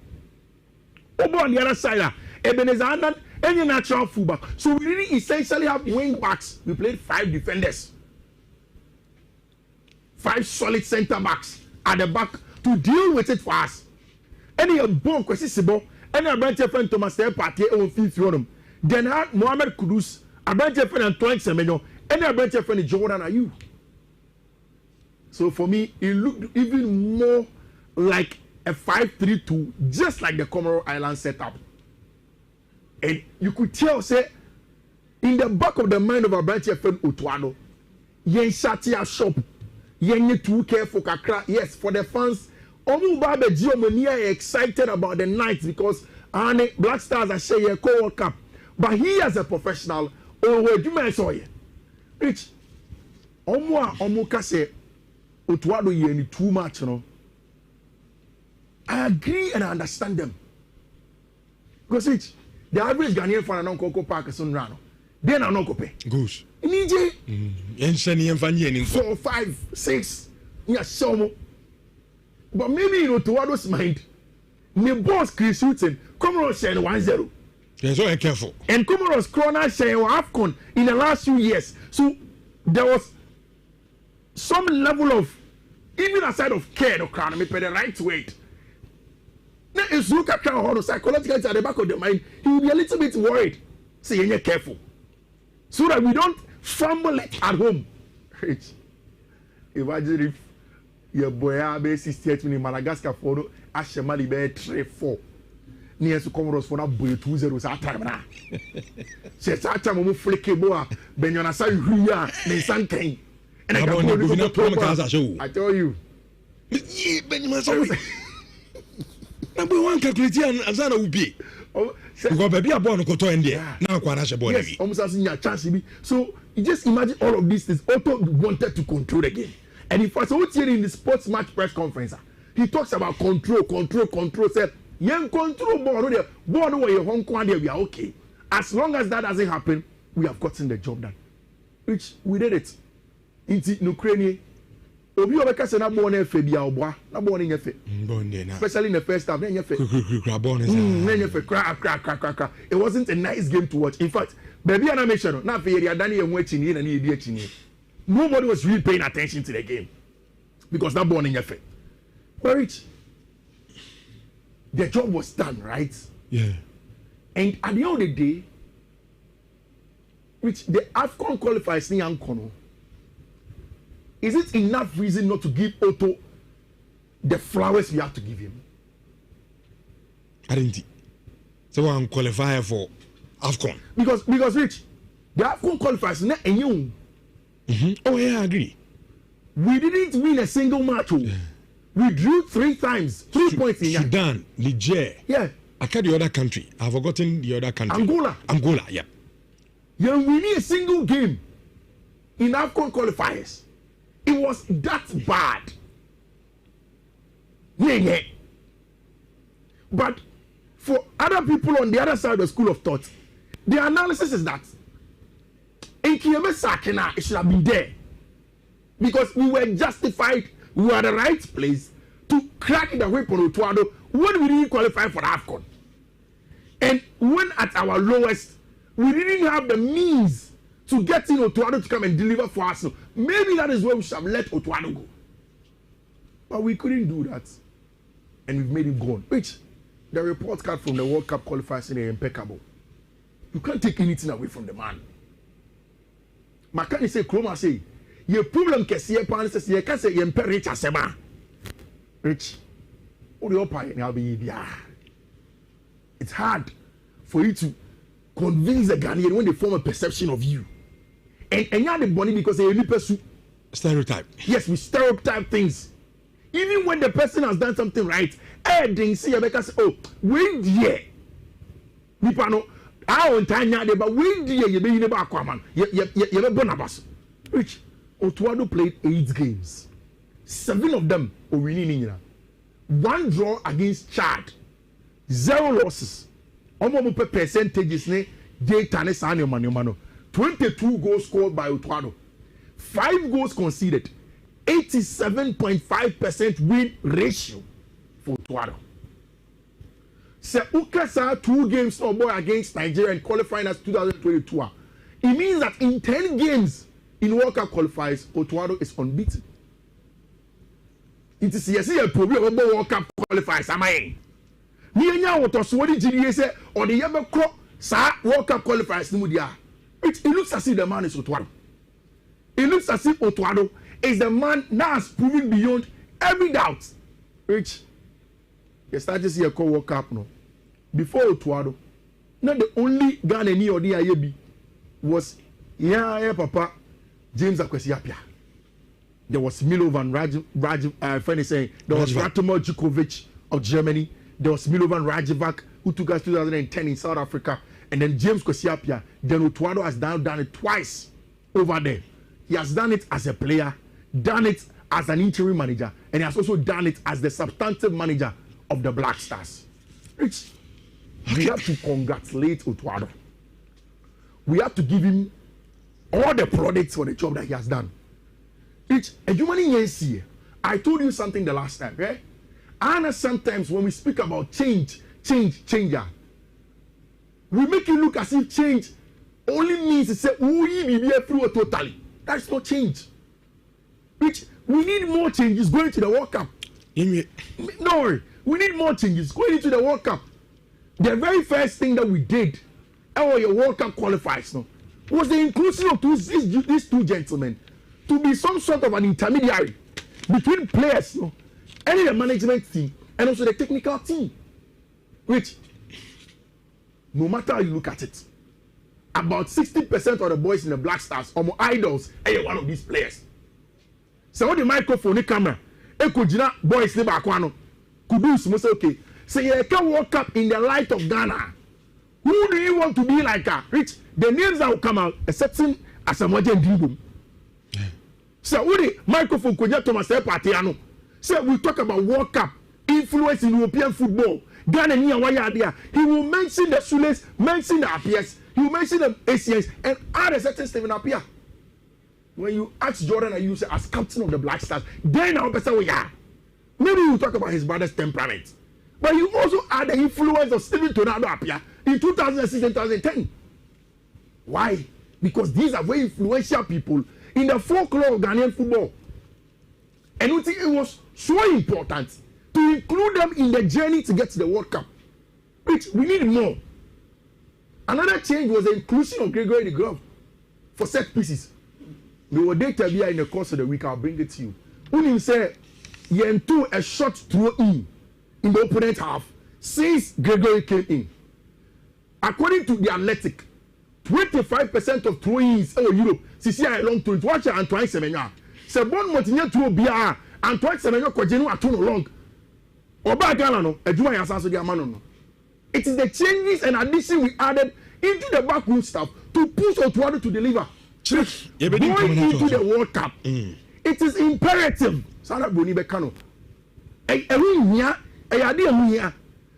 Over on the other side, Ebenezer any natural fullback. So we really essentially have wing backs. We played 5 defenders, 5 solid center backs at the back to deal with it for us. Any bomb Kwesi any branch friend Thomas Party on 5th room. Then had Mohamed Kudus, a branch friend Antoine Semenyo, any branch friend Jordan Ayew. So for me, it looked even more like a 5-3-2, just like the Comoro Island setup. And you could tell, say, in the back of the mind of our branch friend Otuado, yen shatia shop, yen too careful kakra. Yes, for the fans, Omu Babe Giomania excited about the night because Black Stars are sharing a co-World Cup. But he as a professional, where do you saw it? Rich, Omu Kase Otuado yen too much, you know. I agree and I understand them. Because Rich, the average Ghanaian fan non Coco Park is on Rano. Then I don't pay. Goose. Nije. 4, 5, 6. Yeah, so. But maybe in Otuado's mind, the boss Chris Hutton, Comoros share 1-0. They're so careful. And Comoros Corona share AFCON in the last few years. So there was some level of, even aside of care, the crown, me pay the right weight. Now, if you look at how psychologically at the back of the mind, he will be a little bit worried. Say, you're careful. So that we don't fumble it at home. Rich, imagine if your boy be 68 in Madagascar for Ashemali be 3-4. near to Comoros for that boy 2-0 that time. Says that time we flick boa, Benyana say Huya, then Sankain. And I tell you. Yeah, Benjamin, sorry. Number one calculation and Zana will be. Because baby, I born to India. Now, Quanash born. Yes, almost as in your chance. So you just imagine all of these things. Otto wanted to control the game. And if I saw it here in the sports match press conference, he talks about control. Said, young control board where your Hong Kong, we are okay. As long as that doesn't happen, we have gotten the job done. Which we did it. Into Ukraine. Obi obeka se na bo na efe bia obwa na bo na nyefe especially in the first half na nyefe it wasn't a nice game to watch. In fact baby na make sure na fe area dan ye hu achi ni na ye di achi ni nobody was really paying attention to the game because that ball na nyefe. But Rich, the job was done, right? Yeah. And at the end of the day, which the AFCON qualifiers ni ankono. Is it enough reason not to give Otto the flowers we have to give him? I didn't. So I'm qualified for AFCON. Because Rich, the AFCON qualifiers not a new. Oh yeah, I agree. We didn't win a single match. Yeah. We drew 3 times, 3 points in Sudan, Niger. Yeah. I can't the other country. I've forgotten the other country. Angola, yeah. Yeah, we need a single game in AFCON qualifiers. It was that bad. Yeah. But for other people on the other side of the school of thought, the analysis is that it should have been there. Because we were justified, we were at the right place to crack the whip on Otuado when we didn't qualify for AFCON. And when at our lowest, we didn't have the means to get in Otuado to come and deliver for us. Maybe that is where we should have let Otuado go. But we couldn't do that. And we've made it gone. Which, the report card from the World Cup qualifiers is impeccable. You can't take anything away from the man. Makani say, Kroma say, your problem kesi ye pan says ye can say ye mpe rich asema. Rich. It's hard for you to convince the Ghanaian when they form a perception of you. And you're the bunny because they pursue stereotype. Yes, we stereotype things. Even when the person has done something right, they see you because oh, wait yeah. Nipano, I won't tell you, but wait yeah, you be in the back, man. You're Bonabas. Which Otuado played 8 games. 7 of them are winning Nhyira. 1 draw against Chad. 0 losses. Almost percentages ne data ne sane mano. 22 goals scored by Otuado. 5 goals conceded. 87.5% win ratio for Otuado. Se Ukasa 2 games or more against Nigeria and qualifying as 2022. It means that in 10 games in World Cup qualifiers, Otuado is unbeaten. It is yes, a problem about World Cup qualifiers. Am I? Nianya what was what did you say or the ever crop sa World Cup qualifiers no dia. It looks as if the man is Otuado. It looks as if Otuado is the man now has proven beyond every doubt. Which you start to see a World Cup no. Before Otuado, not the only Ghanaian or the IAB was Papa James Akwesiapia. There was Milovan saying there was Ratomir Djukovic of Germany. There was Milovan Rajevac who took us 2010 in South Africa, and then James Kwesiapia. Then Otuado has done it twice over there. He has done it as a player, done it as an interim manager, and he has also done it as the substantive manager of the Black Stars. Which we have to congratulate Otuado. We have to give him all the products for the job that he has done. I told you something the last time, right? And sometimes when we speak about changer, we make it look as if change only means to say, we be through totally. That's not change. Which we need more changes going to the World Cup. No, we need more changes going into the World Cup. The very first thing that we did, your World Cup qualifiers, no, was the inclusion of these 2 gentlemen to be some sort of an intermediary between players, no, and the management team, and also the technical team. Which no matter how you look at it, about 60% of the boys in the Black Stars are idols. Hey, one of these players. So on the microphone, the camera, Ekojina boys ne bakwano. Kudus must say okay. So you can walk up in the light of Ghana. Who do you want to be like her? Rich, the names that will come out, excepting Asamoah Gyan. So who the microphone Koja Thomas Partiano. So we talk about World Cup, influence in European football. Ghana near Waya. He will mention the Sules, mention the APS, he will mention the ACS, and add a certain Stephen Apia. When you ask Jordan and you say as captain of the Black Stars, then I'll say we are. Maybe we'll talk about his brother's temperament. But you also add the influence of Stephen Tonado Apia in 2006 and 2010. Why? Because these are very influential people in the folklore of Ghanaian football. And I think it was so important to include them in the journey to get to the World Cup. Which we need more. Another change was the inclusion of Gregory the Glove for set pieces. We were data here in the course of the week. I'll bring it to you. Unim said, Yentu a shot throw in the opponent half since Gregory came in. According to the Athletic, 25% of throw-ins in Europe, CCI long to it. Watch Antoine Semenyo. Se bon motinye throw bia Antoine Semenyo kwajenu atono long. Oba Ghana no, ejuma ya saso di amano no. It is the changes and addition we added into the backroom staff to push Otuado to deliver. Going into the World Cup, it is imperative. Sana Boni Bekano.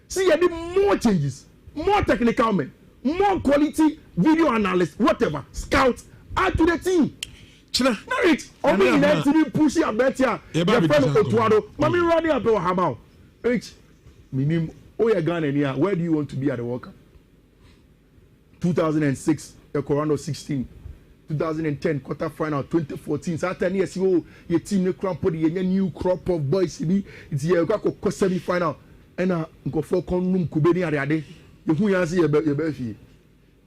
See, you did more changes, more technical men, more quality video analysts, whatever, scouts, add to the team. Narrate, only in TV pushing a better. The friend of Otuado, Mami running up our Habao. H, Minim, Oya Ghana, where do you want to be at the World Cup? 2006, the Corona 16. 2010 quarter final, 2014. So after years, your team ne crop put the new crop of boys. It's here go semi final. And go for konum kubeni ariade. You who you see your befi.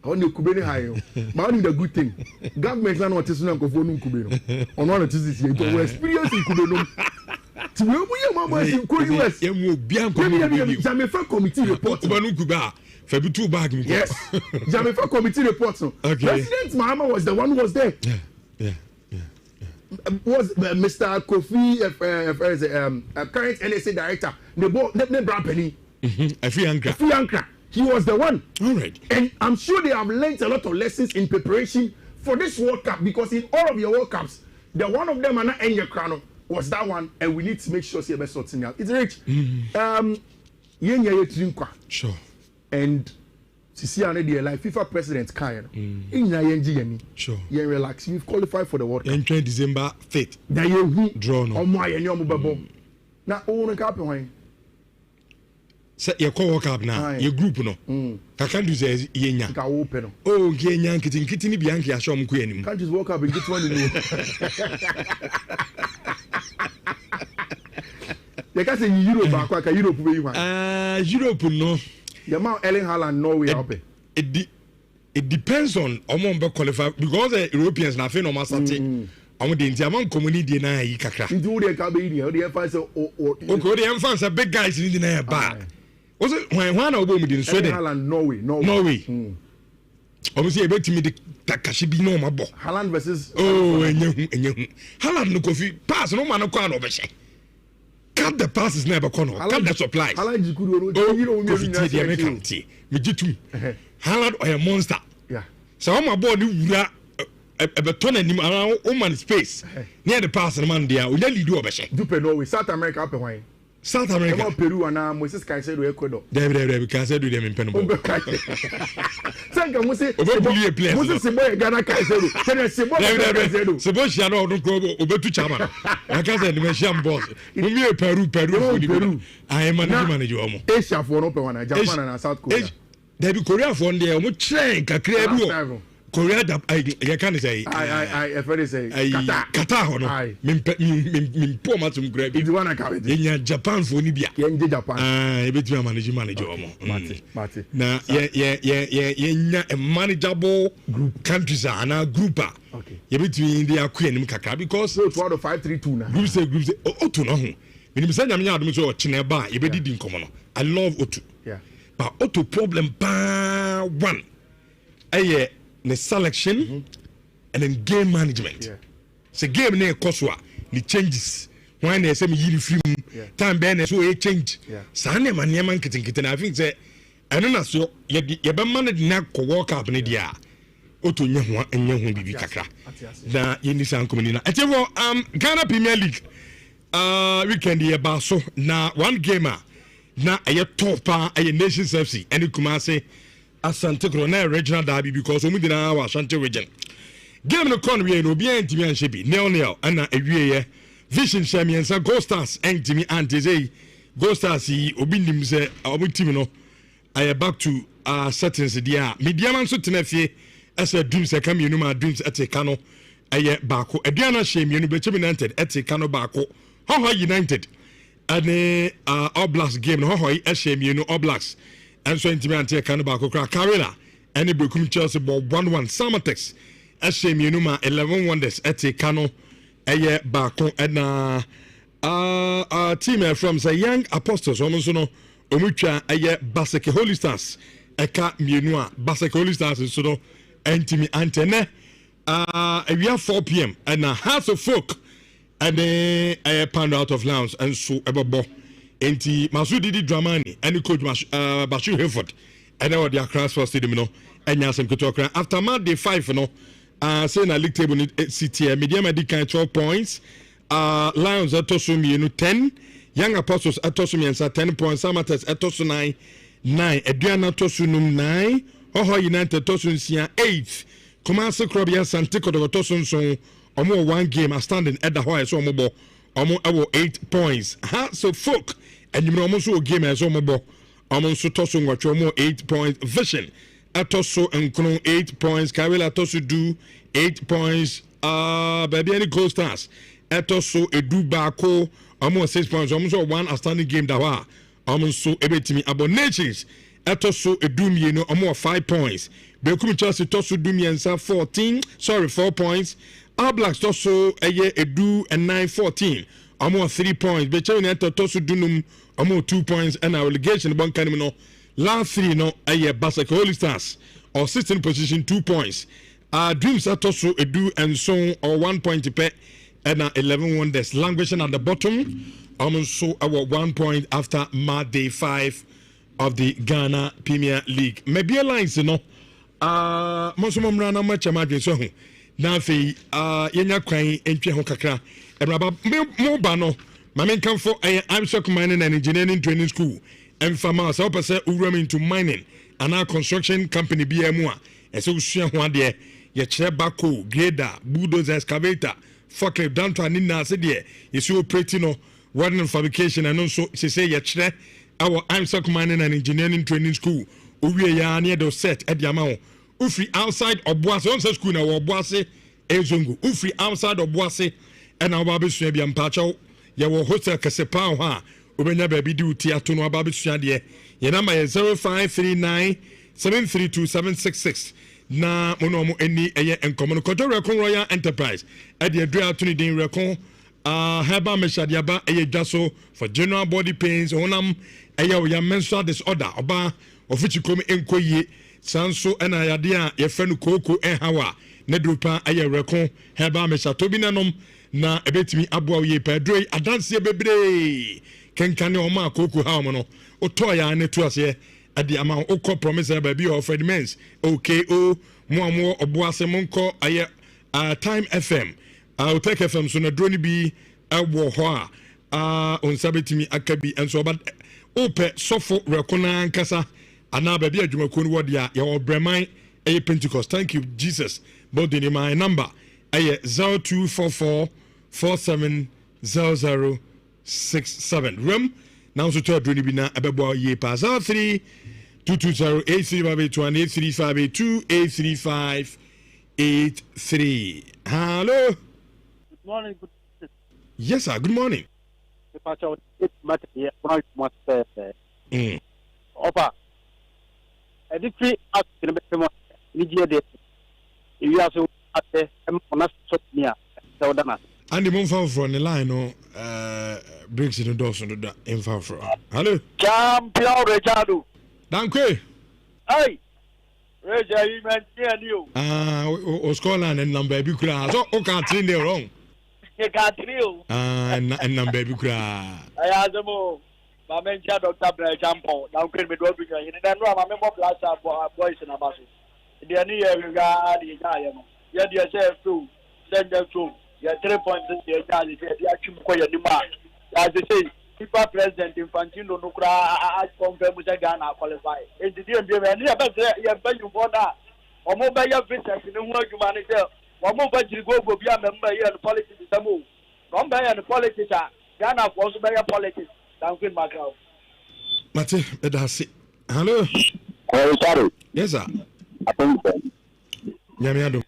Only kubeni high. Man, the good thing. Government land what is not go for num kubeno. On one of this year, to experience in kubeno. To where we are, boys in US. You bien committee. Jamais fait committee report. Kubanu kuba. Febutu bag. Yes. Jamais fait committee report. Okay. President Mahama was the one who was there. Yeah. Was Mr. Kofi, current NSA director, the Brown Penny. Afi he was the one. All right. And I'm sure they have learned a lot of lessons in preparation for this World Cup, because in all of your World Cups, the one of them and not in your crown was that one, and we need to make sure CBS sorting out. It's rich. Sure. And Sisi and the like FIFA president Kaya. Sure. You relax. You've qualified for the World Cup. Entering December 5th. Now you draw no. Now own cup wine. Set your World Cup now. Your group no. Kakandu says yenya. Ka open. Oh, Kenya kitini bianchi ashom kwenim. Can't just walk up and get one in you can say Europe back Europe where you want. Europe no. The amount Erling Haaland Norway up. It depends on Omon qualify because the Europeans na fe no masate. Omo de nti amon community na yi kakra. Ndu de ka be ni, o de fans o de fans big guys ni na ba. Was it when na obo mu de Sweden? Haaland Norway. Omo say ebetimi de takashi bi no mabo. Haaland versus enyehu. Haaland no Kofi pass no man no kwa no be she. Cut the passes never corner. Cut the supplies. Haaland you could Haaland or a monster. Yeah. So I'm about to a beton and around woman space near the pass and man there. We let do a beshe. Dupe Norway, South America up wine. South America, Peru, and Moses Caicedo, Ecuador. There, because I do them in Penable. Thank you, Moses. Moses, Ghana Caicedo. Suppose you know, don't go over to Chama. I can't say the Messian boss. We Peru. I am a manager. Asia for open one, Japan and South Korea. There be Korea for the train, Korea, I can't say. I say Qatar, no. Poor Matum Grab. It's one account. In Japan for Libya. In Japan. I bet you are manager. Mati. Now, a manageable group countries are now grouper. Okay. You between India, Queen, Kaka, because so it's 5-3-2 now. Groups, to know. When you say I'm not so Chineba, you bet in common. I love Otu. Yeah. But Otu problem, number 1 ɛyɛ ne selection and then game management. So game ne koswa the changes when they say me yiri free time ben so e change saa ne ma ne man kitinkiti na I think say ɛno na so ye be manage na ko world cup ne dia oto nya ho bibi kakra na ye ni san komuni na etefo Ghana Premier League weekend ye ba so na one gamer na ɛyɛ top ɛyɛ Nations FC ɛne Kumase Asante Krona regional derby because omu dina wa Asante region game no con we no bien ntimi anhye bi 0-0 ana ewieye Vision Champions Gold Stars ntimi anteze Gold Stars yi obi nim se obi team no I back to settings dia media man so tenafie asa dreams ka mienu ma dreams eteka no aye baako aduana hye mienu Bechem United eteka no baako Hoho United ane All Blacks game no Hoho hye mienu All Blacks enso ntimi anteka no baako kra Karela ane Bekum Chelsea ball 1-1 Samatex hye mienu ma 11 Wonders eteka no aye baako na team from say Young Apostles almost no omutwa aye Baseke Holy Stars eka mienu a Baseke Holy Stars so no entimi antene awia 4 p.m. and House of Folk and a pound out of lounge and so ebobo enti Masudi Dramani and coach Bashir Hayford and our their cross for stadium no enya sem kotokra after match day 5 no say na league table city medium medical 12 points Lions atoso mienu 10 Young Apostles atoso miensa 10 points Samatex atoso 9 Eduana atoso 9 Hoho United atoso 8 Kumasi Krobia Santiko atoso nso omo 1 game standing at the high so omo 8 points so folk and you know omo so game as omo so toso ngwacho omo 8 points Vision atoso nkono 8 points Karela atoso do 8 points baby any Gold Stars atoso edu baako almost 6 points almost one outstanding game that wa almost so ebetimi abonations atoso edumie no almost 5 points Bekum Chelsea toso dumiensa 4 points All Blacks toso eye edu and 9-14 almost 3 points Bechem United toso dunum almost 2 points and our relegation bon kanim no last 3 no eye Baseke Holy Stars or 16th position 2 points Dreams atoso edu and so or 1 point per and 11 Wonders languishing at the bottom almost so our 1 point after day 5 of the Ghana Premier League maybe a lines you know Mosomom rana match amadwe so ho na fe yenya kwan entwe ho kakra ebraba mo ba no ma men kan for I'm shock mining and engineering training school and farmers so person uram into mining and our construction company BMU eso usua ho ade ye kire bako grader bulldozer excavator forklift down to anina se de yesu operating no welding fabrication and also she say ye kire our I'm shock mining and engineering training school owie ya na do set e dia ma ho ufri outside Obuase on school na Obuase ezongo ufri outside Obuase and our babesua bia mpacho ye wo hotel kasepa ho a obenya baby di uti ato no babesua de ye number 0539 732766 na mono mo eni eye enkomo no Koto Rekon Royal Enterprise e de adua ato ni din Rekon heba meshadiaba eye dwaso for general body pains onam eye o ya menstrual disorder oba ofichikom enkoye sanso ena yade a ye fe no koko enhawa ne dropa aye Rekon heba meshato bi nanom na ebetimi aboa ye pedroi adanse bebre kenkane o ma koko ha mo no oto ya ne to ase ade ama okọ promise ba bi of Fredmans OKO mo Obuase monko aye Time FM Tech FM so na drone bi ewo ho a on sabetimi akabi enso ba ope sofo Rekona nkasa ana ba bi adwumako no wode a ye obreman aye Pentecost thank you Jesus both in my number aye 0244 470067 room now so to drone bi na ebebo ye pa 03 220-835-835-835-83. Hello. Good morning. Good yes, sir. Good morning. Opa. Edifri at the media. You are so at the near. And the move from the line, no, breaks in the doors on the info. Hello. Champion Richard. Danke. Hey. Raja, you mentioned you. O Scotland and number be cra. So o can't train there wrong. You can't real. And number be cra. I had the more. My men chat Dr. Blair Champo. Now can be dropping in the room. I remember plus boys in a bus. The new year regard the Italian. Yet yourself too. Send them to. Your 3 points in the Italian. The actual quite demand. As they say, FIFA President Infantino Nukra, I confirm with Ghana qualify. It's the deal, and you bet you for that. Or mobile business in the world humanity. Or mobile you go beyond member here and politics is a move. Come by and politics. Ghana was by a politics. Thank you, Macau. Mate, that's it. Hello. Sorry. Yes, sir. I think so. Yamiado.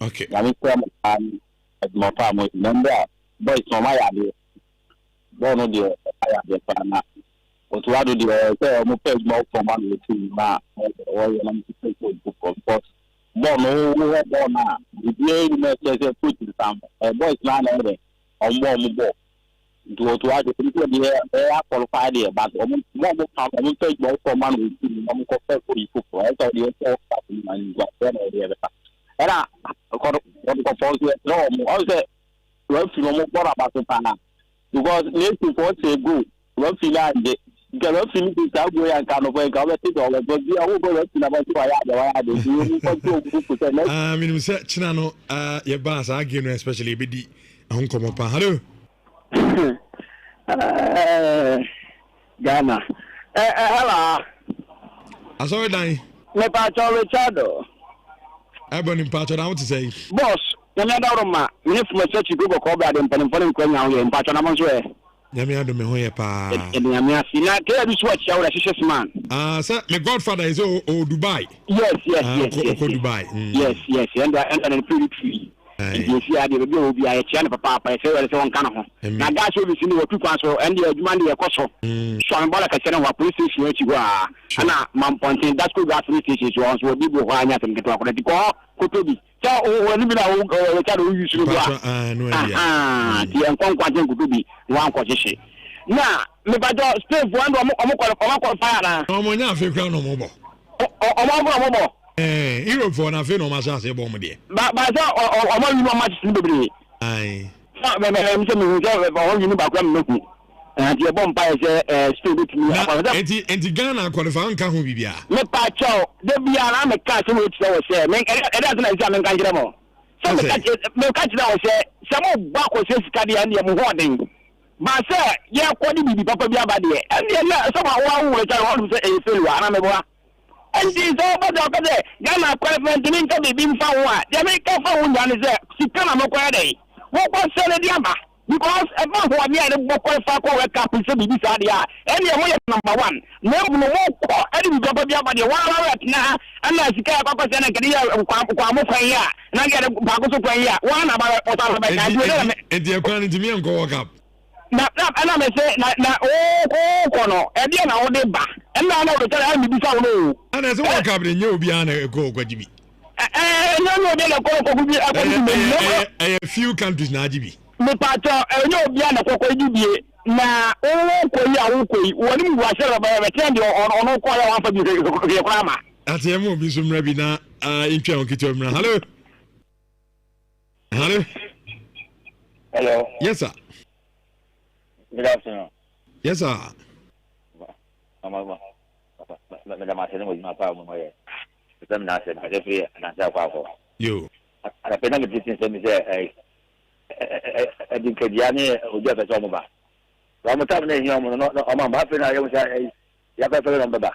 Okay. My family member, boys from my idea. Born on the Ayah, but what do the page more for money to ma or but born now. The game message put in some boys land on more. To what the people they are qualified here, but more page more for money to for I thought you and and I no, I say, well, you know more about the pana because next before say go, well, feel like get well, finish this out way and kind of way, go let it all, but we are going to about why I mean, Chinano, your boss, I give especially BD, Hong Kong. Hello, Ghana. Hello, I saw it dying. Richard. I've been in part of what to say. Boss, you know, if my church you go call that and putting Queen now in Patronam's way. Yamiado Mehoyapa. And Yamia, tell this what show as man. Sir, my godfather is old Dubai. Yes, Dubai. Yes, and pretty free. You see, I will be a channel papa, I say, one kind of. Now, that's what we see what 2 pounds and the money a cost. So I'm like a channel of police station, which you are. And I'm pointing that's good gas police station. You also be behind us and get to the call. Could be. So, when you know, you should do the unquantum could be one position. Now, me by the state one or fire. Oh, my, I feel crown no more. Oh, Europe for nothing on my chance, a bomb, dear. But I'm not much to Aye. I'm saying, you background. And your bomb by still with me. And the Ghana qualifying can be here. Me pacho, there be a castle which I was saying. Make an examine Ganjamo. Some catch now say, some back was study and your warning. But, sir, yeah, what did be Papa Biabadi? And somehow one which I want to say a failure. I'm a and this over the Ghana qualified to be being found. They make a phone and is there. Sikana Mokwade. What was Senadiamba? Because everyone who are near the qualified for a couple of this idea. Any way number one. No more. Any Papa Biabadi. 1 hour now. And I see Papa Sena Kwamofaya. And I get a Bagoso Kwaya. 1 hour. And they're planning to me and go walk up. And I'm saying, oh, and then I would back. And now I tell you, I'm and as a walk up in you beyond a go, what you mean? A few countries now, Jimmy. Me pato, no beyond a cocoa, now, oh, what do you want to attend you on call one for the grammar? At the end, be some Rabina in Channel. Hello. Hello. Hello. Yes, sir. Good afternoon. Yes, sir. Madam Martin was my power. The National Secretary and I said, you. I think the distance is a Dinkadiani or Jeffers Omaba. I'm a time in Yom, not on my friend. I was a Yaka number.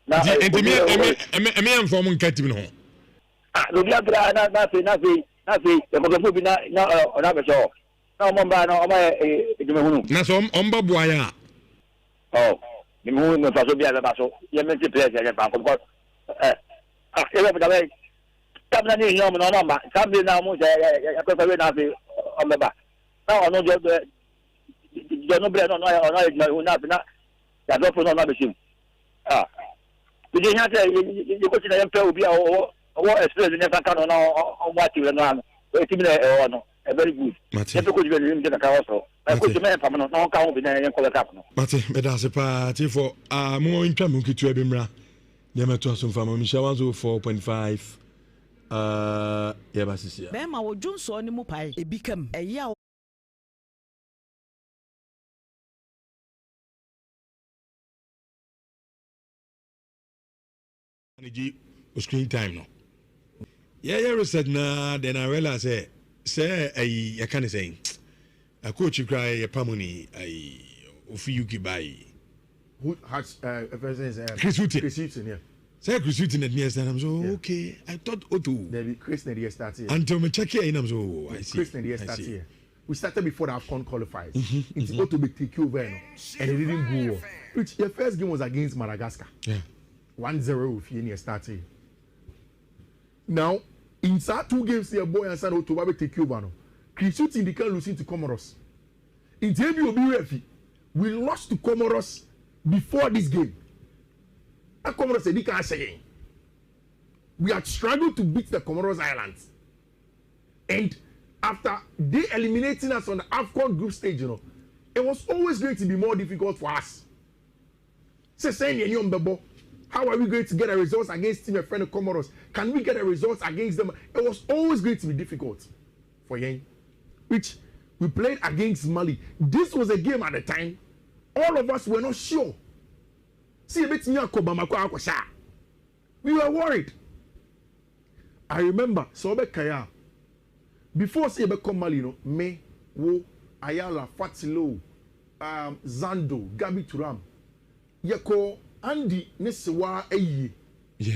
Now, a man from Catimino. Nothing. The be not another show. No, Mamba, no, my Omba Boya. Oh, the moon was also be a battle. You meant to play a bank of God. Somebody no number. Somebody now moves a prefer nothing on the back. Now, no job. You no bread on oil, nothing. That's also not machine. Ah, you didn't have to. You could see the will be a war experience in every country on what you know. 18 minutes or no. very good. Mate. You could even get a car also. I could remember no count in a color cap. Mate, medase party for more in Tramuki to Ebimra. Yamato some family Michelle 4.5. Yabasisia. Bema wo Johnson ni mu pai e become a ya screen time no. Yeah, research na then I realize say I can say a coach cry a pamuni I ofiyuki by who has Chris Hutton, yeah. Say Chris Hutton at me and I'm so okay. I thought Otto. There Chris Nadia started until me check here and I'm so I see. Chris Nadia started here. We started before the AFCON qualifiers. It's Otto be take over and it didn't go. Which your first game was against Madagascar. Yeah. 1-0 with Yenia starting. Now, inside 2 games, the boy and son Otto will take over. Chris Hutton they can losing to Comoros. In TBOB, we lost to Comoros before this game. And Comoros said, they can't say. We had struggled to beat the Comoros Islands. And after they eliminating us on the AFCON group stage, you know, it was always going to be more difficult for us. How are we going to get a result against Team Friend of Comoros? Can we get a result against them? It was always going to be difficult for Yen. Which we played against Mali. This was a game at the time. All of us were not sure. See, we were worried. I remember Sobe Kaya. Before Sebe Mali, me, Wo, Ayala, Fatilo, Zando, Gabi Turam, Yako, Andy, Nesewa, Eye. Yeah.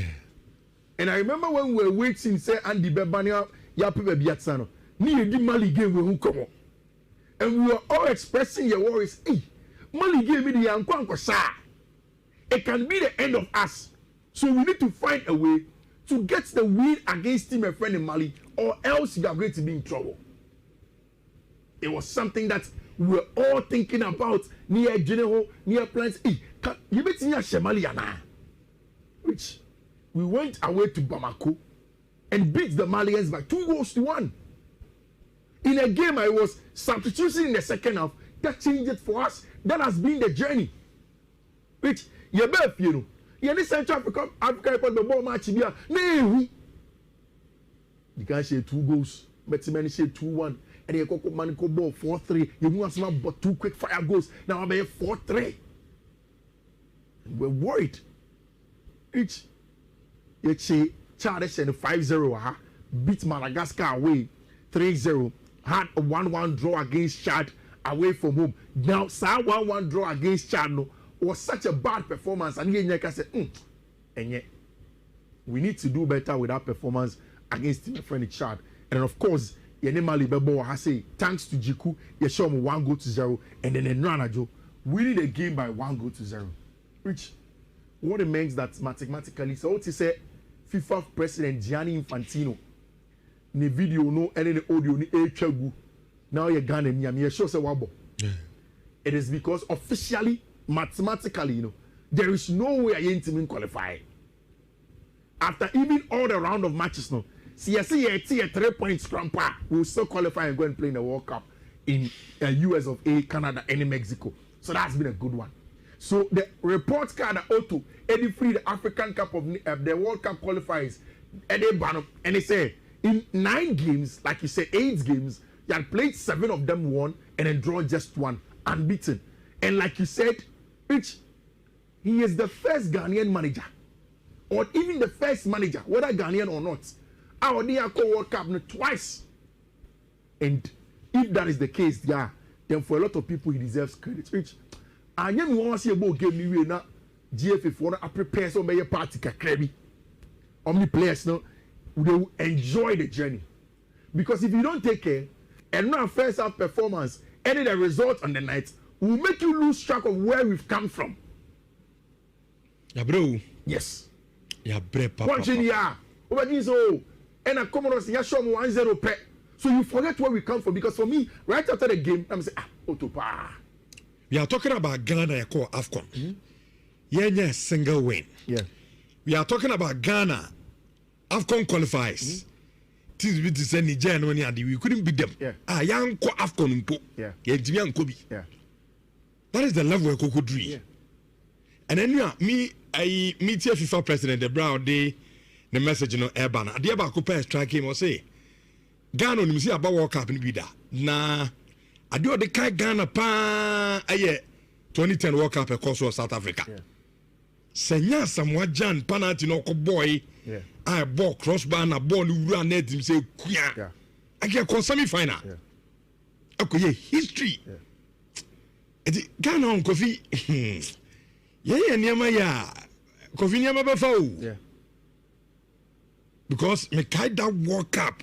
And I remember when we were waiting, say Andy Bebania, Yapi Biatsano, ni di Mali game we come on. And we were all expressing your worries. Hey, Mali gave me the Yankwanko Sa. It can be the end of us. So we need to find a way to get the win against Team Friend in Mali, or else you are going to be in trouble. It was something that we were all thinking about near General, near plans. You bet near Shemaliana. Which we went away to Bamako and beat the Malians by 2-1. In a game I was substituting in the second half, that changed it for us. That has been the journey. Which you bet you know. You need Central Africa the ball match here. No. You can say 2 goals, but many say 2-1. And you go man go ball 4-3. You want some but 2 quick fire goals. Now I'm 4-3. We're worried. Each you say Charles and 5-0 beat Madagascar away 3-0. Had a 1-1 draw against Chad away from home. Now, Sa 1-1 draw against Chad no, was such a bad performance. And Yenya said, and yet, we need to do better with that performance against Team Friend Chad. And of course, Yenemali Bebo has say, thanks to Jiku, you show me 1-0, and then Nranajo, we need a game by 1-0. Which, what it means that mathematically, so to say, FIFA President Gianni Infantino, ne video no and the audio ni etwagu now you Ghana ni am sure say wabo. It is because officially mathematically there is no way I ain't even qualify after even all the round of matches no see 3 points scrampa will still qualify and go and play in the World Cup in US of A, Canada and Mexico. So that's been a good one. So the report card auto any free the African Cup of the World Cup qualifiers and they say in 9 games, like you say, 8 games, you had played 7 of them won and then drawn just 1, unbeaten. And like you said, he is the first Ghanaian manager, or even the first manager, whether Ghanaian or not. Our Niako World Cup twice. And if that is the case, yeah, then for a lot of people, he deserves credit. Which I never want to see about game me na GFA for a prepare so many party kakrebi. Omni players no. They will enjoy the journey. Because if you don't take care and not first half performance, any the result on the night will make you lose track of where we've come from. Yeah, bro. Yes. Yeah, bro. Watching ya. So, and I come on ya show me 1-0 pet. So you forget where we come from. Because for me, right after the game, I'm saying, Otopa. We are talking about Ghana, you call AFCON. Yeah, single win. Yeah. We are talking about Ghana. AFCON qualifies. teams bi to say Nigeria no any we couldn't beat them. Yanko AFCON mpo. Jimmy and Kobe. That is the level where Coco dream. And then me meet here FIFA president the brown day the message Urban. Ade ba ko pair strike him or say Ghana no see about World Cup ni bi da. Na ade o de kai Ghana pa 2010 World Cup across South Africa. Senya Samoa Jan penalty no ko boy. I ball crossbar na ball run net him say kuya. I get semi final. Okay, history. Ghana on Kofi. Niama ya Kofi niama be fa o. Because me kai that World Cup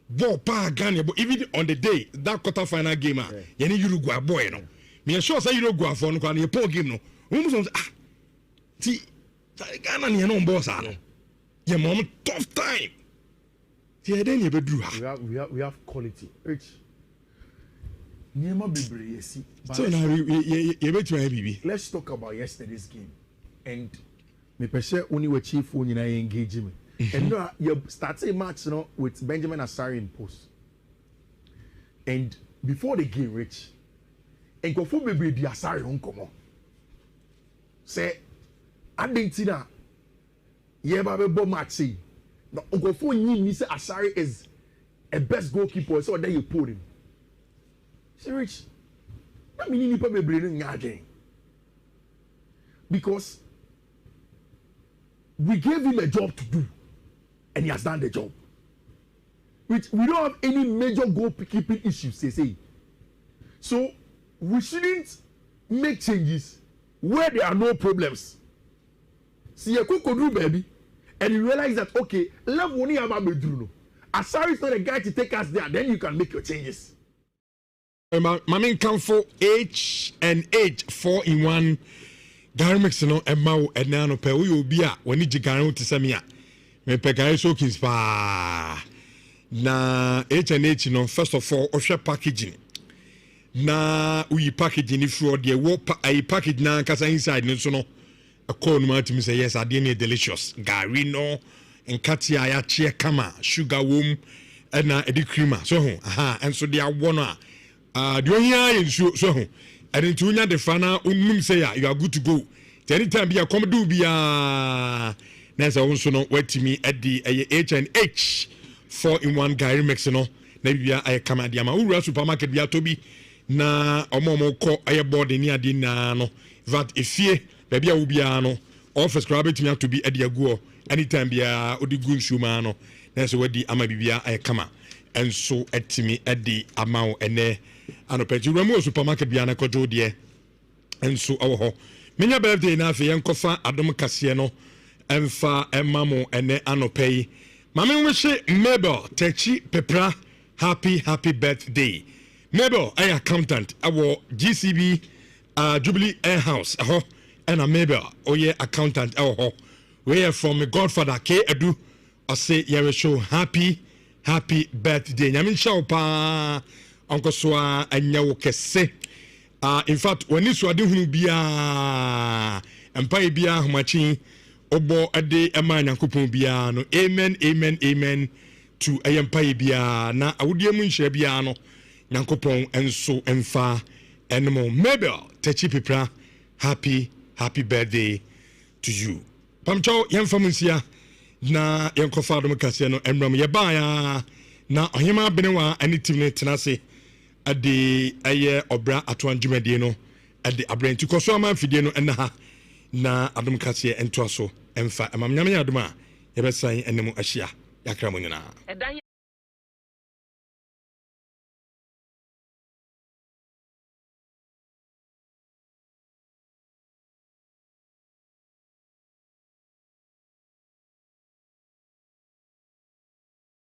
ball pa Ghana even on the day that quarter final game yeni Uruguay boy no. Me sure say Uruguay for no kan e game no. We must ti Ghana ni no boss no. Yeah, mom, tough time. See, then you bedru ha. We have quality. Niema bebre see. So now you bet my baby. Let's talk about yesterday's game. And me pese only we chief when you engage me. And you start a match with Benjamin Asari in post. And before the game reach, and go for baby the Asari on come on. Say, Argentina. Yeah, but we match see. Now, go for you. Say Asari is a best goalkeeper. So then you put him. See, Rich. That means you probably bring again. Because we gave him a job to do, and he has done the job. Which we don't have any major goalkeeping issues. Say. So we shouldn't make changes where there are no problems. See, you could do, baby, and you realize that okay, love only about Bedruno. Asari is not a guy to take us there. Then you can make your changes. Mamin come for H&H 4-in-1 Gary mix no Emma and Nano pe we obi a woni jigaro to samia. Me pe Gary soakins pa. Na H&H no first of all ohwe packaging. Na we packaging if you dey wo package na kasa inside no so no. A call no to me say yes, I didn't delicious. Gary no and katia ya chia kama sugar womb and edi creamer. So and so they are one do you hear so and into the fana say you are good to go. Anytime be a come do be a nasa also no wait to me at the H&H 4-in-1 Gary mix no maybe I come at the Ura supermarket be a toby na omo ko aye board near the no that if ye baby will be no office crab to be at the ago anytime be a odi gun shuma no that's where the amabibia I come and so at me at the amount and anopeju remo supermarket bia na kojo de enso awo menya birthday na afi enkofa adom kase no emfa emamo ene anopei mame wehye Mabel Techi Pepra happy birthday Mabel ay accountant awo GCB Jubilee Air House aho and a Mabel oye accountant awo we are from Godfather K Edu I say you show happy birthday nyamin show pa Uncle Swa and Yawkese. In fact, when this was doing bia and pay bia humachi obo a day a man and coupon biano. Amen to a empire bia na audiamun shabiano Yankopon and so and far and more. Mabel Techi Pipra, happy birthday to you. Pamcho Yan Famusia na Yankofado Macasiano and Ram Yabaya na Ohima Benewa and Timne Tenase. At the aye obra atwan dwumade no at the abranti koso am fidie no enha na adom kase ento so emfa amamnyame adom a yebesan enemu ahia yakra mo nyina